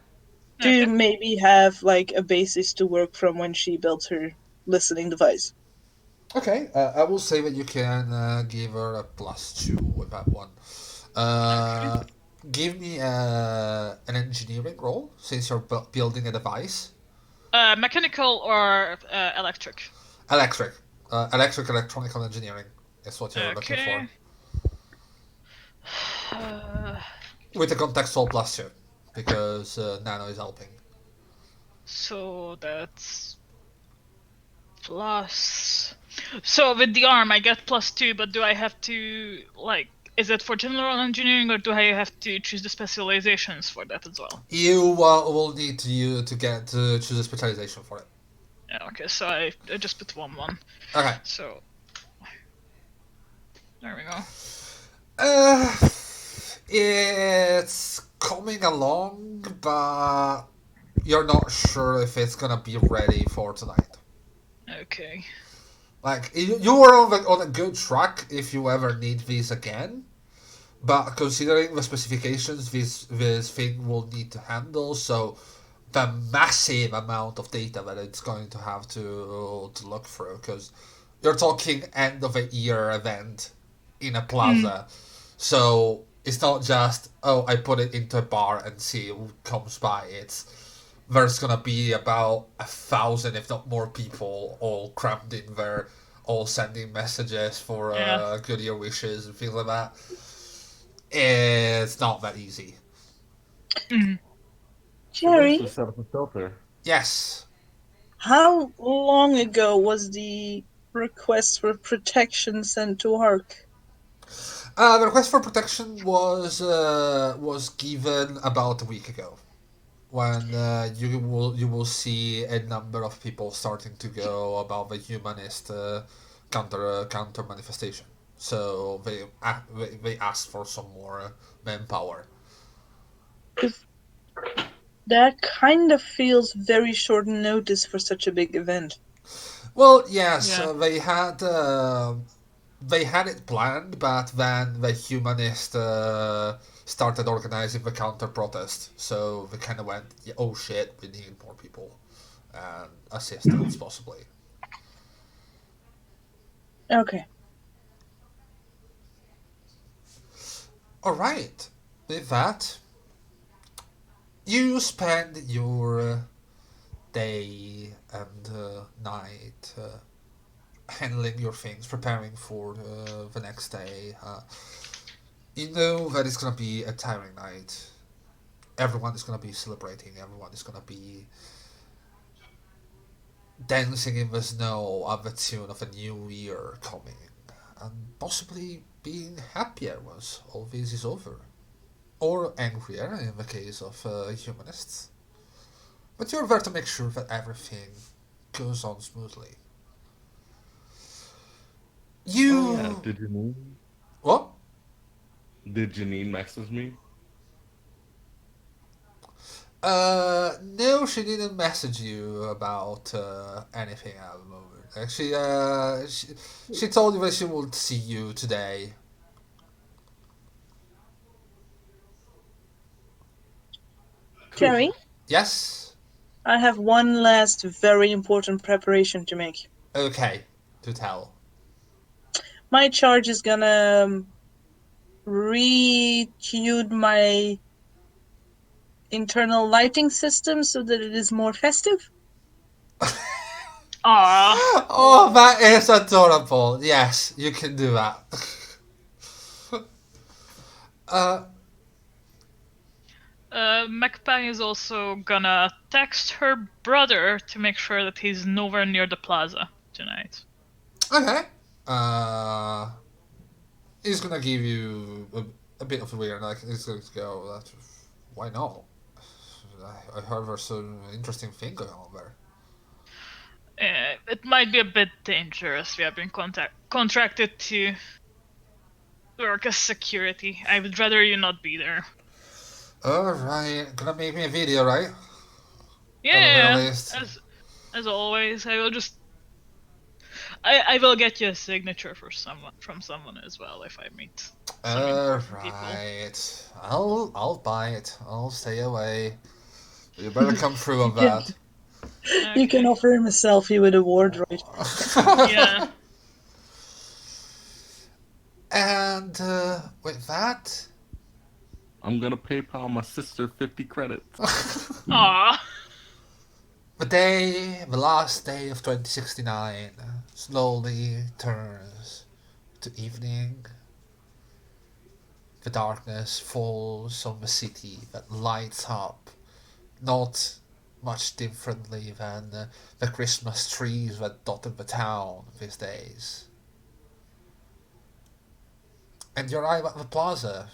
To Okay. maybe have like a basis to work from when she built her listening device. Okay. I will say that you can give her a +2 with that one. Uh, Give me an engineering roll since you're building a device. Mechanical or electric? Electric. Electric electronical engineering is what you're looking Okay. for. Uh, With a contextual +2 because Nano is helping. so that's plus. So with the arm, I get +2, but do I have to like? Is it for general engineering, or do I have to choose the specializations for that as well? You will need to choose a specialization for it. Yeah, okay, so I just put 1-1. Okay. So there we go. It's coming along, but you're not sure if it's gonna be ready for tonight. Okay. Like you were on a good track if you ever need these again, but considering the specifications this thing will need to handle, so the massive amount of data that it's going to have to look through, because you're talking end of a year event in a plaza, so it's not just I put it into a bar and see who comes by. There's gonna be about 1,000, if not more, people all crammed in there, all sending messages for Yeah. good year wishes and things like that. It's not that easy. Jerry, Basically set up a filter. Yes. how long ago was the request for protection sent to ARC? The request for protection was given about a week ago, when you will see a number of people starting to go about the humanist counter manifestation. So they asked for some more manpower. That kind of feels very short notice for such a big event. Well, yes, Yeah. they had it planned, but then the humanist started organizing the counter protest. So they kind of went, yeah, oh shit, we need more people and assistance possibly. Okay. All right. With that, you spend your day and night handling your things, preparing for the next day. You know that it's gonna be a tiring night. Everyone is gonna be celebrating. Everyone is gonna be dancing in the snow at the tune of a new year coming, and possibly being happier once all this is over, or angrier in the case of humanists. But you're there to make sure that everything goes on smoothly. Oh yeah, You did Janine what? message me? No, she didn't message you about anything at the moment. Actually, she told you that she will see you today. Cool. Jerry, Yes? I have one last very important preparation to make. Okay, to tell. My charge is gonna retune my internal lighting system so that it is more festive. Aw. Oh, that is adorable. Yes, you can do that. uh, Magpie is also gonna text her brother to make sure that he's nowhere near the plaza tonight. okay. He's gonna give you a bit of a weird, like, he's going to go, why not? I heard there's an interesting thing going on there. It might be a bit dangerous. We have been contracted to work as security. I would rather you not be there. Alright, gonna make me a video, right? Yeah, least. as always, I will just. I will get you a signature from someone as well if I meet some important people. Alright. I'll buy it. I'll stay away. You better come through on that. You can offer him a selfie with a wardrobe. Yeah. And with that, I'm gonna PayPal my sister 50 credits. Aww. the last day of 2069, slowly turns to evening. The darkness falls on the city that lights up, not much differently than the Christmas trees that dotted the town these days. And you arrive at the plaza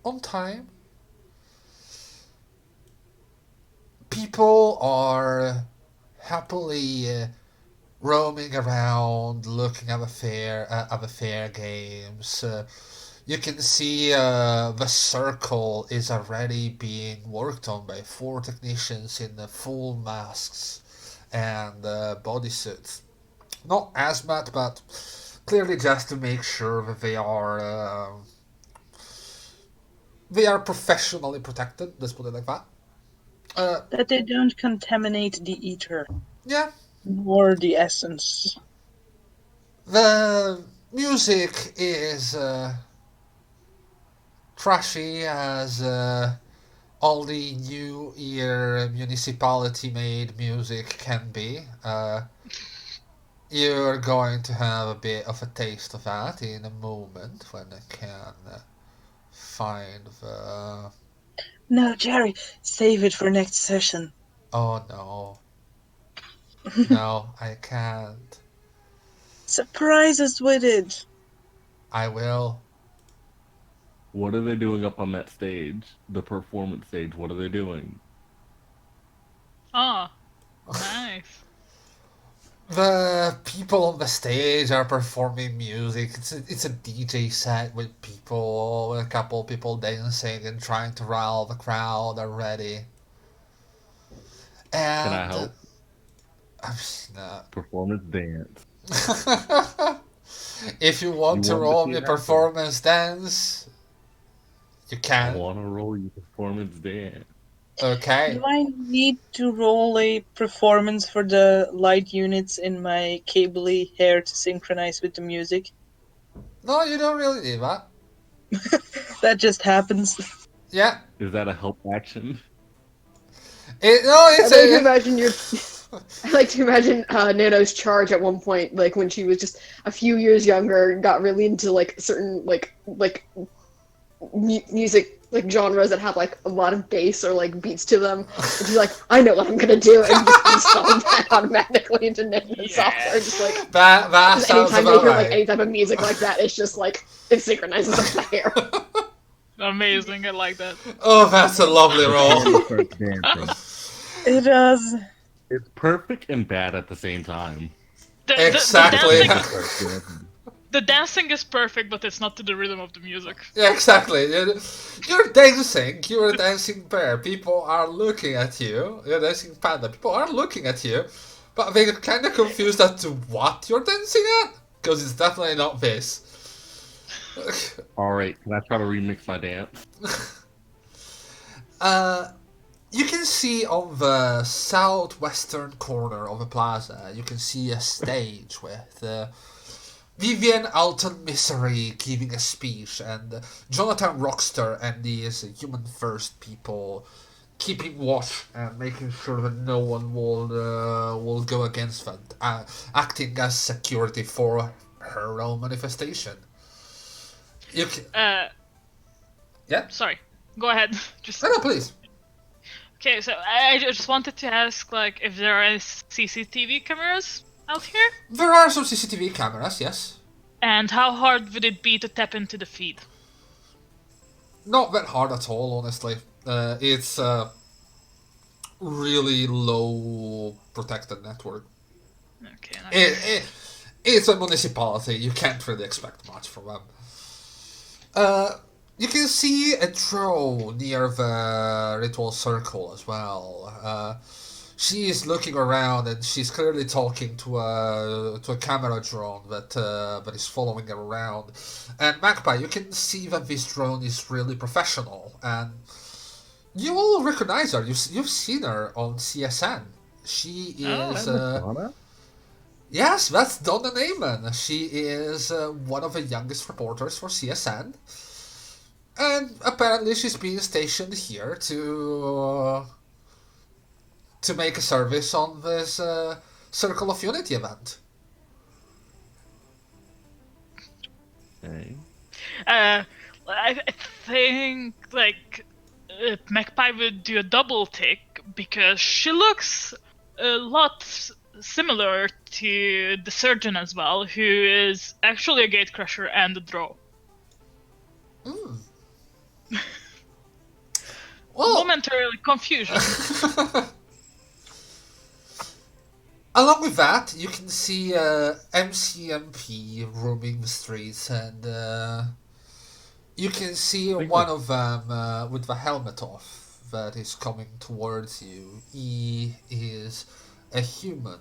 on time. People are happily roaming around, looking at the fair games. You can see the circle is already being worked on by 4 technicians in full masks and bodysuits. Not hazmat, but clearly just to make sure that they are professionally protected. Let's put it like that. That they don't contaminate the ether. Yeah. Or the essence. The music is trashy as all the New Year municipality-made music can be. You're going to have a bit of a taste of that in a moment when I can find the... No, Jerry, save it for next session. Oh no. No, I can't. Surprise us with it. I will. What are they doing up on that stage? The performance stage, what are they doing? Oh, nice. The people on the stage are performing music. It's a DJ set with people, a couple people dancing and trying to rile the crowd already. And Can I help? Performance dance. If you want to roll me performance dance, you I can. want to roll you performance dance. Okay. Do I need to roll a performance for the light units in my cabley hair to synchronize with the music? No, you don't really need that. That just happens. Yeah. Is that a help action? It's I like to imagine Nano's charge at one point, like when she was just a few years younger, got really into like certain music like genres that have like a lot of bass or like beats to them. And she's like, I know what I'm gonna do, and just install that automatically into Nano's software. Just like that sounds anytime about they hear right. like any type of music like that, it's just like it synchronizes up the hair. Amazing, I like that. Oh, that's a lovely roll. It does. It's perfect and bad at the same time. Exactly. The dancing is perfect, but it's not to the rhythm of the music. Yeah, exactly. You're dancing. You're a dancing bear. People are looking at you. You're a dancing panda. People are looking at you, but they're kind of confused as to what you're dancing at, because it's definitely not this. Alright, can I try to remix my dance? You can see on the southwestern corner of the plaza, you can see a stage with Vivian Alton Misery giving a speech, and Jonathan Rockster and these Human First people keeping watch and making sure that no one will go against them, acting as security for her own manifestation. You can, yeah. Sorry. Go ahead. Just No, please. okay. So I just wanted to ask, like, if there are CCTV cameras out here, There are some CCTV cameras, yes. and how hard would it be to tap into the feed? Not that hard at all, honestly. It's a really low protected network. Okay. It's a municipality. You can't really expect much from them. You can see a drone near the ritual circle as well. She is looking around and she's clearly talking to a camera drone that is following her around. And Magpie, you can see that this drone is really professional, and you will recognize her. You've seen her on CSN. She is. Donna? Yes, that's Donna Neyman. She is one of the youngest reporters for CSN. And apparently she's being stationed here to make a service on this Circle of Unity event. Okay. I think like Magpie would do a double take because she looks a lot similar to the surgeon as well, who is actually a gatecrasher and a draw. Well, Momentarily confusion. along with that, you can see MCMP roaming the streets, and you can see one of them with the helmet off that is coming towards you. He is a human.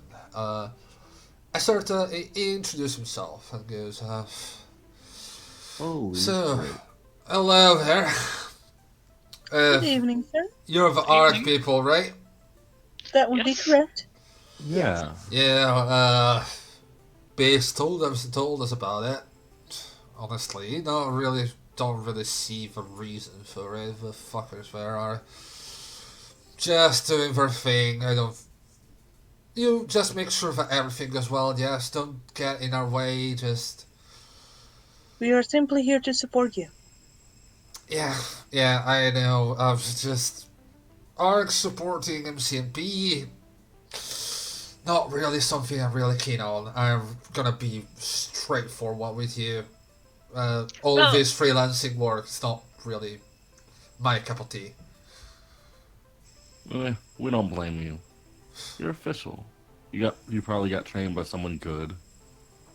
He introduces himself and goes, Oh, so, great. hello there. Good evening, sir. You're the ARC people, right? That would be Yes. correct. Yeah. Yeah, Base told us about it. Honestly, don't really see the reason for it. The fuckers there are just doing their thing. You just make sure that everything goes well. Yes, don't get in our way. Just We are simply here to support you. yeah, I know. I was just ARC supporting MCMP. Not really something I'm really keen on. I'm gonna be straightforward with you. All Oh. this freelancing work is not really my cup of tea. We don't blame you. You're official. You probably got trained by someone good.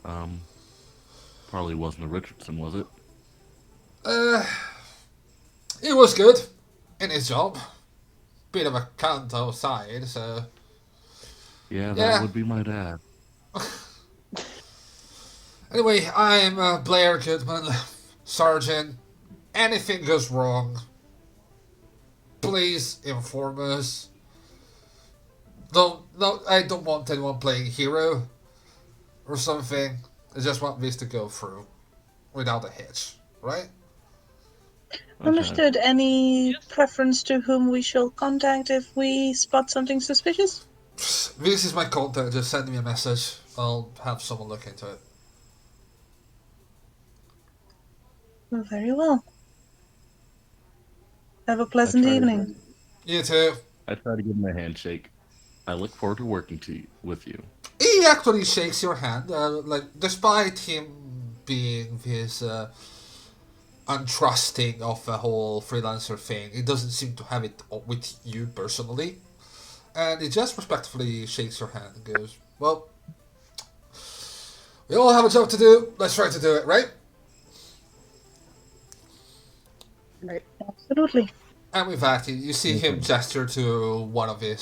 Probably wasn't a Richardson, was it? He was good in his job. Bit of a cunt outside, so Yeah, that Yeah. would be my dad. anyway, I'm Blair Goodman, Sergeant. Anything goes wrong, please inform us. I don't want anyone playing hero or something. I just want this to go through without a hitch, right? Okay. Understood. Any preference to whom we shall contact if we spot something suspicious? This is my contact. Just send me a message. I'll have someone look into it. Well, very well. Have a pleasant I try to evening. You too. I try to give him a handshake. I look forward to working with you. He actually shakes your hand. Despite him being this untrusting of the whole freelancer thing, he doesn't seem to have it with you personally. And he just respectfully shakes your hand and goes, well, we all have a job to do. Let's try to do it, right? Right. Absolutely. And with that, you see him gesture to one of his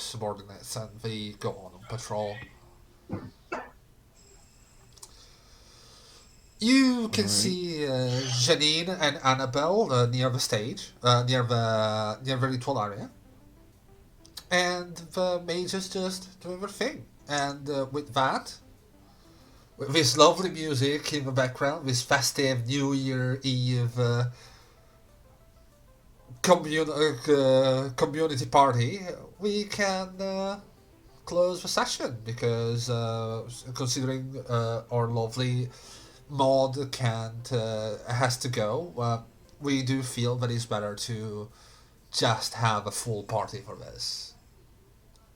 subordinates, and they go on patrol. You can see Janine and Annabelle near the stage, near the ritual area, and the mage is just doing their thing. And with that, with this lovely music in the background, this festive New Year Eve community party, we can close the session because considering our lovely mod can't has to go, we do feel that it's better to just have a full party for this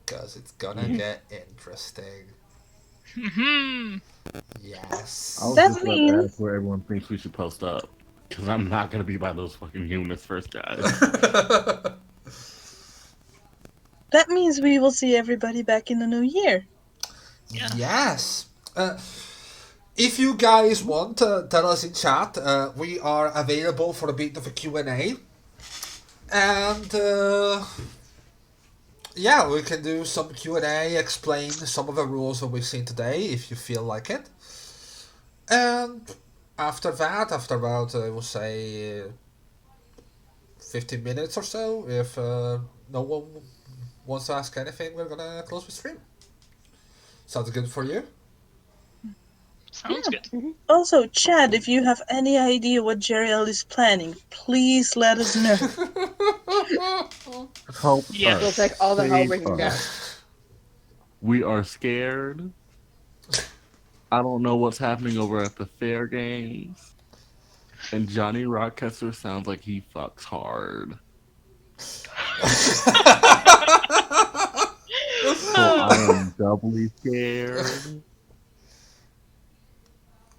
because it's gonna get interesting. Mhm. Yes. I was That just about to means- ask where everyone thinks we should post up. Because I'm not going to be by those fucking humans first, guys. That means we will see everybody back in the new year. Yes. Yes. If you guys want, tell us in chat. We are available for a bit of a Q&A. And yeah, we can do some Q&A, explain some of the rules that we've seen today, if you feel like it. And after that, after about, I will say, 15 minutes or so, if no one wants to ask anything, we're gonna close the stream. Sounds good for you? Sounds good. Also, Chad, if you have any idea what Jeriel is planning, please let us know. Help Yeah. We'll us. take all the help Save we can get. us. We are scared. I don't know what's happening over at the fair games. And Johnny Rochester sounds like he fucks hard. So I am doubly scared.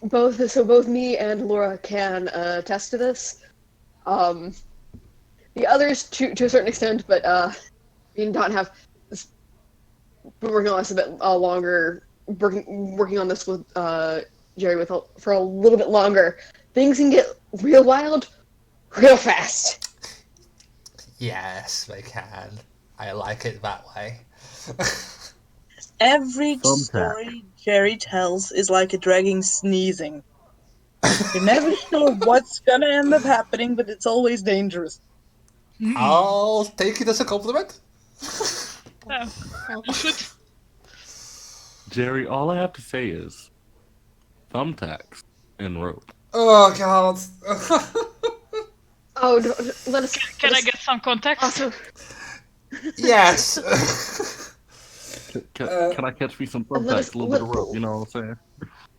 Both me and Laura can attest to this. The others to a certain extent, but me and Don have been working on this a bit longer. Working on this with Jerry for a little bit longer. Things can get real wild, real fast. Yes, they can. I like it that way. Every Thumbtack. story Jerry tells is like a dragon sneezing. You're never sure what's gonna end up happening, but it's always dangerous. I'll take it as a compliment. Yeah. You should. Jerry, all I have to say is thumbtacks and rope. Oh god. Oh, let us. Can I get some context? Also, Yes. Can I catch me some thumbtacks, a little bit of rope, you know what I'm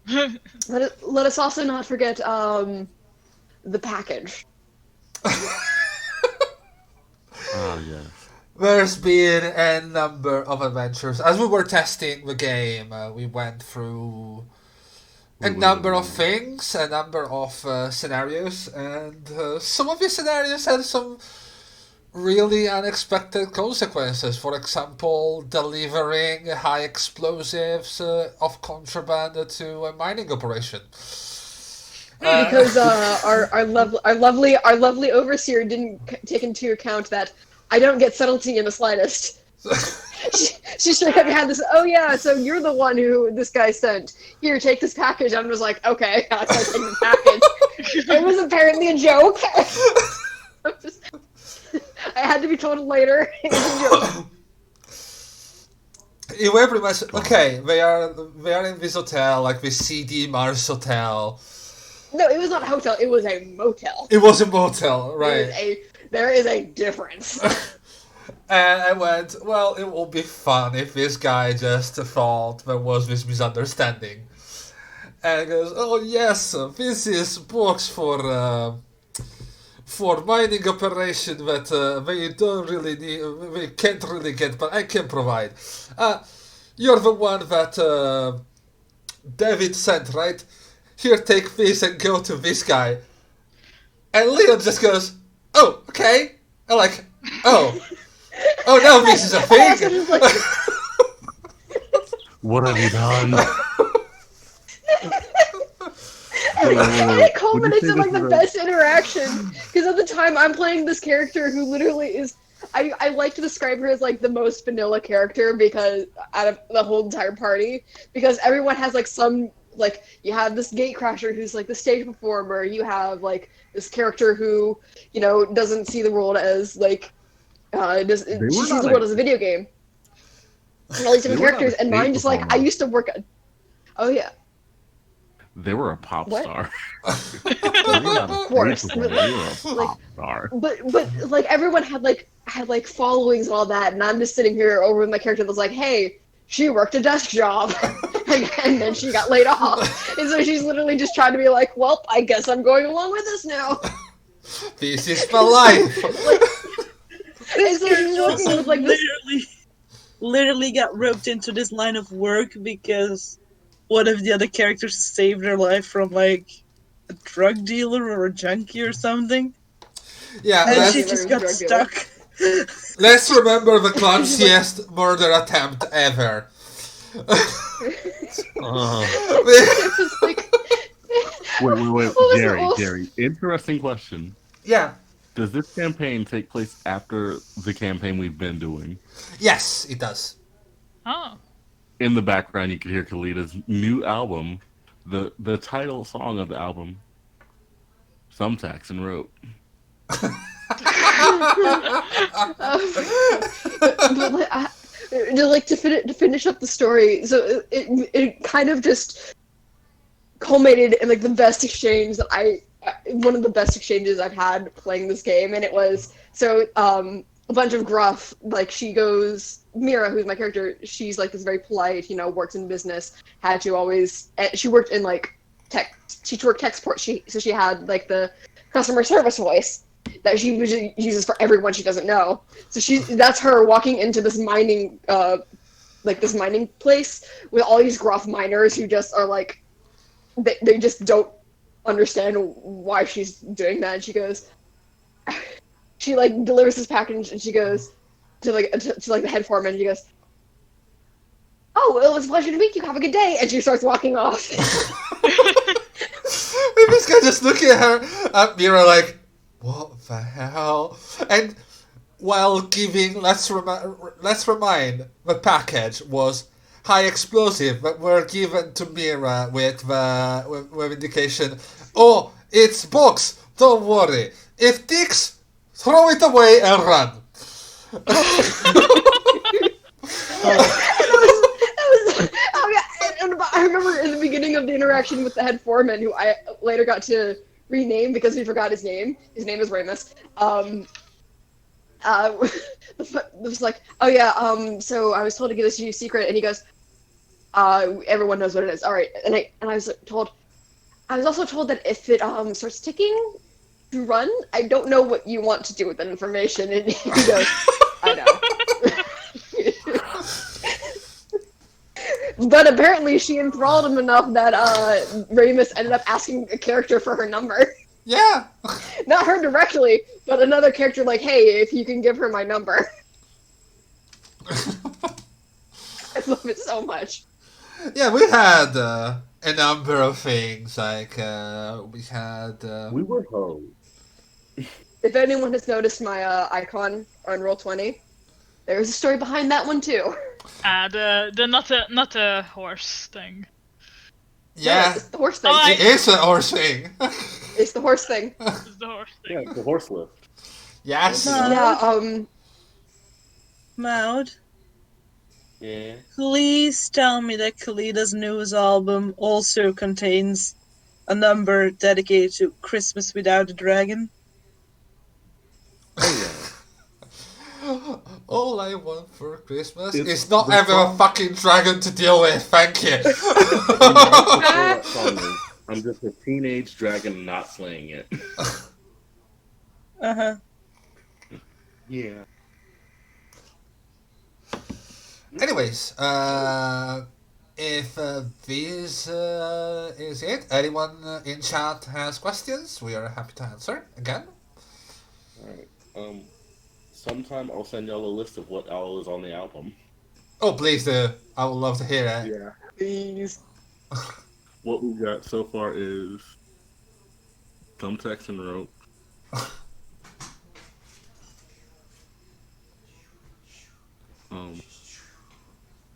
saying? let us also not forget the package. Oh, yes. There's been a number of adventures. As we were testing the game, we went through a number of things, a number of scenarios, and some of the scenarios had some really unexpected consequences. For example, delivering high explosives of contraband to a mining operation. Because our lovely overseer didn't take into account that I don't get subtlety in the slightest. She straight up had this. Oh yeah, so you're the one who this guy sent. Here, take this package. I was like, okay, I'll take the package. It was apparently a joke. I had to be told later. It was a joke. You were pretty much okay. They are in this hotel, like the CD Mars hotel. No, it was not a hotel. It was a motel. It was a motel, right? There is a difference. And I went, well, it will be fun if this guy just thought there was this misunderstanding. And he goes, oh yes, this is books for mining operation that they don't really need, they can't really get, but I can provide. You're the one that David sent, right? Here, take this and go to this guy. And Leon just goes, oh, okay. I'm like, oh no, this is a thing. What have you done? And it culminates in like the Would you say this is a- best interaction. Because at the time I'm playing this character who literally is. I like to describe her as like the most vanilla character because out of the whole entire party, because everyone has like some like you have this gatecrasher who's like the stage performer. You have like this character who doesn't see the world as like she sees the world as a video game. And all these different characters, and mine just like I used to work. Oh yeah. They were a pop What? star. They were not a Of course. stage performer. They were a Like, pop star. but like everyone had like followings and all that, and I'm just sitting here over with my character that's like, hey, she worked a desk job, and then she got laid off, and so she's literally just trying to be like, well, I guess I'm going along with this now. This is my life. Like, and so she's working with like this. Literally got roped into this line of work because one of the other characters saved her life from like a drug dealer or a junkie or something, Yeah, and she Drug just dealer, got drug dealer. stuck. let's remember the clumsiest murder attempt ever. It was like, Wait, what was it? Jerry, What was- Jerry. Interesting question. Yeah. Does this campaign take place after the campaign we've been doing? Yes, it does. Oh. In the background, you can hear Khalid's new album, the title song of the album, Some Saxon wrote. but like to finish up the story, so it kind of just culminated in like the best exchange that one of the best exchanges I've had playing this game, and it was so a bunch of gruff, like she goes, Mira, who's my character, she's like this very polite, works in business, had to always, she worked in like tech, she worked tech support, so she had like the customer service voice that she usually uses for everyone she doesn't know. So that's her walking into this mining, like this mining place with all these gruff miners who just are like, they just don't understand why she's doing that. And she goes, she like delivers this package and she goes to the head foreman and she goes, oh, well, it was a pleasure to meet you, have a good day, and she starts walking off. This guy just looking at Mira like, what the hell? And while giving, let's remind, the package was high explosive, but were given to Mira with with indication, oh, it's box, don't worry. If ticks, throw it away and run. I remember in the beginning of the interaction with the head foreman, who I later got to rename because we forgot his name. His name is Ramus. It was like, oh yeah, so I was told to give this to you secret, and he goes, everyone knows what it is. All right, and I was told, I was also told that if it starts ticking, to run. I don't know what you want to do with that information, and he goes, I know. But apparently she enthralled him enough that Ramus ended up asking a character for her number. Yeah. Not her directly, but another character like, hey, if you can give her my number. I love it so much. Yeah, we had a number of things, like we had... We were hoes. If anyone has noticed my icon on Roll20, there's a story behind that one too. The not a horse thing. Yeah, It's the horse thing. Oh, it is a horse thing. It's the horse thing. It's the horse thing. Yeah, the horse lift. Yes. Yeah, Maud, Yeah. please tell me that Khalida's newest album also contains a number dedicated to Christmas Without a Dragon. Oh yeah. All I want for Christmas It's is not the having a song. fucking dragon to deal with. Thank you. That song is, I'm just a teenage dragon not slaying it. Uh-huh. Yeah. Anyways, if this is it, anyone in chat has questions, we are happy to answer again. Alright. Sometime I'll send y'all a list of what all is on the album. Oh, please do. I would love to hear it. Yeah. please. What we got so far is Some Texan Rope.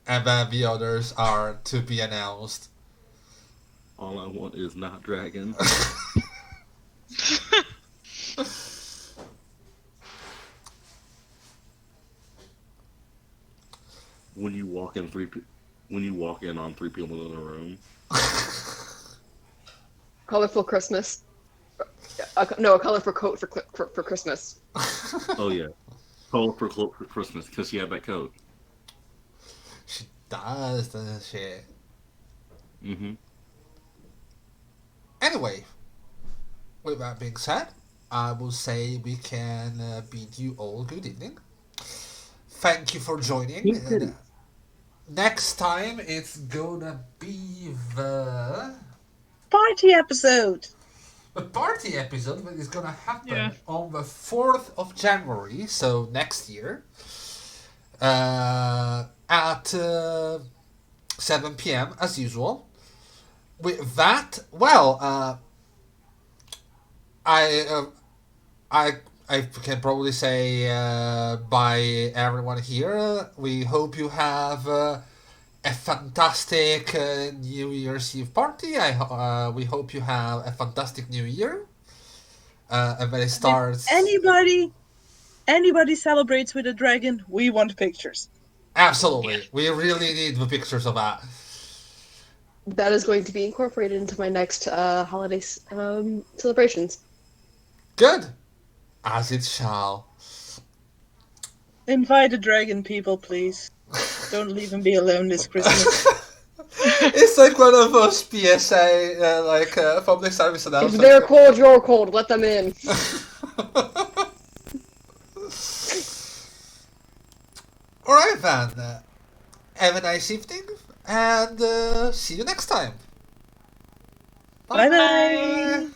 And then the others are to be announced. All I Want Is Not Dragon. When you walk in on three people in a room. colorful Christmas. No, a colorful coat for Christmas. Oh yeah, call for Christmas because she had that coat. She does, doesn't she? Mm-hmm. Anyway, with that being said, I will say we can bid you all good evening. Thank you for joining. And, next time it's gonna be the Party episode. party episode that is gonna happen Yeah. on the 4th of January, so next year, at 7 p.m. as usual. With that, well, I can probably say by everyone here, we hope you have a fantastic New Year's Eve party. We hope you have a fantastic New Year. And when it starts, Anybody celebrates with a dragon, we want pictures. absolutely, Yeah. we really need the pictures of that. That is going to be incorporated into my next holiday celebrations. Good, as it shall. Invite a dragon, people, please. Don't leave him be alone this Christmas. It's like one of those PSA, public service If announcements. they're cold, you're cold. Let them in. Alright then, have a nice evening, and see you next time. Bye bye.